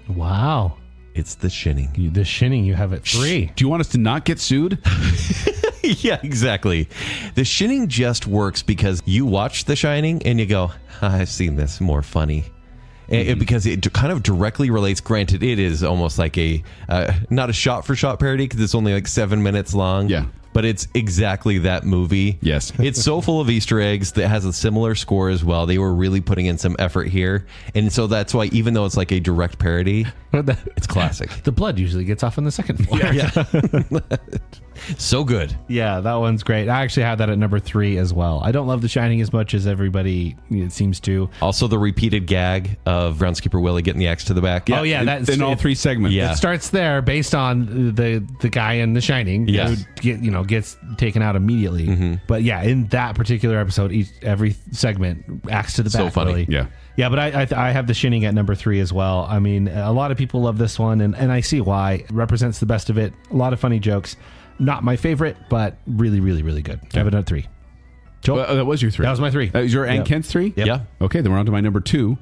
[SPEAKER 3] Wow.
[SPEAKER 2] It's The Shining.
[SPEAKER 3] The Shining, you have it 3.
[SPEAKER 4] Do you want us to not get sued?
[SPEAKER 2] Yeah, exactly. The Shining just works because you watch The Shining and you go, I've seen this, more funny. Because it kind of directly relates. Granted, it is almost like a not a shot-for-shot parody because it's only like 7 minutes long.
[SPEAKER 4] Yeah.
[SPEAKER 2] But it's exactly that movie.
[SPEAKER 4] Yes.
[SPEAKER 2] It's so full of Easter eggs that has a similar score as well. They were really putting in some effort here. And so that's why, even though it's like a direct parody, it's classic.
[SPEAKER 3] The blood usually gets off on the second floor.
[SPEAKER 2] Yeah. So good.
[SPEAKER 3] Yeah, that one's great. I actually have that at number 3 as well. I don't love The Shining as much as everybody it seems to.
[SPEAKER 2] Also, the repeated gag of groundskeeper Willie getting the axe to the back.
[SPEAKER 3] Oh yeah, that's
[SPEAKER 4] in all 3 segments.
[SPEAKER 2] Yeah.
[SPEAKER 3] It starts there based on the guy in The Shining
[SPEAKER 2] Yes.
[SPEAKER 3] who gets taken out immediately. But yeah, in that particular episode, every segment axe to the back.
[SPEAKER 2] So funny.
[SPEAKER 3] Really.
[SPEAKER 4] Yeah.
[SPEAKER 3] Yeah, but I have The Shining at number 3 as well. I mean, a lot of people love this one, and I see why. It represents the best of it. A lot of funny jokes. Not my favorite, but really, really, really good. I have it at 3. Joel?
[SPEAKER 4] Well, that was your 3.
[SPEAKER 3] That was my 3.
[SPEAKER 4] That was your and
[SPEAKER 3] Yep.
[SPEAKER 4] Kent's 3?
[SPEAKER 3] Yep.
[SPEAKER 2] Yeah.
[SPEAKER 4] Okay, then we're on to my number 2.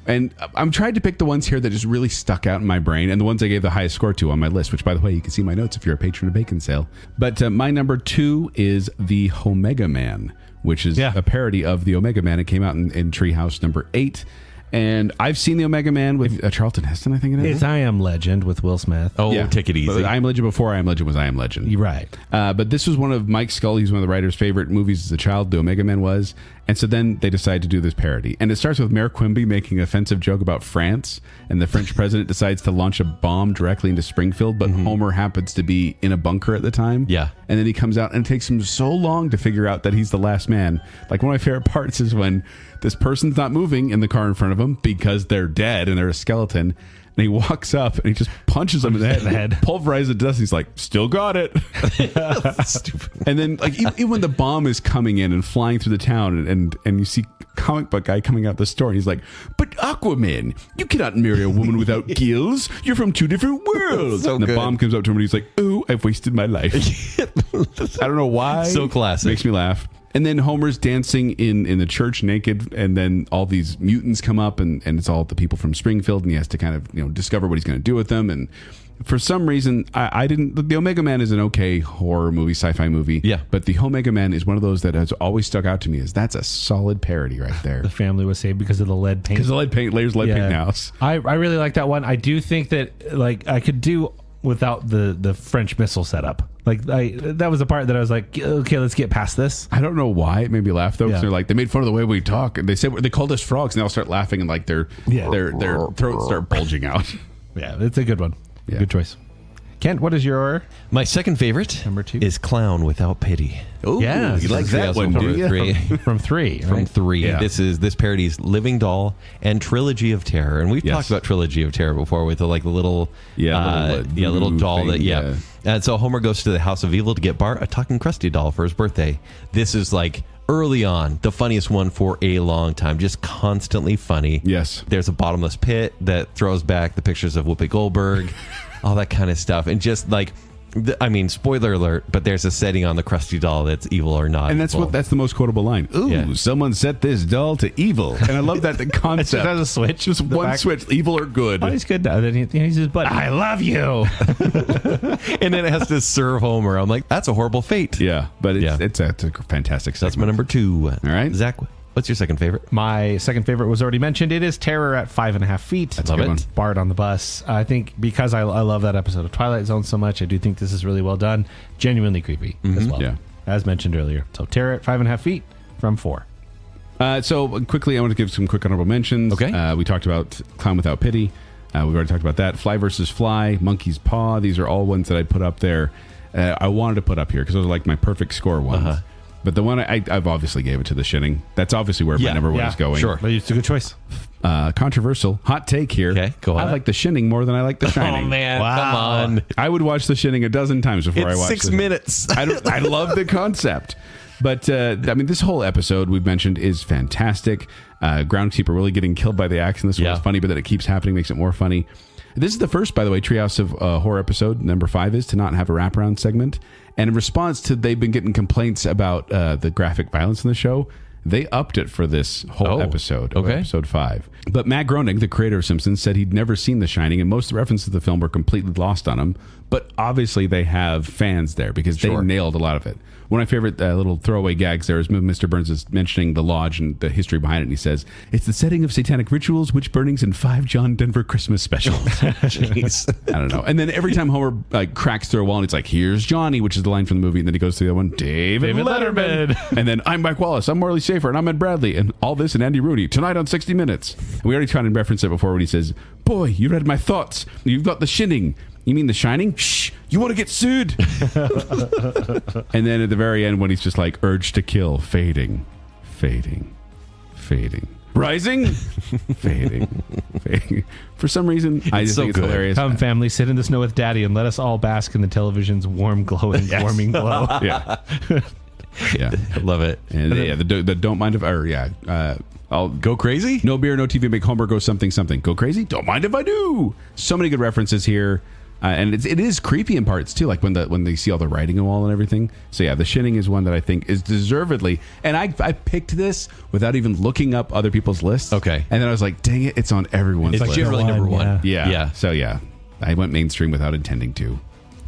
[SPEAKER 4] And I'm trying to pick the ones here that just really stuck out in my brain, and the ones I gave the highest score to on my list, which, by the way, you can see my notes if you're a patron of Baconsale. But my number 2 is the Omega Man, which is a parody of the Omega Man. It came out in Treehouse number 8. And I've seen the Omega Man with Charlton Heston, I think it is.
[SPEAKER 3] It's I Am Legend with Will Smith.
[SPEAKER 2] Oh, take it easy.
[SPEAKER 4] But I Am Legend before I Am Legend was I Am Legend.
[SPEAKER 3] You're right.
[SPEAKER 4] But this was one of Mike Scully's, one of the writer's favorite movies as a child, the Omega Man was. And so then they decided to do this parody. And it starts with Mayor Quimby making an offensive joke about France. And the French president decides to launch a bomb directly into Springfield. But Homer happens to be in a bunker at the time.
[SPEAKER 2] Yeah.
[SPEAKER 4] And then he comes out, and it takes him so long to figure out that he's the last man. Like, one of my favorite parts is when this person's not moving in the car in front of him because they're dead and they're a skeleton. And he walks up and he just punches him in the head. Pulverizes it to dust. He's like, still got it.
[SPEAKER 2] Stupid.
[SPEAKER 4] And then, like, even when the bomb is coming in and flying through the town, and you see comic book guy coming out the store, and he's like, but Aquaman, you cannot marry a woman without gills. You're from 2 different worlds.
[SPEAKER 2] So
[SPEAKER 4] and the
[SPEAKER 2] good.
[SPEAKER 4] bomb comes up to him, and he's like, oh, I've wasted my life. I don't know why.
[SPEAKER 2] So classic.
[SPEAKER 4] Makes me laugh. And then Homer's dancing in the church naked, and then all these mutants come up, and it's all the people from Springfield, and he has to kind of discover what he's going to do with them. And for some reason, I didn't. The Omega Man is an okay horror movie, sci-fi movie.
[SPEAKER 2] Yeah.
[SPEAKER 4] But the Omega Man is one of those that has always stuck out to me. That's a solid parody right there.
[SPEAKER 3] The family was saved because of the lead paint.
[SPEAKER 4] Because the lead paint layers lead paint in the house.
[SPEAKER 3] I really like that one. I do think that like I could do without the French missile setup. Like that was the part that I was like, okay, let's get past this.
[SPEAKER 4] I don't know why it made me laugh though. 'Cause
[SPEAKER 3] Yeah.
[SPEAKER 4] they're like, they made fun of the way we talk, and they called us frogs, and they all start laughing, and like their throats start bulging out.
[SPEAKER 3] Yeah, it's a good one.
[SPEAKER 4] Yeah.
[SPEAKER 3] Good choice. Kent, what is your
[SPEAKER 2] My second favorite
[SPEAKER 3] Number 2?
[SPEAKER 2] is Clown Without Pity.
[SPEAKER 4] Oh,
[SPEAKER 3] Yeah,
[SPEAKER 4] you like that one, do you?
[SPEAKER 2] 3.
[SPEAKER 3] from 3?
[SPEAKER 2] From
[SPEAKER 3] Right?
[SPEAKER 2] 3.
[SPEAKER 4] Yeah.
[SPEAKER 2] This parody's Living Doll and Trilogy of Terror. And we've
[SPEAKER 4] Yes.
[SPEAKER 2] talked about Trilogy of Terror before with the little little doll
[SPEAKER 4] thing,
[SPEAKER 2] that
[SPEAKER 4] yeah.
[SPEAKER 2] And so Homer goes to the House of Evil to get Bart a talking Krusty doll for his birthday. This is like early on the funniest one for a long time, just constantly funny.
[SPEAKER 4] Yes.
[SPEAKER 2] There's a bottomless pit that throws back the pictures of Whoopi Goldberg. all that kind of stuff. And just like, I mean, spoiler alert, but there's a setting on the Krusty doll that's evil or not.
[SPEAKER 4] And that's
[SPEAKER 2] evil.
[SPEAKER 4] that's the most quotable line. Ooh,
[SPEAKER 2] Yeah.
[SPEAKER 4] someone set this doll to evil. And I love that the concept.
[SPEAKER 3] It has a switch.
[SPEAKER 4] Just
[SPEAKER 3] in the
[SPEAKER 4] one
[SPEAKER 3] back.
[SPEAKER 4] switch, evil or good.
[SPEAKER 3] Oh, he's good now. Then he's his buddy. I love you.
[SPEAKER 2] And then it has to serve Homer. I'm like, that's a horrible fate.
[SPEAKER 4] Yeah, but
[SPEAKER 2] Yeah.
[SPEAKER 4] it's a fantastic
[SPEAKER 2] So that's my
[SPEAKER 4] segment.
[SPEAKER 2] number 2.
[SPEAKER 4] All right.
[SPEAKER 2] Zach, what's your second favorite?
[SPEAKER 3] My second favorite was already mentioned. It is Terror at 5.5 feet.
[SPEAKER 4] That's a
[SPEAKER 2] Love
[SPEAKER 4] good
[SPEAKER 2] it.
[SPEAKER 4] one.
[SPEAKER 3] Bard on the Bus. I think because I love that episode of Twilight Zone so much, I do think this is really well done. Genuinely creepy as well.
[SPEAKER 4] Yeah.
[SPEAKER 3] As mentioned earlier. So Terror at 5.5 feet from 4.
[SPEAKER 4] So quickly, I want to give some quick honorable mentions.
[SPEAKER 2] Okay.
[SPEAKER 4] We talked about Clown Without Pity. We've already talked about that. Fly versus Fly, Monkey's Paw. These are all ones that I put up there. I wanted to put up here because those are like my perfect score ones. But the one I've obviously gave it to The Shining. That's obviously where my number one is going.
[SPEAKER 2] Sure.
[SPEAKER 3] But it's a good choice.
[SPEAKER 4] Controversial hot take here.
[SPEAKER 2] Okay, go on.
[SPEAKER 4] I like The Shining more than I like The
[SPEAKER 2] Oh,
[SPEAKER 4] Shining.
[SPEAKER 2] man.
[SPEAKER 3] Wow.
[SPEAKER 2] Come on.
[SPEAKER 4] I would watch The Shining a dozen times before I
[SPEAKER 2] It's
[SPEAKER 4] watch
[SPEAKER 2] 6
[SPEAKER 4] this.
[SPEAKER 2] minutes.
[SPEAKER 4] I love the concept. But, I mean, this whole episode we've mentioned is fantastic. Groundskeeper really getting killed by the axe in this one is funny, but that it keeps happening makes it more funny. This is the first, by the way, Treehouse of Horror episode, number 5 is, to not have a wraparound segment. And in response to they've been getting complaints about the graphic violence in the show, they upped it for this whole episode, of episode 5. But Matt Groening, the creator of Simpsons, said he'd never seen The Shining, and most of the references to the film were completely lost on him. But obviously they have fans there because they nailed a lot of it. One of my favorite little throwaway gags there is Mr. Burns is mentioning the lodge and the history behind it, and he says, it's the setting of satanic rituals, witch burnings, and 5 John Denver Christmas specials.
[SPEAKER 2] Jeez.
[SPEAKER 4] I don't know. And then every time Homer cracks through a wall and it's like, here's Johnny, which is the line from the movie, and then he goes to the other one, David Letterman. And then I'm Mike Wallace, I'm Morley Safer, and I'm Ed Bradley, and all this and Andy Rooney tonight on 60 Minutes. And we already tried to reference it before when he says, boy, you read my thoughts. You've got The Shining. You mean The Shining? Shh, you want to get sued. And then at the very end when he's just like, urge to kill, fading, rising, fading. For some reason, I just think it's hilarious.
[SPEAKER 3] Come, family, sit in the snow with Daddy and let us all bask in the television's warm, glowing, warming glow.
[SPEAKER 4] Yeah. Yeah.
[SPEAKER 2] Love it.
[SPEAKER 4] And the don't mind if, I'll
[SPEAKER 2] Go crazy?
[SPEAKER 4] no beer, no TV, make Homer go something. Go crazy? Don't mind if I do. So many good references here. And it is creepy in parts too, like when they see all the writing on the wall and everything. So yeah, The Shining is one that I think is deservedly. And I picked this without even looking up other people's lists.
[SPEAKER 2] Okay.
[SPEAKER 4] And then I was like, dang it, it's on everyone's
[SPEAKER 2] It's
[SPEAKER 4] list.
[SPEAKER 2] generally number 1.
[SPEAKER 4] Yeah. So yeah, I went mainstream without intending to.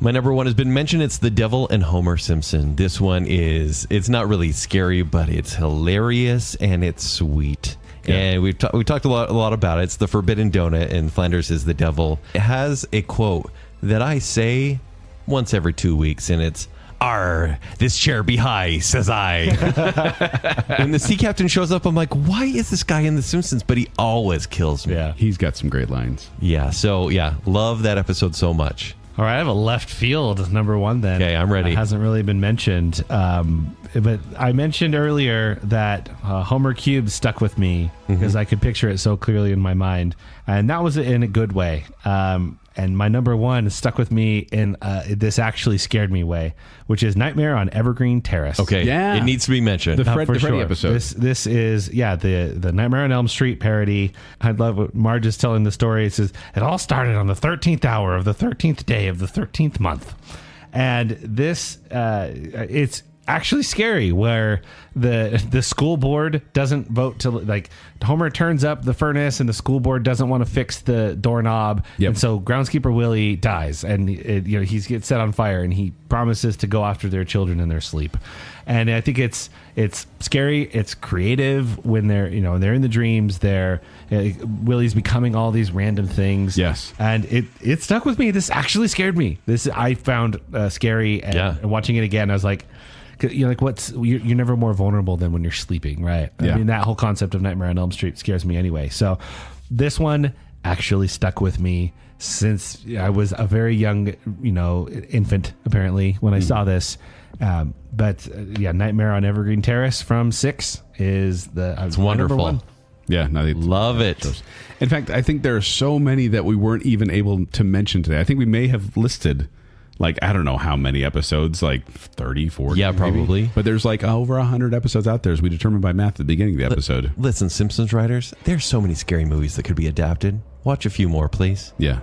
[SPEAKER 2] My number 1 has been mentioned. It's The Devil and Homer Simpson. This one it's not really scary, but it's hilarious and it's sweet. Yeah. And we talked a lot about it. It's the forbidden donut, and Flanders is the devil. It has a quote that I say once every 2 weeks, and it's, "Arr, this chair be high, says I." When the sea captain shows up, I'm like, why is this guy in The Simpsons? But he always kills me.
[SPEAKER 3] Yeah.
[SPEAKER 4] He's got some great lines.
[SPEAKER 2] Yeah. So yeah, love that episode so much.
[SPEAKER 3] All right, I have a left field number 1 then.
[SPEAKER 2] Okay, I'm ready.
[SPEAKER 3] It hasn't really been mentioned. But I mentioned earlier that Homer Cube stuck with me because I could picture it so clearly in my mind. And that was in a good way. And my number 1 stuck with me in this actually scared me way, which is Nightmare on Evergreen Terrace.
[SPEAKER 2] Okay.
[SPEAKER 4] Yeah.
[SPEAKER 2] It needs to be mentioned.
[SPEAKER 4] The
[SPEAKER 3] For
[SPEAKER 4] Freddy
[SPEAKER 3] sure.
[SPEAKER 4] episode.
[SPEAKER 3] This is the Nightmare on Elm Street parody. I love what Marge is telling the story. It says it all started on the 13th hour of the 13th day of the 13th month, and this it's actually scary where the school board doesn't vote to, like, Homer turns up the furnace and the school board doesn't want to fix the doorknob.
[SPEAKER 4] Yep.
[SPEAKER 3] And so groundskeeper Willie dies and he gets set on fire and he promises to go after their children in their sleep. And I think it's scary. It's creative when they're in the dreams. Willie's becoming all these random things.
[SPEAKER 4] Yes.
[SPEAKER 3] And it stuck with me. This actually scared me. This I found scary. And watching it again, I was like, you're never more vulnerable than when you're sleeping, right?
[SPEAKER 4] Yeah.
[SPEAKER 3] I mean, that whole concept of Nightmare on Elm Street scares me anyway. So this one actually stuck with me since I was a very young, infant, apparently, when I saw this. Nightmare on Evergreen Terrace from 6 is
[SPEAKER 2] It's wonderful.
[SPEAKER 4] Yeah, no, they
[SPEAKER 2] Love it.
[SPEAKER 4] In fact, I think there are so many that we weren't even able to mention today. I think we may have listed, like, I don't know how many episodes, like 30, 40.
[SPEAKER 2] Yeah,
[SPEAKER 4] maybe.
[SPEAKER 2] probably.
[SPEAKER 4] But there's like over 100 episodes out there, as we determined by math at the beginning of the episode.
[SPEAKER 2] Listen, Simpsons writers, there's so many scary movies that could be adapted. Watch a few more, please.
[SPEAKER 4] Yeah.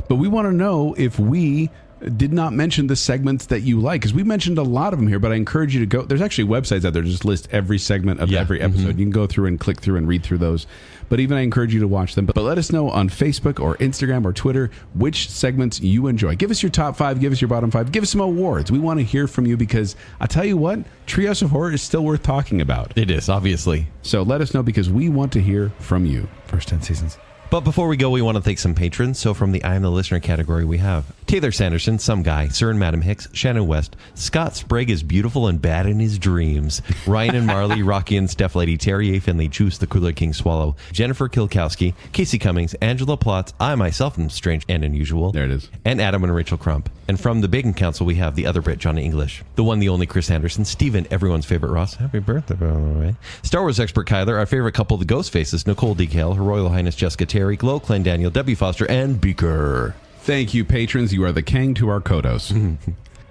[SPEAKER 4] But we want to know if we did not mention the segments that you like, because we mentioned a lot of them here, but I encourage you to go. There's actually websites out there that just list every segment of every episode. You can go through and click through and read through those. But even I encourage you to watch them. But let us know on Facebook or Instagram or Twitter which segments you enjoy. Give us your top 5. Give us your bottom 5. Give us some awards. We want to hear from you, because I'll tell you what, Treehouse of Horror is still worth talking about.
[SPEAKER 2] It is, obviously.
[SPEAKER 4] So let us know, because we want to hear from you.
[SPEAKER 3] First 10 seasons.
[SPEAKER 2] But before we go, we want to thank some patrons. So from the I Am the Listener category, we have Taylor Sanderson, Some Guy, Sir and Madam Hicks, Shannon West, Scott Sprague is beautiful and bad in his dreams, Ryan and Marley, Rocky and Steph Lady, Terry A. Finley, Juice, the Cooler King Swallow, Jennifer Kilkowski, Casey Cummings, Angela Plotz, I myself am strange and unusual.
[SPEAKER 4] There it is.
[SPEAKER 2] And Adam and Rachel Crump. And from the Bacon Council, we have the other Brit, Johnny English, the one, the only Chris Anderson, Steven, everyone's favorite Ross. Happy birthday, by the way. Star Wars expert Kyler, our favorite couple, the Ghost Faces, Nicole Decal, Her Royal Highness Jessica Terry, Glow, Clan Daniel, Debbie Foster, and Beaker.
[SPEAKER 4] Thank you, patrons. You are the Kang to our Kodos.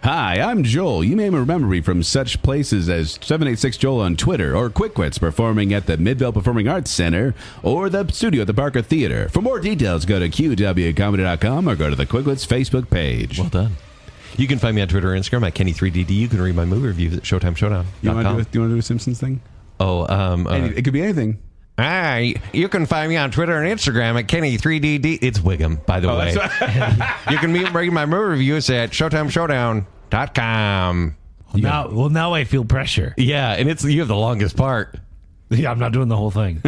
[SPEAKER 4] Hi, I'm Joel. You may remember me from such places as 786 Joel on Twitter, or Quick Wits performing at the Midvale Performing Arts Center, or the studio at the Barker Theater. For more details, go to qwcomedy.com or go to the Quick Wits Facebook page.
[SPEAKER 2] Well done. You can find me on Twitter or Instagram at Kenny3DD. You can read my movie reviews at ShowtimeShowdown.com.
[SPEAKER 4] You want to do a Simpsons thing? It could be anything.
[SPEAKER 2] You can find me on Twitter and Instagram at Kenny3DD. It's Wiggum, by the way. You can read my movie reviews at ShowtimeShowdown.com.
[SPEAKER 5] Now I feel pressure.
[SPEAKER 2] Yeah, and you have the longest part.
[SPEAKER 5] Yeah, I'm not doing the whole thing.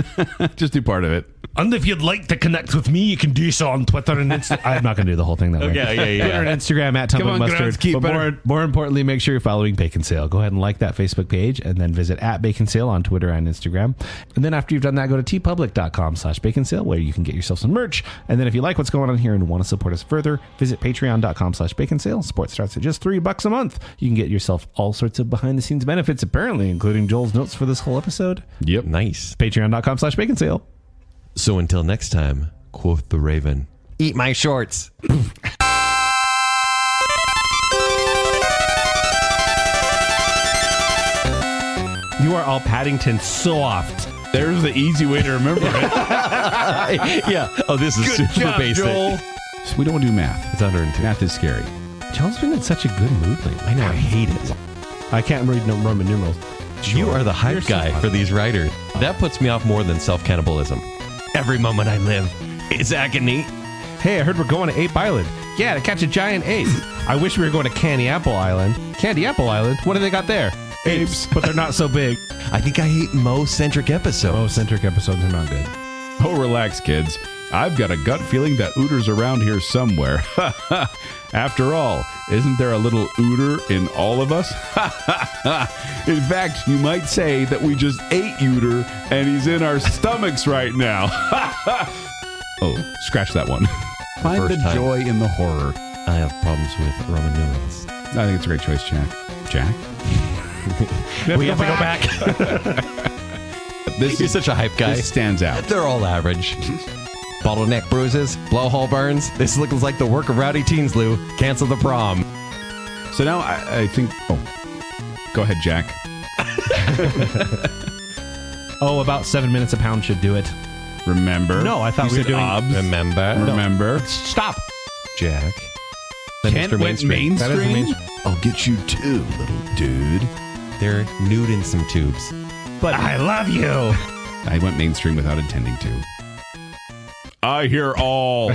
[SPEAKER 4] Just do part of it.
[SPEAKER 5] And if you'd like to connect with me, you can do so on Twitter and Instagram. I'm not going to do the whole thing that way.
[SPEAKER 2] Yeah.
[SPEAKER 3] Twitter and Instagram at Tumbling
[SPEAKER 4] on,
[SPEAKER 3] Mustard.
[SPEAKER 4] Groundskeeper.
[SPEAKER 3] But more importantly, make sure you're following Baconsale. Go ahead and like that Facebook page, and then visit at Baconsale on Twitter and Instagram. And then after you've done that, go to tpublic.com/Baconsale, where you can get yourself some merch. And then if you like what's going on here and want to support us further, visit patreon.com/Baconsale. Support starts at just $3 a month. You can get yourself all sorts of behind the scenes benefits, apparently, including Joel's notes for this whole episode.
[SPEAKER 4] Yep.
[SPEAKER 2] Nice.
[SPEAKER 3] Patreon.com/Baconsale.
[SPEAKER 2] So until next time, quoth the Raven, eat my shorts.
[SPEAKER 3] You are all Paddington soft.
[SPEAKER 4] There's the easy way to remember it.
[SPEAKER 2] Yeah. Oh, this is super
[SPEAKER 4] job,
[SPEAKER 2] basic.
[SPEAKER 4] Joel. We don't do math.
[SPEAKER 2] It's underintuitive.
[SPEAKER 4] Math is scary.
[SPEAKER 3] Joel's been in such a good mood lately.
[SPEAKER 2] I know. I hate it.
[SPEAKER 3] I can't read Roman numerals.
[SPEAKER 2] You are the hype
[SPEAKER 3] You're so
[SPEAKER 2] guy
[SPEAKER 3] hot.
[SPEAKER 2] for these writers. That puts me off more than self-cannibalism. Every moment I live is agony.
[SPEAKER 3] Hey, I heard we're going to Ape Island. Yeah, to catch a giant ape. I wish we were going to Candy Apple Island. Candy Apple Island? What do they got there? Apes, but they're not so big.
[SPEAKER 2] I think I hate Mo-centric episodes.
[SPEAKER 3] Mo-centric episodes are not good.
[SPEAKER 4] Oh, relax, kids. I've got a gut feeling that Ooter's around here somewhere. After all, isn't there a little Ooter in all of us? In fact, you might say that we just ate Ooter and he's in our stomachs right now. Oh, scratch that one. Find
[SPEAKER 2] First
[SPEAKER 4] the
[SPEAKER 2] time.
[SPEAKER 4] joy in the horror.
[SPEAKER 2] I have problems with Roman numerals.
[SPEAKER 4] I think it's a great choice, Jack. Jack?
[SPEAKER 2] We have to go back.
[SPEAKER 4] This
[SPEAKER 2] You're
[SPEAKER 4] is
[SPEAKER 2] such a hype guy.
[SPEAKER 4] This stands out.
[SPEAKER 2] They're all average. Bottleneck bruises, blowhole burns. This looks like the work of rowdy teens, Lou. Cancel the prom.
[SPEAKER 4] So now I think... Oh, go ahead, Jack.
[SPEAKER 3] Oh, about 7 minutes a pound should do it.
[SPEAKER 4] Remember?
[SPEAKER 3] No, I thought
[SPEAKER 4] You
[SPEAKER 3] we were
[SPEAKER 4] said
[SPEAKER 3] doing-
[SPEAKER 4] obs. Remember?
[SPEAKER 3] Stop.
[SPEAKER 2] Jack. Then
[SPEAKER 4] Kent
[SPEAKER 2] Mr.
[SPEAKER 4] went
[SPEAKER 2] Mainstream.
[SPEAKER 3] That is the
[SPEAKER 4] mainstream?
[SPEAKER 3] mainstream.
[SPEAKER 4] I'll get you too, little dude.
[SPEAKER 2] They're nude in some tubes.
[SPEAKER 3] But I love you.
[SPEAKER 4] I went mainstream without intending to. I hear all.